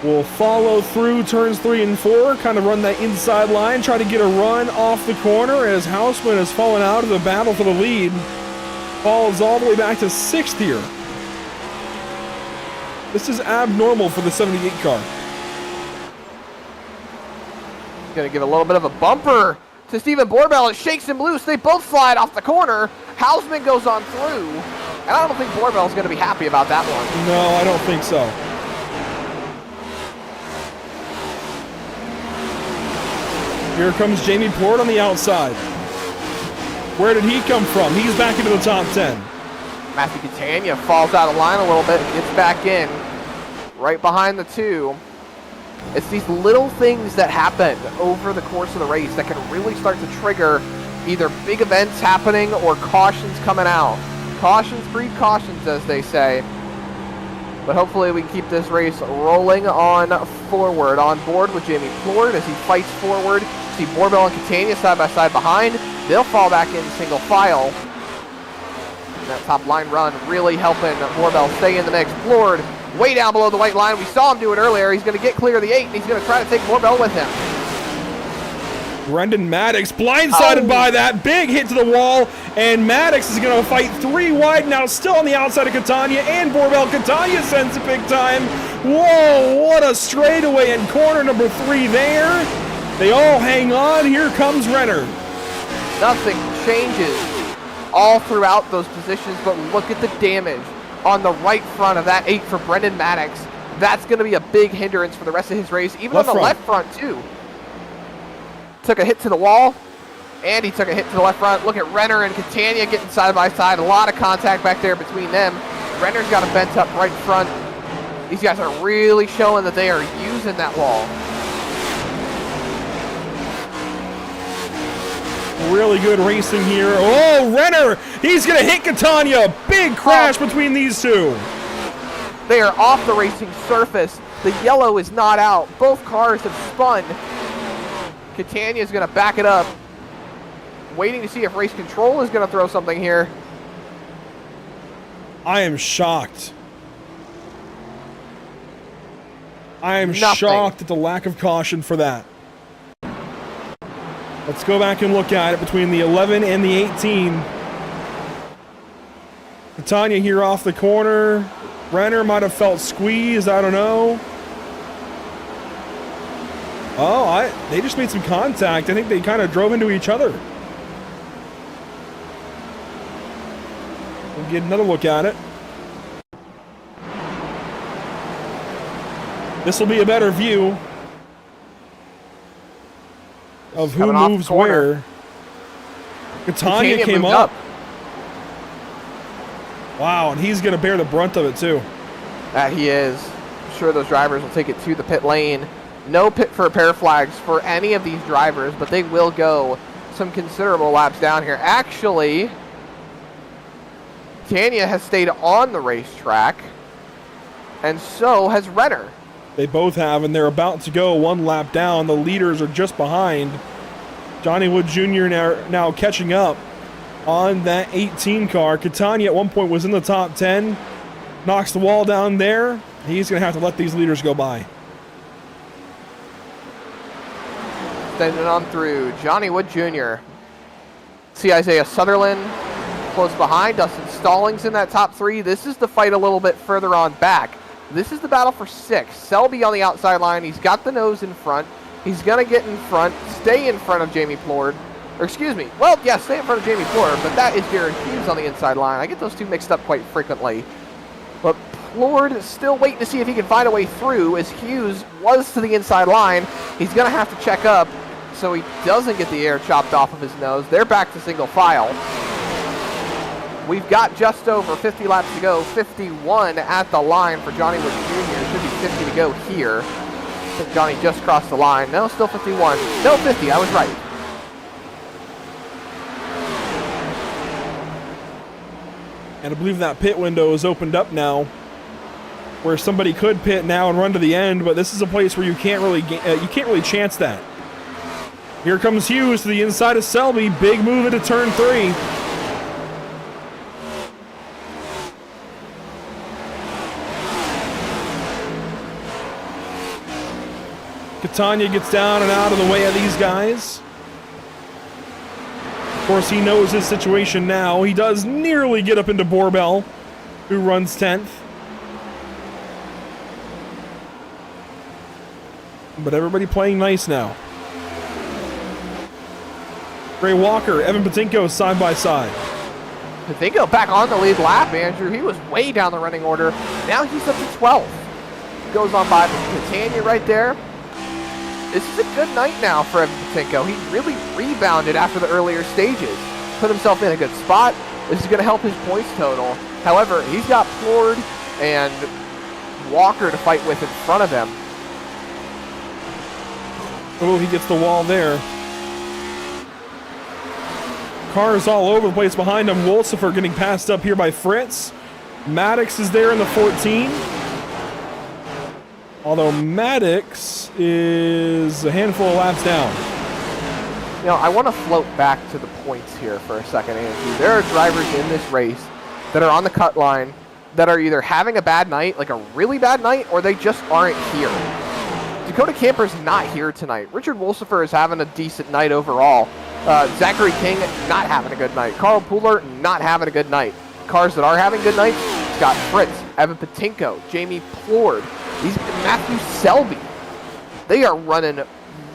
Will follow through turns 3 and 4, kind of run that inside line, try to get a run off the corner as Hausman has fallen out of the battle for the lead. Falls all the way back to 6th here. This is abnormal for the 78 car. Going to give a little bit of a bumper to Stephen Borbell. It shakes him loose. They both slide off the corner. Hausman goes on through. And I don't think Borbell's going to be happy about that one. No, I don't think so. Here comes Jamie Port on the outside. Where did he come from? He's back into the top 10. Matthew Catania falls out of line a little bit, gets back in, right behind the 2. It's these little things that happen over the course of the race that can really start to trigger either big events happening or cautions coming out. Cautions breed cautions, as they say. But hopefully we can keep this race rolling on forward. On board with Jamie Plord as he fights forward. See Borbell and Catania side by side behind. They'll fall back in single file. And that top line run really helping Borbell stay in the mix. Plord way down below the white line. We saw him do it earlier. He's going to get clear of the 8, and he's going to try to take Boorbell with him. Brendan Maddox blindsided by that big hit to the wall, and Maddox is going to fight 3 wide now, still on the outside of Catania and Boorbell. Catania sends a big time. Whoa, what a straightaway in corner number 3 there. They all hang on. Here comes Renner. Nothing changes all throughout those positions, but look at the damage on the right front of that 8 for Brendan Maddox. That's going to be a big hindrance for the rest of his race, even on the left front too. Took a hit to the wall, and he took a hit to the left front. Look at Renner and Catania getting side by side. A lot of contact back there between them. Renner's got a bent up right front. These guys are really showing that they are using that wall. Really good racing here. Oh, Renner! He's going to hit Catania. Big crash between these two. They are off the racing surface. The yellow is not out. Both cars have spun. Catania is going to back it up. Waiting to see if race control is going to throw something here. I am shocked. I am shocked at the lack of caution for that. Let's go back and look at it between the 11 and the 18. Catania here off the corner. Renner might have felt squeezed. I don't know. Oh, they just made some contact. I think they kind of drove into each other. We'll get another look at it. This will be a better view of who moves where. Catania came up. Wow, and he's going to bear the brunt of it too. That he is. I'm sure those drivers will take it to the pit lane. No pit for repair flags for any of these drivers, but they will go some considerable laps down here. Actually, Catania has stayed on the racetrack, and so has Renner. They both have, and they're about to go 1 lap down. The leaders are just behind. Johnny Wood Jr. now catching up on that 18 car. Catania at one point was in the top 10. Knocks the wall down there. He's going to have to let these leaders go by. Sending on through Johnny Wood Jr. See Isaiah Sutherland close behind. Dustin Stallings in that top 3. This is the fight a little bit further on back. This is the battle for 6. Selby on the outside line. He's got the nose in front. He's going to get in front, stay in front of Jamie Plord. Or excuse me. Well, yeah, stay in front of Jamie Plord, but that is Jared Hughes on the inside line. I get those two mixed up quite frequently. But Plord is still waiting to see if he can find a way through, as Hughes was to the inside line. He's going to have to check up so he doesn't get the air chopped off of his nose. They're back to single file. We've got just over 50 laps to go. 51 at the line for Johnny Wood Jr. Should be 50 to go here. I think Johnny just crossed the line. No, still 51. No, 50. I was right. And I believe that pit window is opened up now, where somebody could pit now and run to the end. But this is a place where you can't really chance that. Here comes Hughes to the inside of Selby. Big move into turn 3. Catania gets down and out of the way of these guys. Of course, he knows his situation now. He does nearly get up into Boorbell, who runs 10th. But everybody playing nice now. Ray Walker, Evan Patinko side by side. Patinko back on the lead lap, Andrew. He was way down the running order. Now he's up to 12th. Goes on by Catania right there. This is a good night now for Evan Patinko. He really rebounded after the earlier stages. Put himself in a good spot. This is going to help his points total. However, he's got Plord and Walker to fight with in front of him. Oh, he gets the wall there. Cars all over the place behind him. Wolsifer getting passed up here by Fritz. Maddox is there in the 14. Although Maddox is a handful of laps down. You know, I want to float back to the points here for a second, Andrew. There are drivers in this race that are on the cut line that are either having a bad night, like a really bad night, or they just aren't here. Dakota Camper's not here tonight. Richard Wolsifer is having a decent night overall. Zachary King not having a good night. Carl Pooler not having a good night. Cars that are having good nights, Scott Fritz, Evan Patinko, Jamie Plord, Matthew Selby. They are running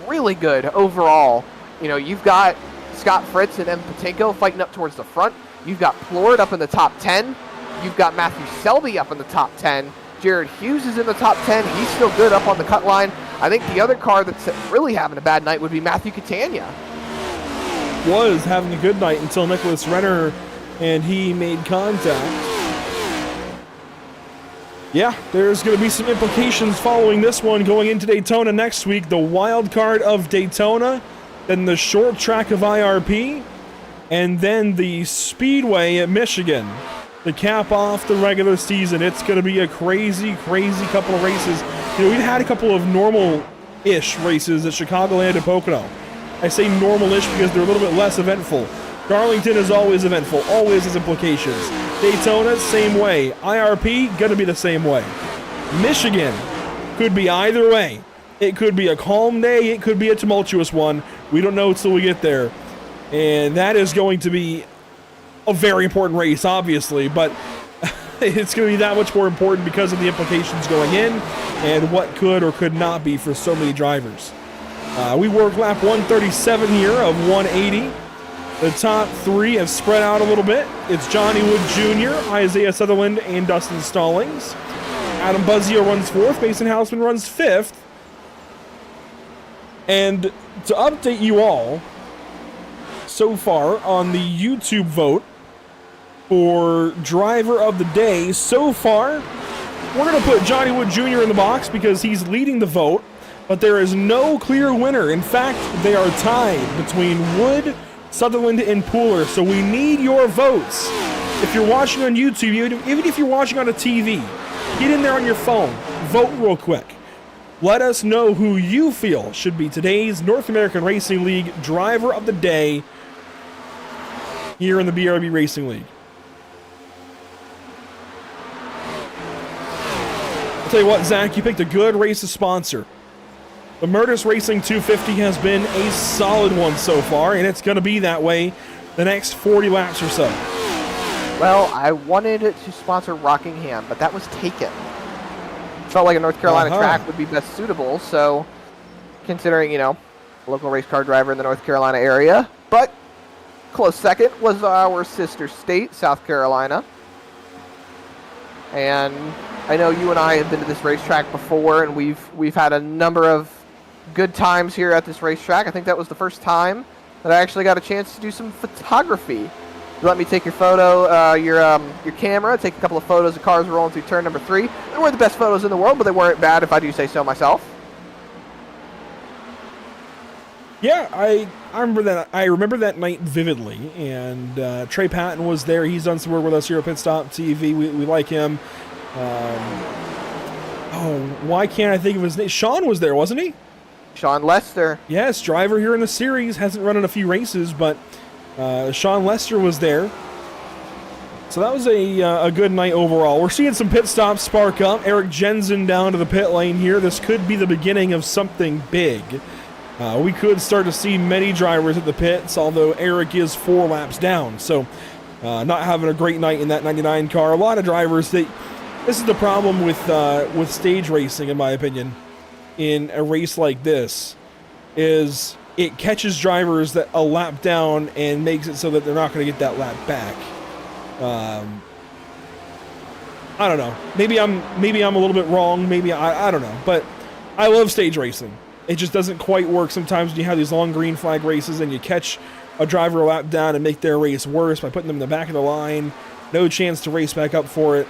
really good overall. You know, you've got Scott Fritz and Evan Patinko fighting up towards the front. You've got Plord up in the top 10. You've got Matthew Selby up in the top 10. Jared Hughes is in the top 10. He's still good up on the cut line. I think the other car that's really having a bad night would be Matthew Catania. Was having a good night until Nicholas Renner and he made contact. Yeah, there's going to be some implications following this one going into Daytona next week. The wild card of Daytona, then the short track of IRP, and then the Speedway at Michigan to cap off the regular season. It's going to be a crazy, crazy couple of races. You know, we've had a couple of normal-ish races at Chicagoland and Pocono. I say normal-ish because they're a little bit less eventful. Darlington is always eventful, always has implications. Daytona, same way. IRP, gonna be the same way. Michigan could be either way. It could be a calm day, it could be a tumultuous one. We don't know until we get there. And that is going to be a very important race, obviously, but it's going to be that much more important because of the implications going in and what could or could not be for so many drivers. We work lap 137 here of 180. The top three have spread out a little bit. It's Johnny Wood Jr., Isaiah Sutherland, and Dustin Stallings. Adam Buzzio runs fourth. Mason Houseman runs fifth. And to update you all, so far on the YouTube vote for driver of the day, so far, we're going to put Johnny Wood Jr. in the box because he's leading the vote, but there is no clear winner. In fact, they are tied between Wood, Sutherland, and Pooler, so we need your votes. If you're watching on YouTube, even if you're watching on a TV, get in there on your phone, vote real quick. Let us know who you feel should be today's North American Racing League driver of the day here in the BRB Racing League. I'll tell you what, Zach, you picked a good race to sponsor. The Murtis Racing 250 has been a solid one so far, and it's going to be that way the next 40 laps or so. Well, I wanted to sponsor Rockingham, but that was taken. Felt like a North Carolina track would be best suitable, so considering, you know, local race car driver in the North Carolina area. But close second was our sister state, South Carolina. And I know you and I have been to this racetrack before, and we've had a number of good times here at this racetrack. I think that was the first time that I actually got a chance to do some photography. You let me take your photo, your camera, take a couple of photos of cars rolling through turn number 3. They weren't the best photos in the world, but they weren't bad if I do say so myself. Yeah, I remember that. I remember that night vividly, and Trey Patton was there. He's done some work with us here at Pit Stop TV. We like him. Why can't I think of his name? Sean was there, wasn't he? Sean Lester. Yes, driver here in the series. Hasn't run in a few races, but Sean Lester was there. So that was a good night overall. We're seeing some pit stops spark up. Eric Jensen down to the pit lane here. This could be the beginning of something big. We could start to see many drivers at the pits, although Eric is 4 laps down. So not having a great night in that 99 car. A lot of drivers, this is the problem with stage racing, in my opinion, in a race like this, is it catches drivers that a lap down and makes it so that they're not going to get that lap back. I don't know. Maybe I'm a little bit wrong. Maybe I don't know. But I love stage racing. It just doesn't quite work sometimes when you have these long green flag races and you catch a driver a lap down and make their race worse by putting them in the back of the line. No chance to race back up for it.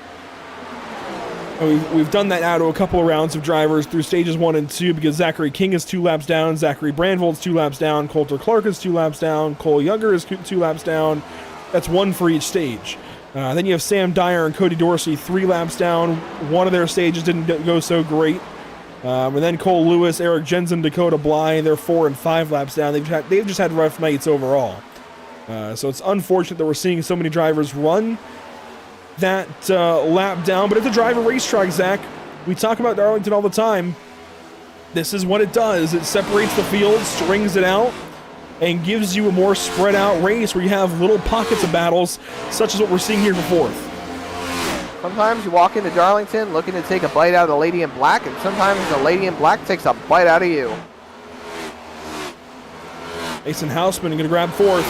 We've done that now to a couple of rounds of drivers through stages 1 and 2 because Zachary King is 2 laps down, Zachary Brandvold's 2 laps down, Coulter Clark is 2 laps down, Cole Younger is 2 laps down. That's 1 for each stage. Then you have Sam Dyer and Cody Dorsey 3 laps down. One of their stages didn't go so great. And then Cole Lewis, Eric Jensen, Dakota Bly, they're 4 and 5 laps down. They've just had rough nights overall. So it's unfortunate that we're seeing so many drivers run that lap down. But it's a driver racetrack, Zach. We talk about Darlington all the time. This is what it does. It separates the field, strings it out, and gives you a more spread out race where you have little pockets of battles, such as what we're seeing here for fourth. Sometimes you walk into Darlington looking to take a bite out of the lady in black, and sometimes the lady in black takes a bite out of you. Mason Houseman going to grab fourth.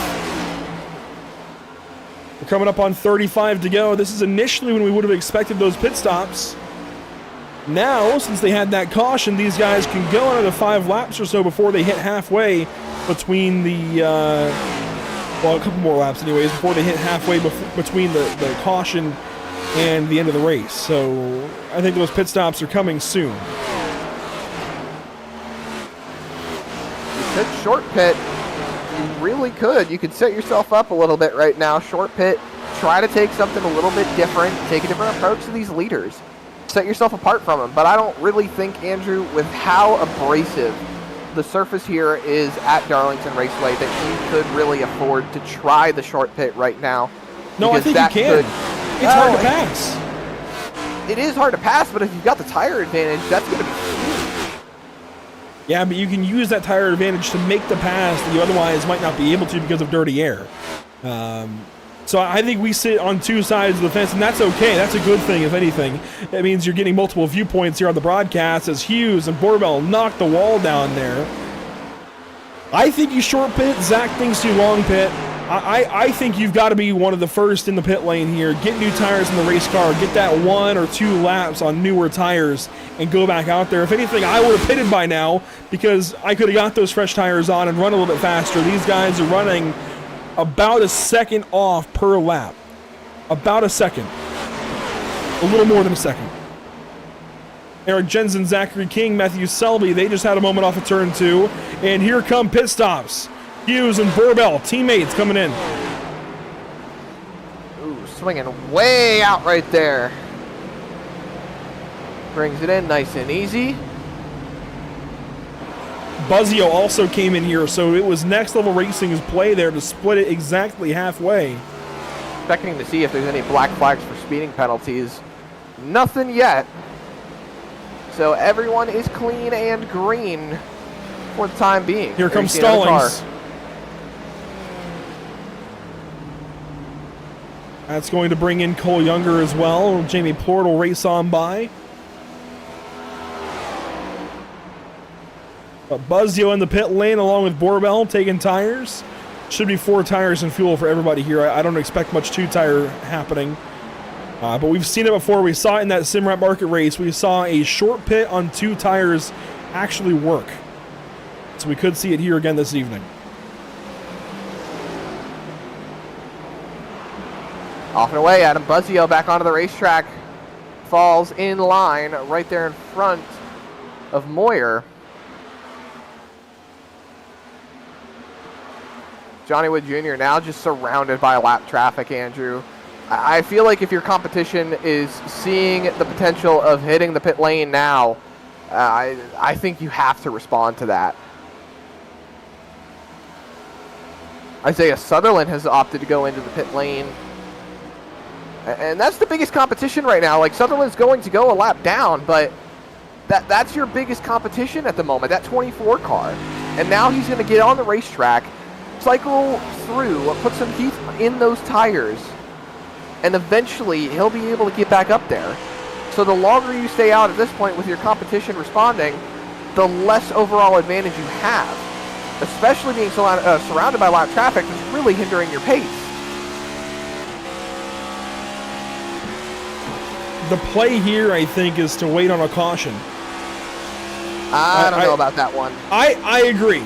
We're coming up on 35 to go. This is initially when we would have expected those pit stops. Now, since they had that caution, these guys can go another 5 laps or so before they hit halfway between the, well, a couple more laps anyways, before they hit halfway between the caution and the end of the race. So I think those pit stops are coming soon. You could short pit. You really could. You could set yourself up a little bit right now. Short pit. Try to take something a little bit different. Take a different approach to these leaders. Set yourself apart from them. But I don't really think, Andrew, with how abrasive the surface here is at Darlington Raceway, that you could really afford to try the short pit right now. No, I think you can. It's hard to pass. It is hard to pass, but if you've got the tire advantage, that's going to be huge. Yeah, but you can use that tire advantage to make the pass that you otherwise might not be able to because of dirty air. So I think we sit on two sides of the fence, and that's okay. That's a good thing, if anything. It means you're getting multiple viewpoints here on the broadcast as Hughes and Borbell knock the wall down there. I think you short pit. Zach thinks you long pit. I think you've got to be one of the first in the pit lane here. Get new tires in the race car. Get that 1 or 2 laps on newer tires and go back out there. If anything, I would have pitted by now because I could have got those fresh tires on and run a little bit faster. These guys are running about a second off per lap. About a second. A little more than a second. Eric Jensen, Zachary King, Matthew Selby, they just had a moment off of turn 2. And here come pit stops. Hughes and Borbell, teammates coming in. Ooh, swinging way out right there. Brings it in nice and easy. Buzzio also came in here, so it was Next Level Racing's play there to split it exactly halfway. Checking to see if there's any black flags for speeding penalties. Nothing yet. So everyone is clean and green for the time being. Here comes Stallings. That's going to bring in Cole Younger as well. Jamie Plord will race on by. But Buzzio in the pit lane along with Borbell taking tires. Should be 4 tires and fuel for everybody here. I don't expect much 2-tire happening. But we've seen it before. We saw it in that Simrat Market race. We saw a short pit on 2 tires actually work. So we could see it here again this evening. Off and away, Adam Buzzio back onto the racetrack. Falls in line right there in front of Moyer. Johnny Wood Jr. now just surrounded by lap traffic, Andrew. I feel like if your competition is seeing the potential of hitting the pit lane now, I think you have to respond to that. Isaiah Sutherland has opted to go into the pit lane. And that's the biggest competition right now. Like, Sutherland's going to go a lap down, but that's your biggest competition at the moment, that 24 car. And now he's going to get on the racetrack, cycle through, put some heat in those tires, and eventually he'll be able to get back up there. So the longer you stay out at this point with your competition responding, the less overall advantage you have, especially being surrounded by lap traffic that's really hindering your pace. The play here, I think, is to wait on a caution. I don't know about that one. I agree.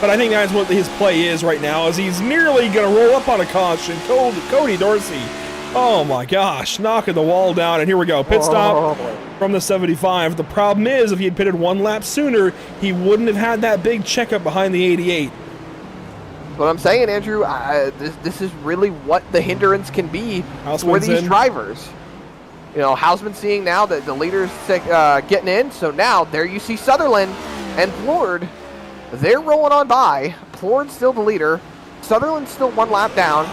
But I think that's what his play is right now, is he's nearly going to roll up on a caution. Cody Dorsey, oh my gosh, knocking the wall down. And here we go, pit stop from the 75. The problem is, if he had pitted 1 lap sooner, he wouldn't have had that big checkup behind the 88. What I'm saying, Andrew, this is really what the hindrance can be for these drivers. You know, Hausman seeing now that the leader's getting in, so now there you see Sutherland and Plord. They're rolling on by. Plord's still the leader. Sutherland's still 1 lap down.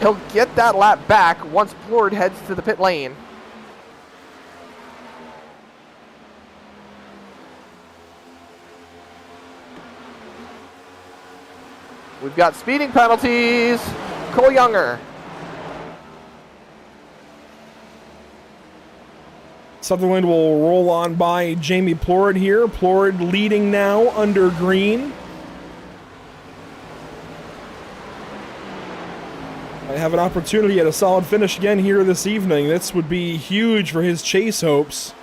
He'll get that lap back once Plord heads to the pit lane. We've got speeding penalties. Cole Younger. Sutherland will roll on by Jamie Plord here. Plord leading now under green. I have an opportunity at a solid finish again here this evening. This would be huge for his chase hopes.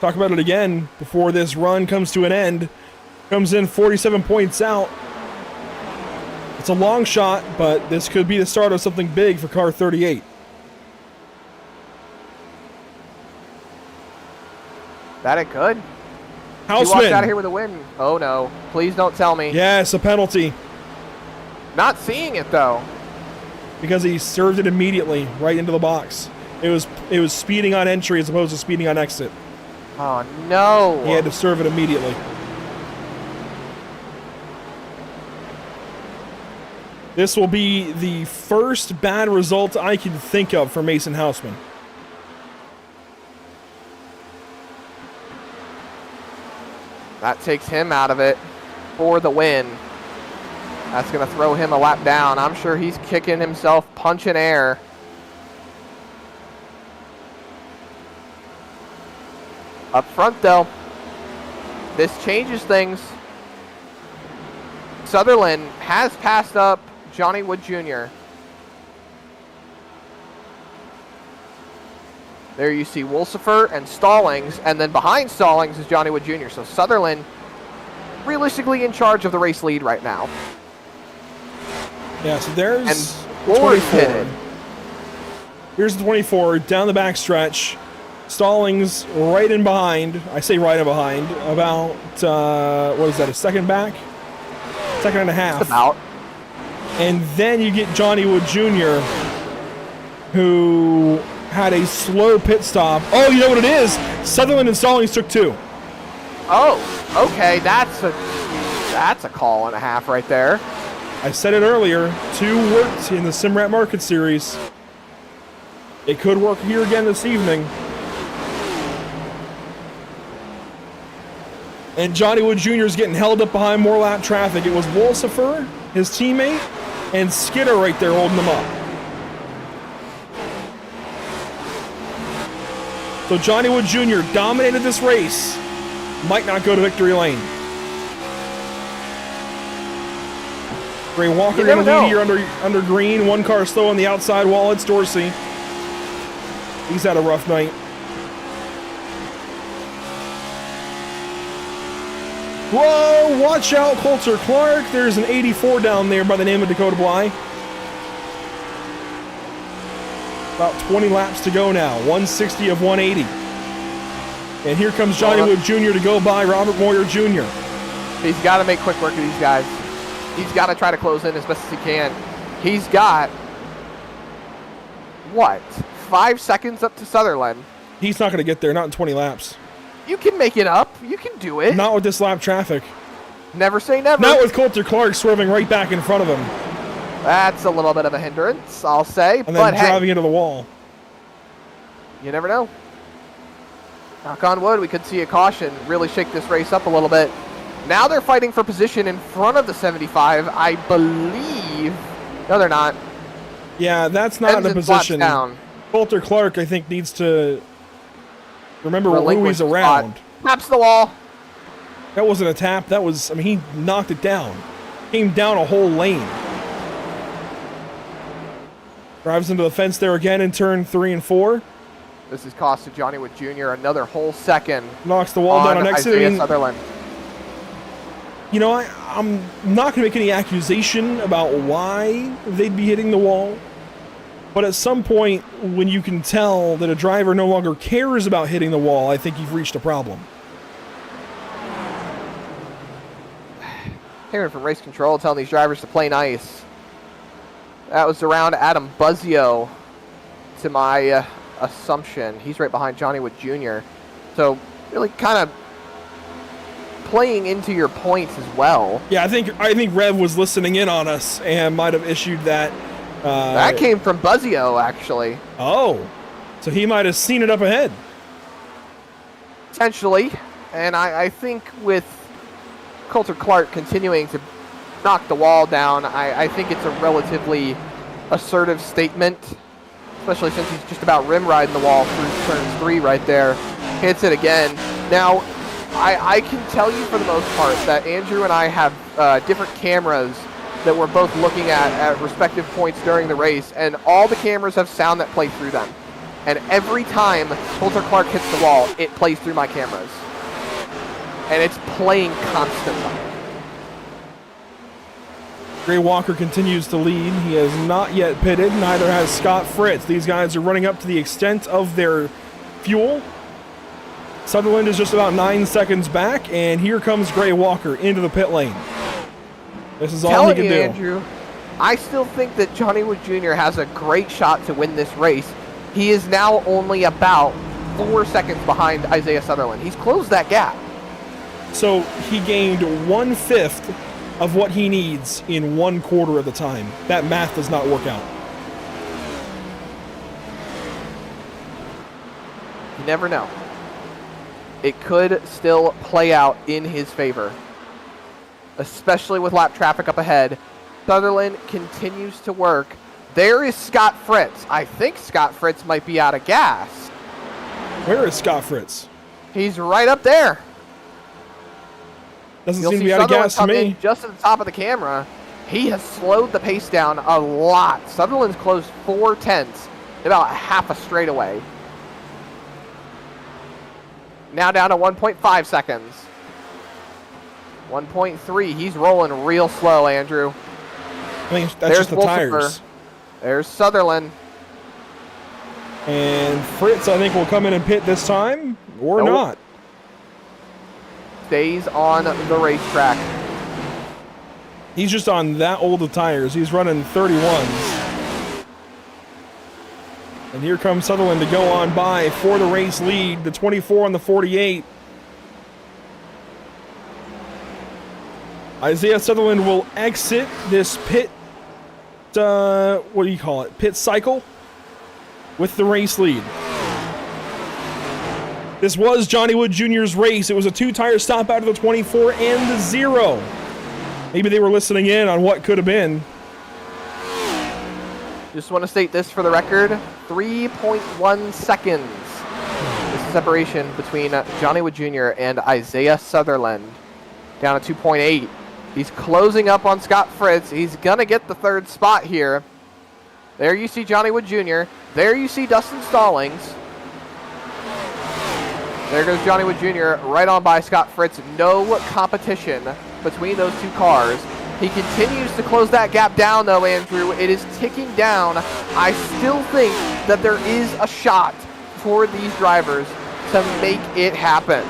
Talk about it again before this run comes to an end. Comes in 47 points out. It's a long shot, but this could be the start of something big for car 38. That it could. Houseman. He walked out of here with a win. Oh no. Please don't tell me. Yes, a penalty. Not seeing it though. Because he served it immediately right into the box. It was speeding on entry as opposed to speeding on exit. Oh no. He had to serve it immediately. This will be the first bad result I can think of for Mason Houseman. That takes him out of it for the win. That's going to throw him a lap down. I'm sure he's kicking himself, punching air. Up front, though, this changes things. Sutherland has passed up Johnny Wood Jr. There you see Wolsifer and Stallings, and then behind Stallings is Johnny Wood Jr. So Sutherland realistically in charge of the race lead right now. Yeah, so there's and 24. Here's the 24 down the backstretch. Stallings right in behind. I say right in behind. About, what is that, a second back? Second and a half. Just about. And then you get Johnny Wood Jr., who had a slow pit stop. Oh, you know what it is? Sutherland and Stallings took two. Oh, okay. That's a call and a half right there. I said it earlier. Two worked in the Simrat Market Series. It could work here again this evening. And Johnny Wood Jr. is getting held up behind more lap traffic. It was Wolsifer, his teammate, and Skidder right there holding them up. So Johnny Wood Jr. dominated this race. Might not go to victory lane. Ray Walker in the lead here under green. One car slow on the outside wall. It's Dorsey. He's had a rough night. Whoa, watch out, Coulter Clark. There's an 84 down there by the name of Dakota Bly. About 20 laps to go now. 160 of 180. And here comes Johnny Wood Jr. to go by Robert Moyer Jr. He's got to make quick work of these guys. He's got to try to close in as best as he can. He's got, what, 5 seconds up to Sutherland. He's not going to get there, not in 20 laps. You can make it up. You can do it. Not with this lap traffic. Never say never. Not with Coulter Clark swerving right back in front of him. That's a little bit of a hindrance, I'll say. And then driving into the wall. You never know. Knock on wood, we could see a caution really shake this race up a little bit. Now they're fighting for position in front of the 75, I believe. No, they're not. Yeah, that's not the position. Down. Coulter Clark, I think, needs to remember who he's around. Taps the wall. That wasn't a tap. That was, I mean, he knocked it down. Came down a whole lane. Drives into the fence there again in turn 3 and 4. This has cost Johnny Wood Jr. another whole second. Knocks the wall down on exit. Isaiah Sutherland. You know, I'm not going to make any accusation about why they'd be hitting the wall. But at some point, when you can tell that a driver no longer cares about hitting the wall, I think you've reached a problem. Hearing from race control telling these drivers to play nice. That was around Adam Buzzio, to my assumption. He's right behind Johnny Wood Jr. So really kind of playing into your points as well. Yeah, I think Rev was listening in on us and might have issued that. That came from Buzzio, actually. Oh, so he might have seen it up ahead. Potentially. And I think with Coulter Clark continuing to knock the wall down, I think it's a relatively assertive statement, especially since he's just about rim riding the wall through turn 3 right there. Hits it again. Now, I can tell you for the most part that Andrew and I have different cameras that we're both looking at respective points during the race, and all the cameras have sound that play through them. And every time Coulter Clark hits the wall, it plays through my cameras. And it's playing constantly. Gray Walker continues to lead. He has not yet pitted, neither has Scott Fritz. These guys are running up to the extent of their fuel. Sutherland is just about 9 seconds back, and here comes Gray Walker into the pit lane. This is all he can do. Andrew, I still think that Johnny Wood Jr. has a great shot to win this race. He is now only about 4 seconds behind Isaiah Sutherland. He's closed that gap. So he gained 1/5 of what he needs in 1/4 of the time. That math does not work out. You never know. It could still play out in his favor, especially with lap traffic up ahead. Sutherland continues to work. There is Scott Fritz. I think Scott Fritz might be out of gas. Where is Scott Fritz? He's right up there. Doesn't You'll seem to see be out of Sutherland gas to come me. in just at the top of the camera. He has slowed the pace down a lot. Sutherland's closed 4/10, about half a straightaway. Now down to 1.5 seconds. 1.3. He's rolling real slow, Andrew. I think that's There's just the Wolfifer. tires. There's Sutherland. And Fritz, I think, will come in and pit this time, or Nope. not. Stays on the racetrack. He's just on that old of tires. He's running 31s. And here comes Sutherland to go on by for the race lead, the 24 on the 48. Isaiah Sutherland will exit this pit, what do you call it, pit cycle with the race lead. This was Johnny Wood Jr.'s race. It was a 2-tire stop out of the 24 and the 0. Maybe they were listening in on what could have been. Just want to state this for the record. 3.1 seconds. This is separation between Johnny Wood Jr. and Isaiah Sutherland. Down to 2.8. He's closing up on Scott Fritz. He's going to get the 3rd spot here. There you see Johnny Wood Jr. There you see Dustin Stallings. There goes Johnny Wood Jr. right on by Scott Fritz. No competition between those two cars. He continues to close that gap down, though, Andrew. It is ticking down. I still think that there is a shot for these drivers to make it happen.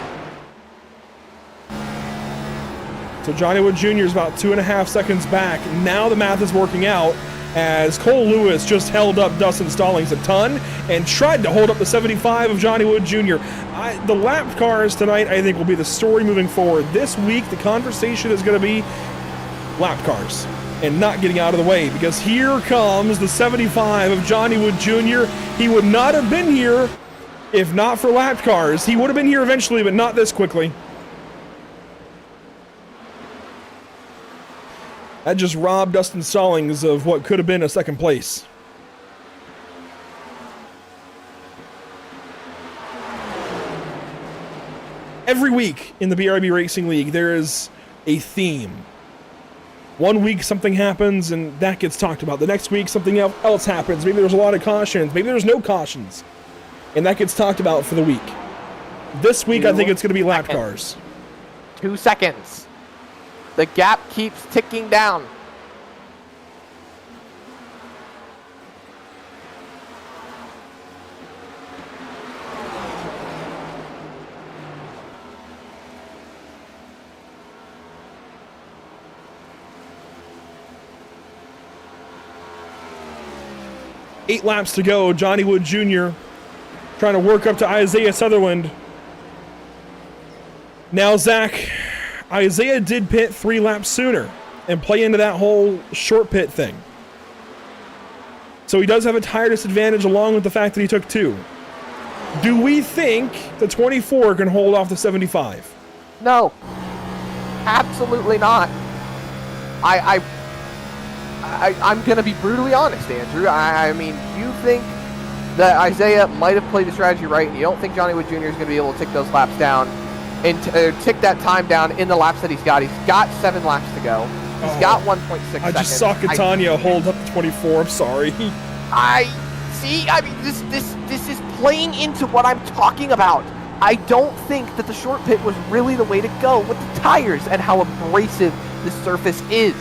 So Johnny Wood Jr. is about 2.5 seconds back. Now the math is working out as Cole Lewis just held up Dustin Stallings a ton and tried to hold up the 75 of Johnny Wood Jr. The lap cars tonight, I think, will be the story moving forward. This week, the conversation is going to be lap cars and not getting out of the way, because here comes the 75 of Johnny Wood Jr. He would not have been here if not for lap cars. He would have been here eventually, but not this quickly. That just robbed Dustin Stallings of what could have been a 2nd place. Every week in the BRB Racing League, there is a theme. One week something happens and that gets talked about. The next week something else happens. Maybe there's a lot of cautions. Maybe there's no cautions. And that gets talked about for the week. This week I think it's going to be lap cars. 2 seconds. The gap keeps ticking down. Eight laps to go. Johnny Wood Jr. trying to work up to Isaiah Sutherland. Now, Zach, Isaiah did pit 3 laps sooner and play into that whole short pit thing. So he does have a tire disadvantage along with the fact that he took 2. Do we think the 24 can hold off the 75? No, absolutely not. I'm going to be brutally honest, Andrew. I mean, you think that Isaiah might have played the strategy right, and you don't think Johnny Wood Jr. is going to be able to tick those laps down and tick that time down in the laps that he's got. He's got 7 laps to go. He's got 1.6 seconds. I just saw Catania hold up to 24. I'm sorry. I mean, this is playing into what I'm talking about. I don't think that the short pit was really the way to go with the tires and how abrasive this surface is.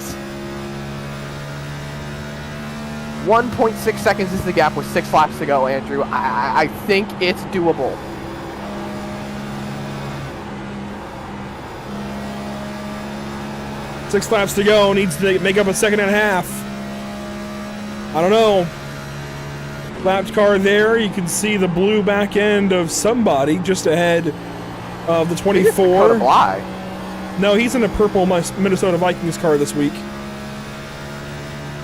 1.6 seconds is the gap with 6 laps to go, Andrew. I think it's doable. Six laps to go. Needs to make up a second and a half. I don't know. Lapped car there. You can see the blue back end of somebody just ahead of the 24. No, he's in a purple Minnesota Vikings car this week.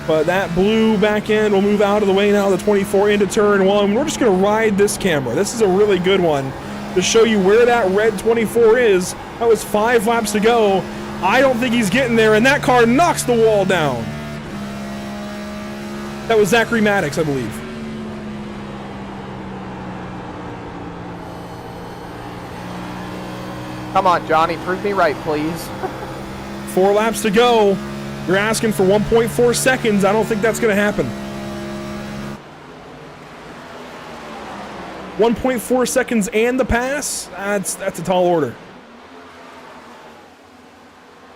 But that blue back end will move out of the way now, the 24 into turn 1. We're just going to ride this camera. This is a really good one to show you where that red 24 is. That was 5 laps to go. I don't think he's getting there, and that car knocks the wall down. That was Zachary Maddox, I believe. Come on, Johnny, prove me right, please. 4 laps to go. You're asking for 1.4 seconds. I don't think that's going to happen. 1.4 seconds and the pass? That's a tall order.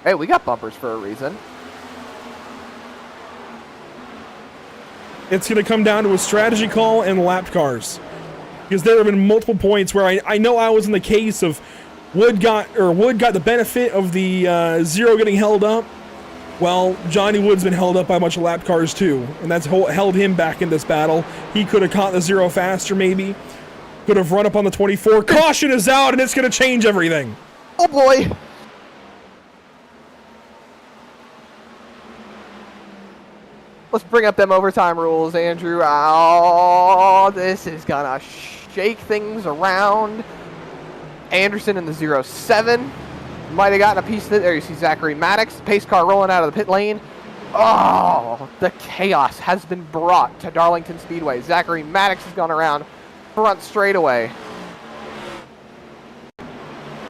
Hey, we got bumpers for a reason. It's going to come down to a strategy call and lapped cars. Because there have been multiple points where I know I was in the case of Wood got the benefit of the 0 getting held up. Well, Johnny Wood's been held up by a bunch of lapped cars too, and that's held him back in this battle. He could have caught the 0 faster maybe. Could have run up on the 24. Caution is out, and it's going to change everything. Oh boy. Let's bring up them overtime rules, Andrew. Oh, this is gonna shake things around. Anderson in the 0-7. Might have gotten a piece of it. There you see Zachary Maddox. Pace car rolling out of the pit lane. Oh, the chaos has been brought to Darlington Speedway. Zachary Maddox has gone around front straightaway.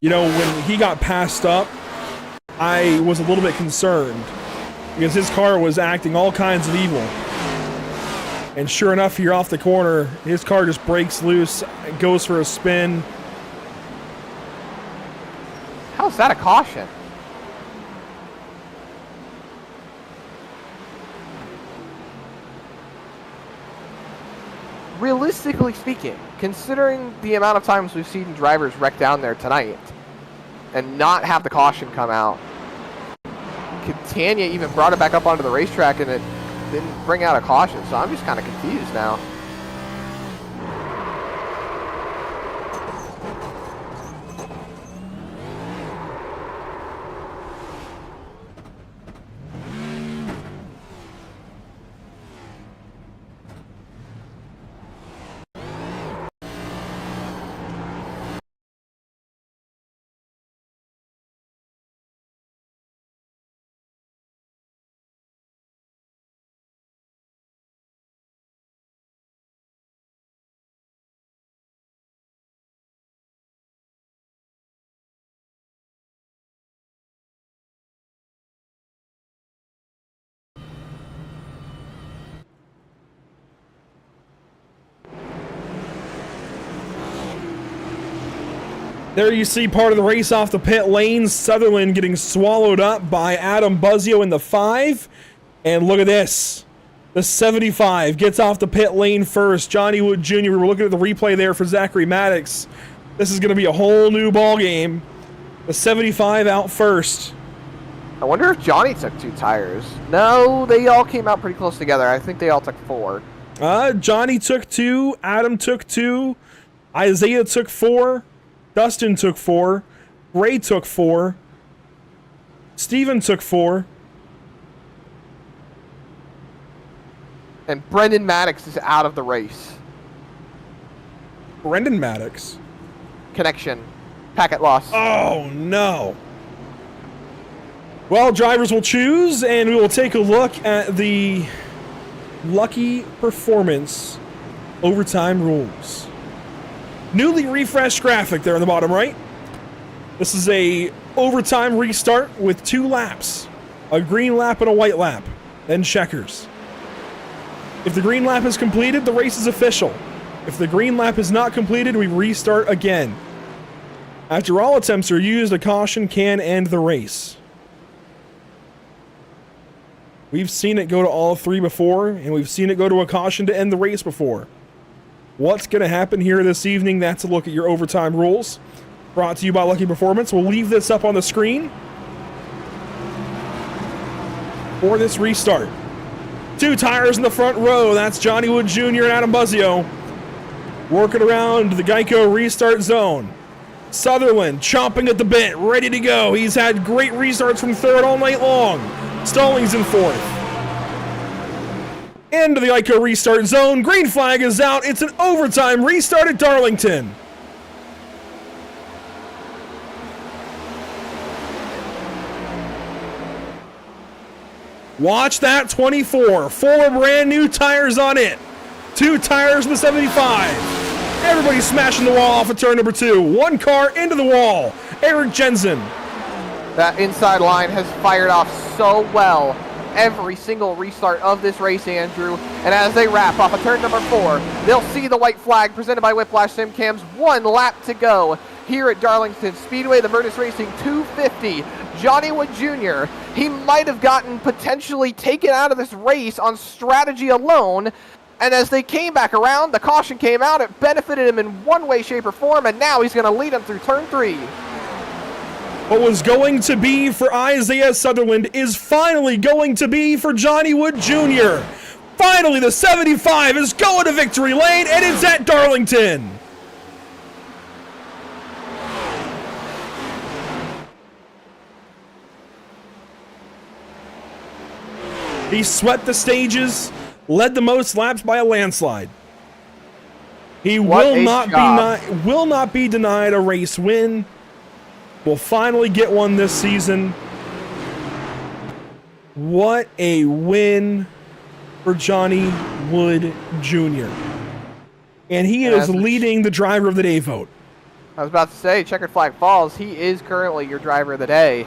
You know, when he got passed up, I was a little bit concerned because his car was acting all kinds of evil. And sure enough, here off the corner, his car just breaks loose, goes for a spin. How's that a caution? Realistically speaking, considering the amount of times we've seen drivers wreck down there tonight and not have the caution come out, Catania even brought it back up onto the racetrack and it didn't bring out a caution, so I'm just kind of confused now. There you see part of the race off the pit lane. Sutherland getting swallowed up by Adam Buzzio in the 5. And look at this. The 75 gets off the pit lane first. Johnny Wood Jr. We're looking at the replay there for Zachary Maddox. This is going to be a whole new ball game. The 75 out first. I wonder if Johnny took 2 tires. No, they all came out pretty close together. I think they all took 4. Johnny took 2. Adam took 2. Isaiah took 4. Dustin took 4. Ray took 4. Steven took 4. And Brendan Maddox is out of the race. Brendan Maddox. Connection. Packet loss. Oh, no. Well, drivers will choose, and we will take a look at the Lucky Performance overtime rules. Newly refreshed graphic there on the bottom right. This is a overtime restart with 2 laps. A green lap and a white lap. Then checkers. If the green lap is completed, the race is official. If the green lap is not completed, we restart again. After all attempts are used, a caution can end the race. We've seen it go to all 3 before, and we've seen it go to a caution to end the race before. What's going to happen here this evening? That's a look at your overtime rules. Brought to you by Lucky Performance. We'll leave this up on the screen for this restart. 2 tires in the front row. That's Johnny Wood Jr. and Adam Buzzio. Working around the Geico restart zone. Sutherland chomping at the bit, ready to go. He's had great restarts from 3rd all night long. Stallings in 4th. Into the Geico restart zone. Green flag is out. It's an overtime restart at Darlington. Watch that 24. 4 brand new tires on it. 2 tires in the 75. Everybody smashing the wall off of turn number 2. 1 car into the wall. Eric Jensen. That inside line has fired off so well every single restart of this race, Andrew. And as they wrap off of turn number 4, they'll see the white flag presented by Whiplash SimCams. 1 lap to go here at Darlington Speedway. The Murtis Racing 250. Johnny Wood Jr. He might have gotten potentially taken out of this race on strategy alone. And as they came back around, the caution came out. It benefited him in one way, shape, or form. And now he's going to lead him through turn 3. What was going to be for Isaiah Sutherland is finally going to be for Johnny Wood Jr. Finally, the 75 is going to victory lane, and it's at Darlington. He swept the stages, led the most laps by a landslide. He will not be denied a race win. Will finally get one this season. What a win for Johnny Wood Jr. And he is leading the driver of the day vote. I was about to say, checkered flag falls. He is currently your driver of the day.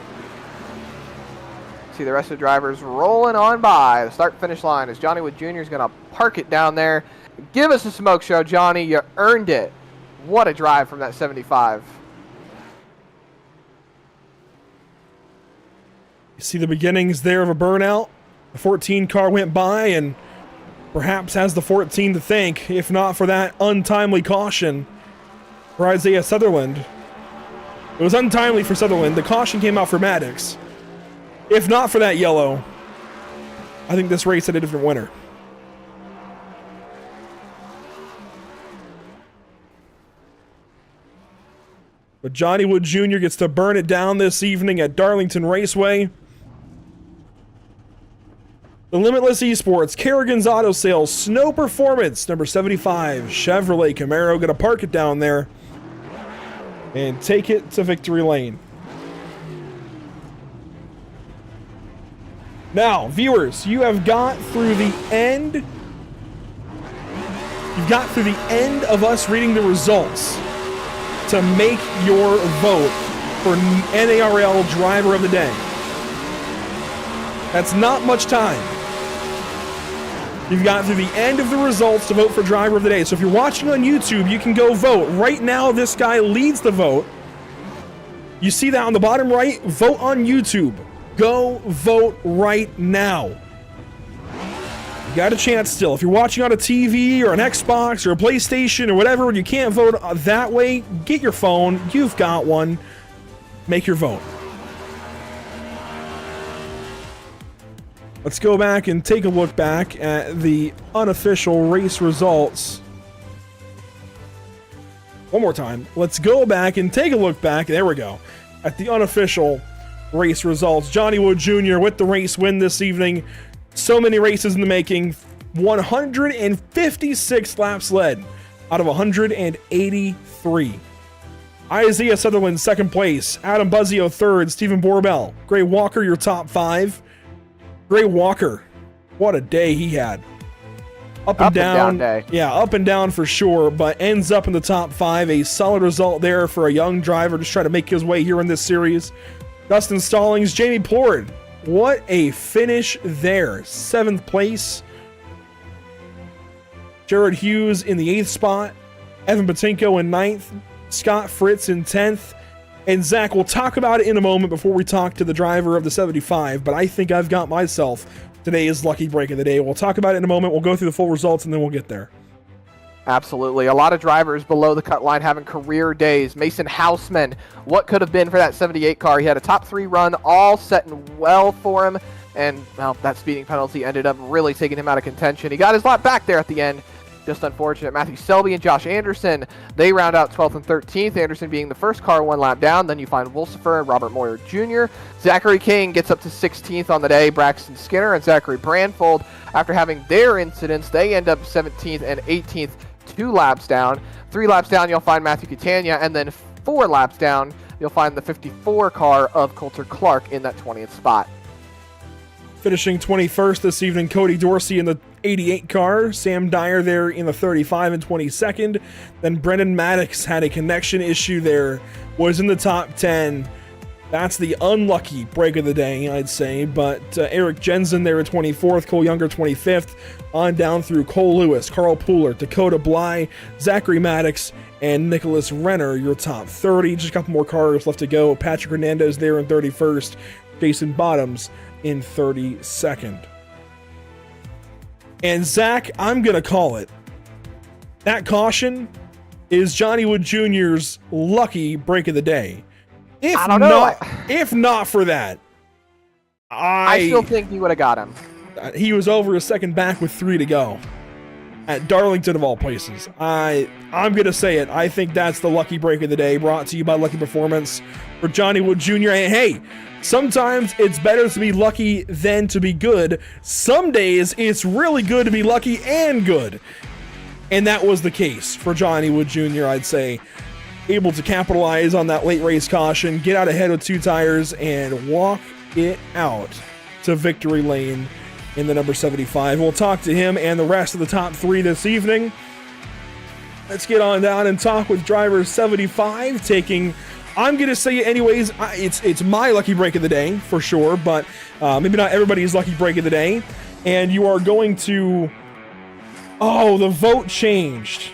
See the rest of the drivers rolling on by the start-finish line as Johnny Wood Jr. is going to park it down there. Give us a smoke show, Johnny. You earned it. What a drive from that 75. You see the beginnings there of a burnout. The 14 car went by and perhaps has the 14 to thank, if not for that untimely caution for Isaiah Sutherland. It was untimely for Sutherland. The caution came out for Maddox. If not for that yellow, I think this race had a different winner. But Johnny Wood Jr. gets to burn it down this evening at Darlington Raceway. The Limitless Esports, Kerrigan's Auto Sales, Snow Performance, number 75, Chevrolet Camaro. Going to park it down there and take it to victory lane. Now, viewers, you have got through the end. You've got through the end of us reading the results to make your vote for NARL Driver of the Day. That's not much time. You've got through the end of the results to vote for Driver of the Day. So if you're watching on YouTube, you can go vote. Right now, this guy leads the vote. You see that on the bottom right? Vote on YouTube. Go vote right now. You got a chance still. If you're watching on a TV or an Xbox or a PlayStation or whatever and you can't vote that way, get your phone. You've got one. Make your vote. Let's go back and take a look back at the unofficial race results. One more time. Let's go back and take a look back. There we go. At the unofficial race results. Johnny Wood Jr. with the race win this evening. So many races in the making. 156 laps led out of 183. Isaiah Sutherland, second place. Adam Buzzio, third. Stephen Borbell. Gray Walker, your top 5. Gray Walker, what a day he had. Up and down day. Yeah, up and down for sure, but ends up in the top 5. A solid result there for a young driver just trying to make his way here in this series. Dustin Stallings, Jamie Plord, what a finish there. 7th place. Jared Hughes in the 8th spot. Evan Patinko in 9th. Scott Fritz in 10th. And Zach, we'll talk about it in a moment before we talk to the driver of the 75, but I think I've got myself today's lucky break of the day. We'll talk about it in a moment. We'll go through the full results and then we'll get there. Absolutely. A lot of drivers below the cut line having career days. Mason Houseman, what could have been for that 78 car? He had a top 3 run, all setting well for him. And, well, that speeding penalty ended up really taking him out of contention. He got his lap back there at the end. Just unfortunate. Matthew Selby and Josh Anderson, they round out 12th and 13th. Anderson being the first car 1 lap down. Then you find Wolsifer and Robert Moyer Jr. Zachary King gets up to 16th on the day. Braxton Skinner and Zachary Brandfold, after having their incidents, they end up 17th and 18th, 2 laps down. 3 laps down, you'll find Matthew Catania. And then 4 laps down, you'll find the 54 car of Coulter Clark in that 20th spot. Finishing 21st this evening, Cody Dorsey in the 88 car. Sam Dyer there in the 35 and 22nd. Then Brendan Maddox had a connection issue there. Was in the top 10. That's the unlucky break of the day, I'd say. But Eric Jensen there at 24th. Cole Younger 25th. On down through Cole Lewis, Carl Pooler, Dakota Bly, Zachary Maddox, and Nicholas Renner, your top 30. Just a couple more cars left to go. Patrick Hernandez there in 31st. Jason Bottoms in 32nd. And Zach, I'm going to call it. That caution is Johnny Wood Jr.'s lucky break of the day. I don't know. If not for that, I still think he would have got him. He was over a second back with 3 to go. At Darlington of all places. I'm going to say it. I think that's the lucky break of the day, brought to you by Lucky Performance for Johnny Wood Jr. And hey, sometimes it's better to be lucky than to be good. Some days it's really good to be lucky and good. And that was the case for Johnny Wood Jr., I'd say. Able to capitalize on that late race caution, get out ahead with 2 tires, and walk it out to victory lane in the number 75. We'll talk to him and the rest of the top 3 this evening. Let's get on down and talk with driver 75, taking, I'm going to say it anyways, it's my lucky break of the day, for sure, but maybe not everybody's lucky break of the day. And you are going to, the vote changed.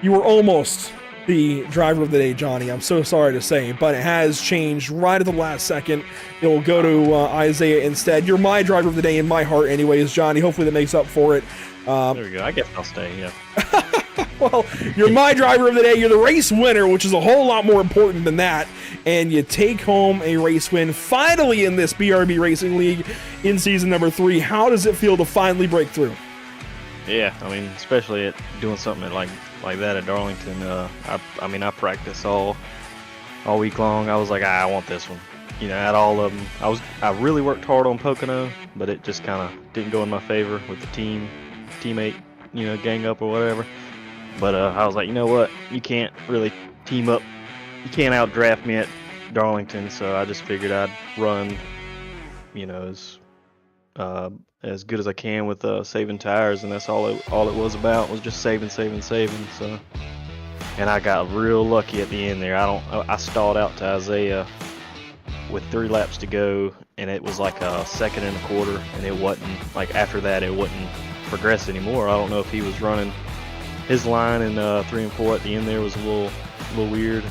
You were almost the driver of the day, Johnny. I'm so sorry to say, but it has changed right at the last second. It will go to Isaiah instead. You're my driver of the day in my heart anyways, Johnny. Hopefully that makes up for it. There we go. I guess I'll stay, yeah. Well, you're my driver of the day. You're the race winner, which is a whole lot more important than that. And you take home a race win finally in this BRB Racing League in season number 3. How does it feel to finally break through? Yeah, I mean, especially at doing something like that at Darlington. I practiced all week long. I was like, I want this one. You know, at all of them, I really worked hard on Pocono, but it just kind of didn't go in my favor with the teammate, gang up or whatever. But I was like, you know what? You can't really team up. You can't outdraft me at Darlington, so I just figured I'd run, as good as I can with saving tires, and that's all it was about, was just saving. So, and I got real lucky at the end there. I stalled out to Isaiah with 3 laps to go, and it was like a 2.25 seconds, and it wasn't like, after that it wouldn't progress anymore. I don't know if he was running his line in 3 and 4 at the end there was a little weird.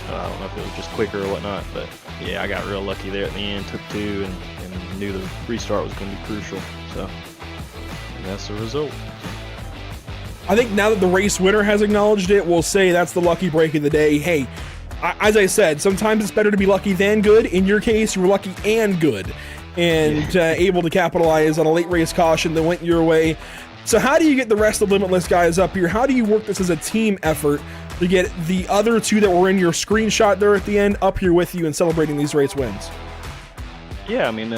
I don't know if it was just quicker or whatnot, but yeah, I got real lucky there at the end. Took 2 and knew the restart was going to be crucial. So, and that's the result. I think now that the race winner has acknowledged it, we'll say that's the lucky break of the day. Hey, as I said, sometimes it's better to be lucky than good. In your case, you were lucky and good, and able to capitalize on a late race caution that went your way. So how do you get the rest of the Limitless guys up here? How do you work this as a team effort to get the other 2 that were in your screenshot there at the end up here with you and celebrating these race wins? Yeah, I mean,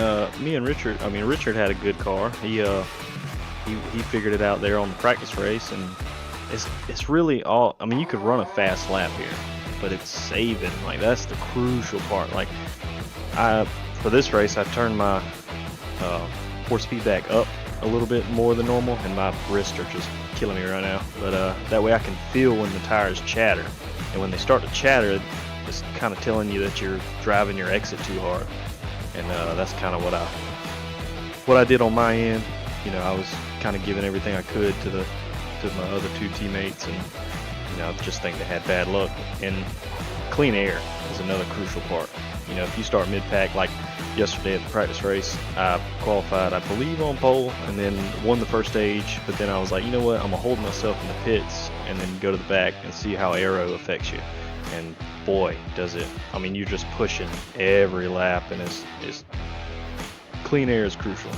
me and Richard. I mean, Richard had a good car. He figured it out there on the practice race, and it's really all. I mean, you could run a fast lap here, but it's saving. Like that's the crucial part. Like for this race, I turned my 4-speed back up a little bit more than normal, and my wrists are just killing me right now. But that way I can feel when the tires chatter, and when they start to chatter, it's kind of telling you that you're driving your exit too hard. And that's kind of what I did on my end. You know, I was kind of giving everything I could to my other two teammates, and you know, I just think they had bad luck. And clean air is another crucial part. You know, if you start mid-pack, like yesterday at the practice race, I qualified, I believe, on pole, and then won the first stage. But then I was like, you know what, I'm gonna hold myself in the pits and then go to the back and see how aero affects you. And boy, does it! I mean, you're just pushing every lap, and it's clean air is crucial.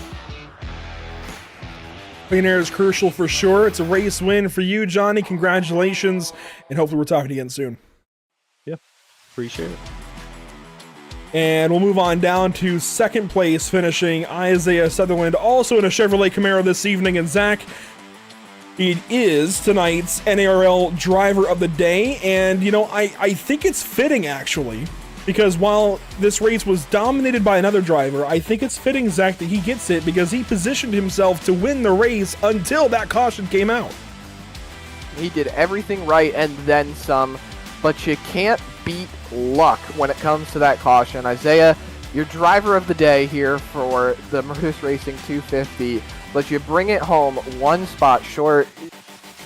Clean air is crucial for sure. It's a race win for you, Johnny. Congratulations, and hopefully we're talking again soon. Yeah, appreciate it. And we'll move on down to second place, finishing Isaiah Sutherland, also in a Chevrolet Camaro this evening. And Zach, it is tonight's NARL Driver of the Day, and you know, I think it's fitting actually, because while this race was dominated by another driver, I think it's fitting, Zach, that he gets it because he positioned himself to win the race until that caution came out. He did everything right and then some, but you can't beat luck when it comes to that caution. Isaiah, your driver of the day here for the Mercedes Racing 250, but you bring it home one spot short. You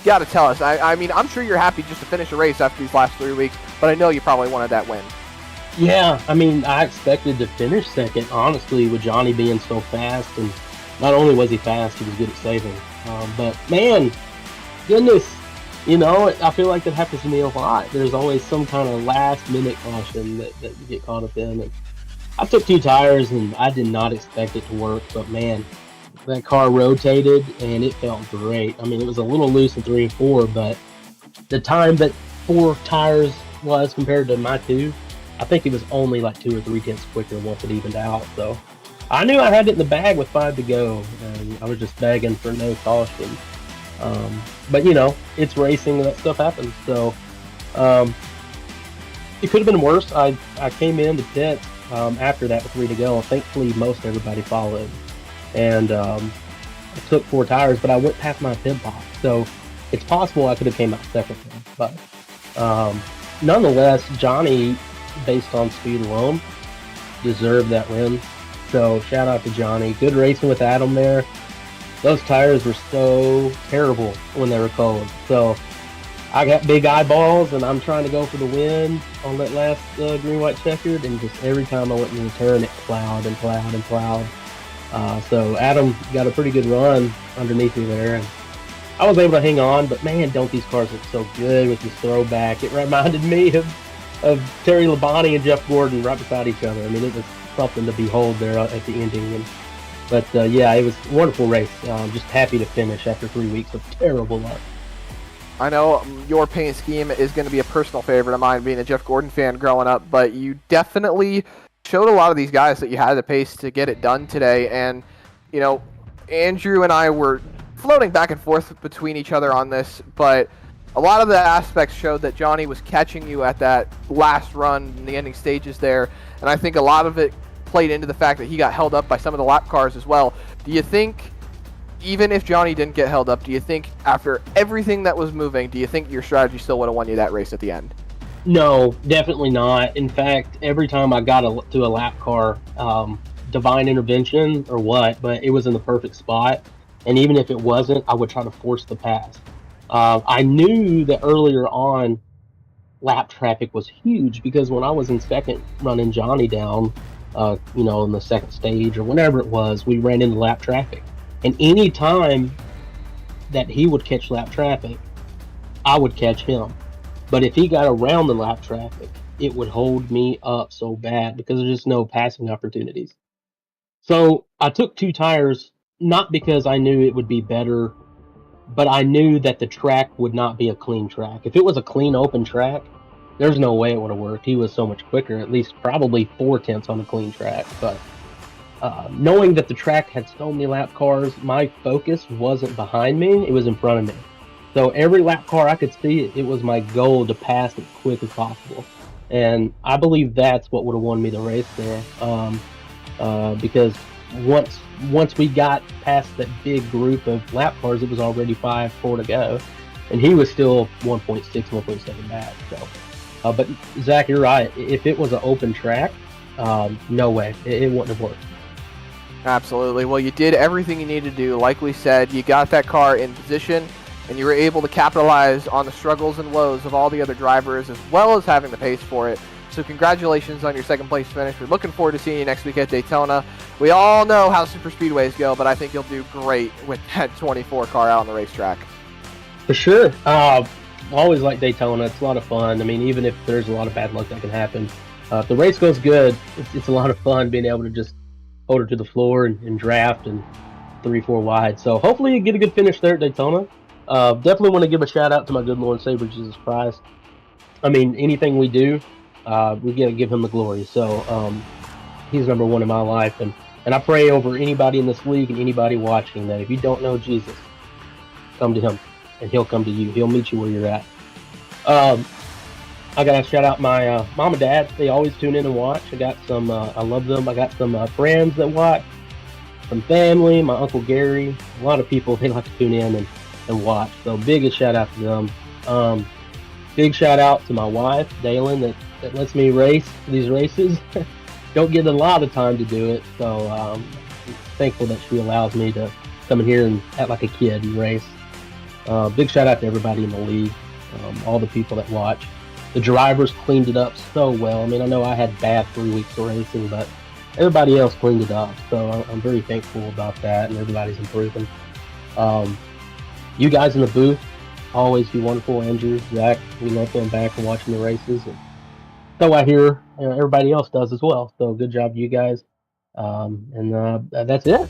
got to tell us. I mean, I'm sure you're happy just to finish a race after these last 3 weeks, but I know you probably wanted that win. Yeah, I mean, I expected to finish second, honestly, with Johnny being so fast. And not only was he fast, he was good at saving. But man, goodness, you know, I feel like that happens to me a lot. There's always some kind of last-minute caution that you get caught up in. And I took 2 tires, and I did not expect it to work. But man, that car rotated, and it felt great. I mean, it was a little loose in 3 and 4, but the time that 4 tires was compared to my 2, I think it was only like 2 or 3 tenths quicker once it evened out. So I knew I had it in the bag with 5 to go, and I was just begging for no caution. But you know, it's racing, that stuff happens. So it could have been worse. I came in the pit after that with 3 to go, and thankfully most everybody followed. And I took 4 tires, but I went past my pit box. So it's possible I could have came out second there. But nonetheless, Johnny, based on speed alone, deserved that win. So shout out to Johnny. Good racing with Adam there. Those tires were so terrible when they were cold. So I got big eyeballs, and I'm trying to go for the win on that last green, white, checkered, and just every time I went in the turn, it plowed and plowed and plowed. So Adam got a pretty good run underneath me there, and I was able to hang on. But man, don't these cars look so good with this throwback. It reminded me of Terry Labonte and Jeff Gordon right beside each other. I mean, it was something to behold there at the ending. But yeah, it was a wonderful race. Just happy to finish after 3 weeks of terrible luck. I know your paint scheme is going to be a personal favorite of mine, being a Jeff Gordon fan growing up, but you definitely showed a lot of these guys that you had the pace to get it done today. And, you know, Andrew and I were floating back and forth between each other on this, but a lot of the aspects showed that Johnny was catching you at that last run in the ending stages there, and I think a lot of it played into the fact that he got held up by some of the lap cars as well. Do you think, even if Johnny didn't get held up, do you think after everything that was moving, do you think your strategy still would have won you that race at the end? No, definitely not. In fact, every time I got to a lap car, divine intervention or what, but it was in the perfect spot. And even if it wasn't, I would try to force the pass. I knew that earlier on, lap traffic was huge, because when I was in second running Johnny down, you know, in the second stage or whenever it was, we ran into lap traffic. And any time that he would catch lap traffic, I would catch him. But if he got around the lap traffic, it would hold me up so bad because there's just no passing opportunities. So I took 2 tires, not because I knew it would be better, but I knew that the track would not be a clean track. If it was a clean, open track, there's no way it would have worked. He was so much quicker, at least probably 4 tenths on a clean track. But knowing that the track had so many lap cars, my focus wasn't behind me, it was in front of me. So every lap car I could see, it was my goal to pass as quick as possible. And I believe that's what would have won me the race there. Because once we got past that big group of lap cars, it was already 5-4 to go. And he was still 1.6, 1.7 back. So, but Zach, you're right. If it was an open track, no way. It wouldn't have worked. Absolutely. Well, you did everything you needed to do. Like we said, you got that car in position, and you were able to capitalize on the struggles and woes of all the other drivers, as well as having the pace for it. So congratulations on your second place finish. We're looking forward to seeing you next week at Daytona. We all know how super speedways go, but I think you'll do great with that 24 car out on the racetrack. For sure. Always like Daytona. It's a lot of fun. I mean, even if there's a lot of bad luck that can happen, if the race goes good, it's a lot of fun being able to just hold her to the floor and draft and 3-4 wide. So hopefully you get a good finish there at Daytona. Definitely want to give a shout out to my good Lord and Savior Jesus Christ. I mean, anything we do, we got to give him the glory. So he's number one in my life. And I pray over anybody in this league and anybody watching that if you don't know Jesus, come to him and he'll come to you. He'll meet you where you're at. I got to shout out my mom and dad. They always tune in and watch. I got some, I love them. I got some friends that watch, some family, my Uncle Gary. A lot of people, they like to tune in and watch. So biggest shout out to them. Big shout out to my wife, Dalen, that lets me race these races. Don't get a lot of time to do it. So I'm thankful that she allows me to come in here and act like a kid and race. Big shout out to everybody in the league, all the people that watch. The drivers cleaned it up so well. I mean, I know I had bad 3 weeks of racing, but everybody else cleaned it up. So I'm very thankful about that, and everybody's improving. You guys in the booth, always be wonderful. Andrew, Zach, we love going back and watching the races. And so I hear everybody else does as well. So good job, you guys. And that's it.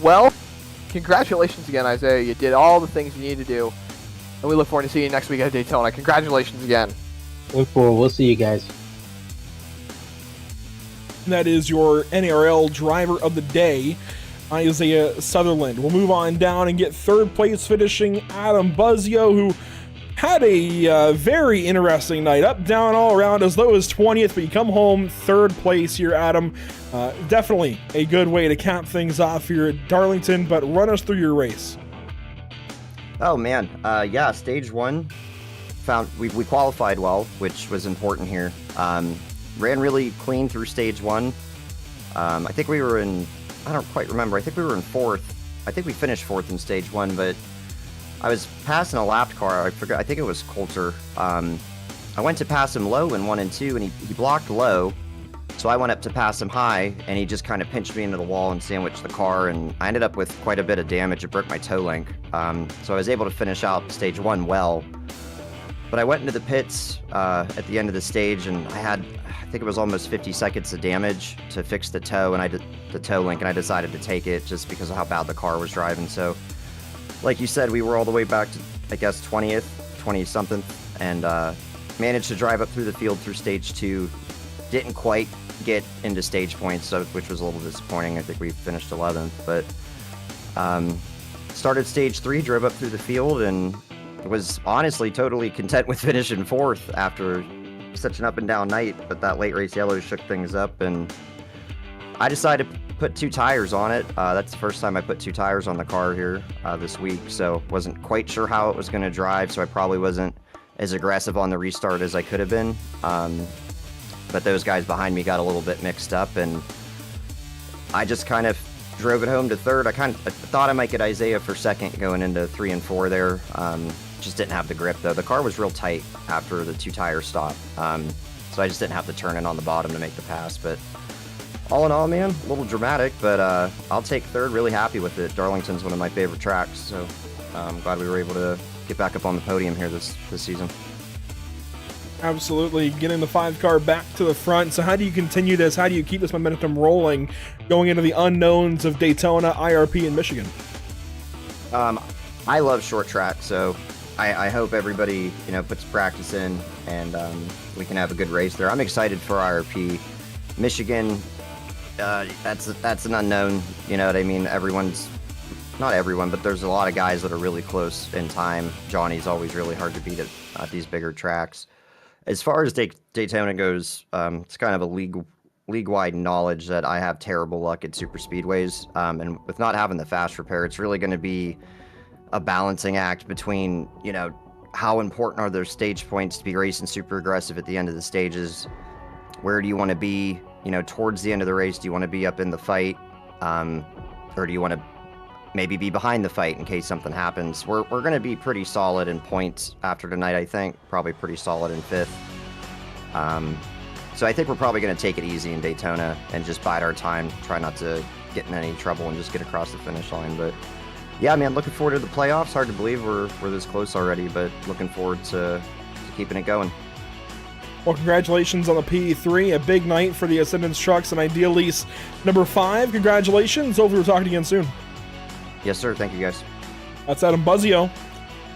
Well, congratulations again, Isaiah. You did all the things you need to do. And we look forward to seeing you next week at Daytona. Congratulations again. We'll see you guys. And that is your NRL driver of the day, Isaiah Sutherland. We'll move on down and get third place finishing Adam Buzzio, who had a very interesting night. Up, down, all around, as low as 20th, but you come home third place here, Adam. Definitely a good way to cap things off here at Darlington, but run us through your race. Oh man, yeah, stage one, we qualified well, which was important here. Ran really clean through stage one. I think we were in, I don't quite remember, I think we were in fourth. I think we finished fourth in stage one, but I was passing a lapped car, I forgot, I think it was Coulter. I went to pass him low in 1 and 2, and he blocked low. So I went up to pass him high, and he just kind of pinched me into the wall and sandwiched the car, and I ended up with quite a bit of damage. It broke my toe link. So I was able to finish out stage one well. But I went into the pits at the end of the stage, and I think it was almost 50 seconds of damage to fix the toe, and the toe link, and I decided to take it just because of how bad the car was driving. So, like you said, we were all the way back to, I guess, 20-something, and managed to drive up through the field through stage two. Didn't quite get into stage points, which was a little disappointing. I think we finished 11th, but started stage 3, drove up through the field, and was honestly totally content with finishing fourth after such an up and down night. But that late race yellow shook things up, and I decided to put 2 tires on it. That's the first time I put 2 tires on the car here this week, so wasn't quite sure how it was going to drive, so I probably wasn't as aggressive on the restart as I could have been. But those guys behind me got a little bit mixed up, and I just kind of drove it home to third. I thought I might get Isaiah for second going into 3 and 4 there. Just didn't have the grip, though. The car was real tight after the 2 tire stop, so I just didn't have to turn in on the bottom to make the pass. But all in all, man, a little dramatic, but I'll take third. Really happy with it. Darlington's one of my favorite tracks, so I'm glad we were able to get back up on the podium here this season. Absolutely, getting the 5 car back to the front. So how do you continue this? How do you keep this momentum rolling going into the unknowns of Daytona, IRP, and Michigan? I love short track, so I hope everybody puts practice in, and we can have a good race there. I'm excited for IRP. Michigan, that's an unknown. You know what I mean? Not everyone, but there's a lot of guys that are really close in time. Johnny's always really hard to beat at these bigger tracks. As far as Daytona goes, it's kind of a league-wide knowledge that I have terrible luck at super speedways, and with not having the fast repair, it's really going to be a balancing act between, you know, how important are those stage points to be racing super aggressive at the end of the stages. Where do you want to be, you know, towards the end of the race? Do you want to be up in the fight, or do you want to maybe be behind the fight in case something happens? We're going to be pretty solid in points after tonight, I think. Probably pretty solid in 5th. So I think we're probably going to take it easy in Daytona and just bide our time, try not to get in any trouble and just get across the finish line. But yeah, man, looking forward to the playoffs. Hard to believe we're this close already, but looking forward to keeping it going. Well, congratulations on the P3. A big night for the Ascendance Trucks and Ideal Lease number 5. Congratulations. Hopefully we're talking again soon. Yes, sir. Thank you, guys. That's Adam Buzzio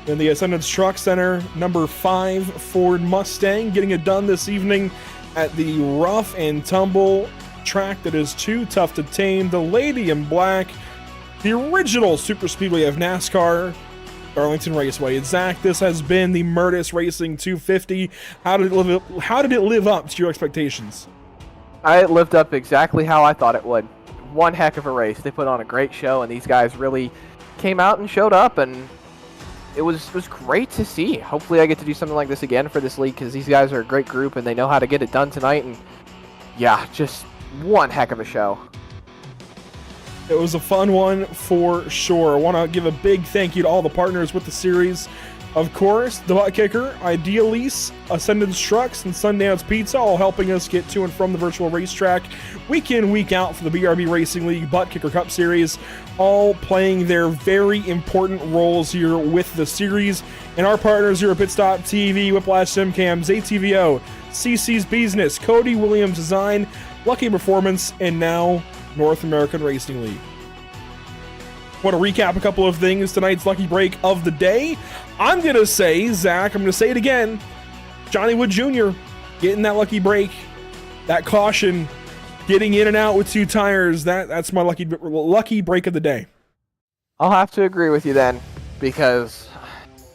in the Ascendance Truck Center number 5 Ford Mustang, getting it done this evening at the rough and tumble track that is too tough to tame. The Lady in Black, the original super speedway of NASCAR, Darlington Raceway. And Zach, this has been the Murtis Racing 250. How did it live up to your expectations? It lived up exactly how I thought it would. One heck of a race. They put on a great show, and these guys really came out and showed up, and it was great to see. Hopefully I get to do something like this again for this league, because these guys are a great group, and they know how to get it done tonight, and yeah, just one heck of a show. It was a fun one for sure. I want to give a big thank you to all the partners with the series. Of course, the Buttkicker, Ideal Lease, Ascendance Trucks, and Sundance Pizza, all helping us get to and from the virtual racetrack week in, week out for the BRB Racing League Buttkicker Cup Series, all playing their very important roles here with the series. And our partners here at Pit Stop TV, Whiplash SimCams, ATVO, CC's Business, Cody Williams Design, Lucky Performance, and now North American Racing League. Want to recap a couple of things, tonight's lucky break of the day. I'm going to say, Zach, I'm going to say it again, Johnny Wood Jr. getting that lucky break, that caution, getting in and out with 2 tires. That's my lucky break of the day. I'll have to agree with you then, because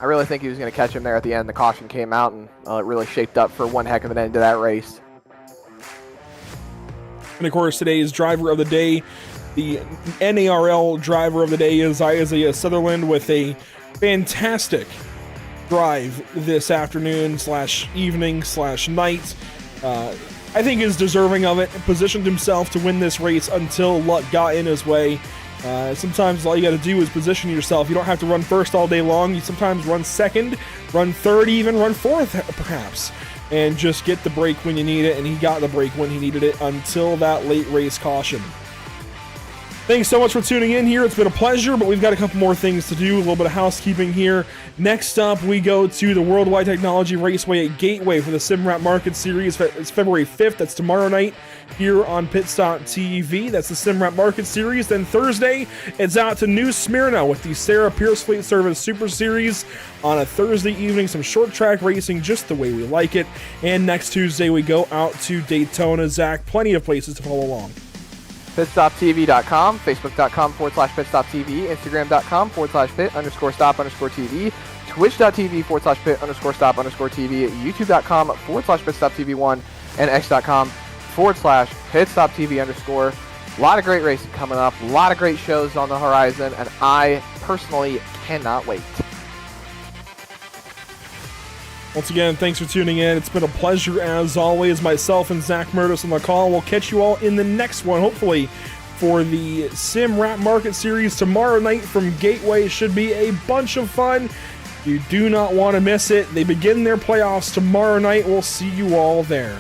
I really think he was going to catch him there at the end. The caution came out, and it really shaped up for one heck of an end to that race. And of course, today's driver of the day, the NARL driver of the day, is Isaiah Sutherland with a fantastic drive this afternoon / evening / night. I think is deserving of it. Positioned himself to win this race until luck got in his way. Sometimes all you got to do is position yourself. You don't have to run first all day long. You sometimes run second, run third, even run fourth perhaps, and just get the break when you need it. And he got the break when he needed it until that late race caution. Thanks so much for tuning in here. It's been a pleasure, but we've got a couple more things to do, a little bit of housekeeping here. Next up, we go to the Worldwide Technology Raceway at Gateway for the SimRap Market Series. It's February 5th. That's tomorrow night here on Pit Stop TV. That's the SimRap Market Series. Then Thursday, it's out to New Smyrna with the Sarah Pierce Fleet Service Super Series on a Thursday evening. Some short track racing just the way we like it. And next Tuesday, we go out to Daytona. Zach, plenty of places to follow along. PitStopTV.com, Facebook.com/PitStopTV, Instagram.com/Pit_Stop_TV, Twitch.tv/Pit_Stop_TV, YouTube.com/PitStopTV1, and X.com/PitStopTV_. A lot of great racing coming up, a lot of great shows on the horizon, and I personally cannot wait. Once again, thanks for tuning in. It's been a pleasure as always. Myself and Zach Murtis on the call. We'll catch you all in the next one, hopefully, for the SimRap Market Series tomorrow night from Gateway. Should be a bunch of fun. You do not want to miss it. They begin their playoffs tomorrow night. We'll see you all there.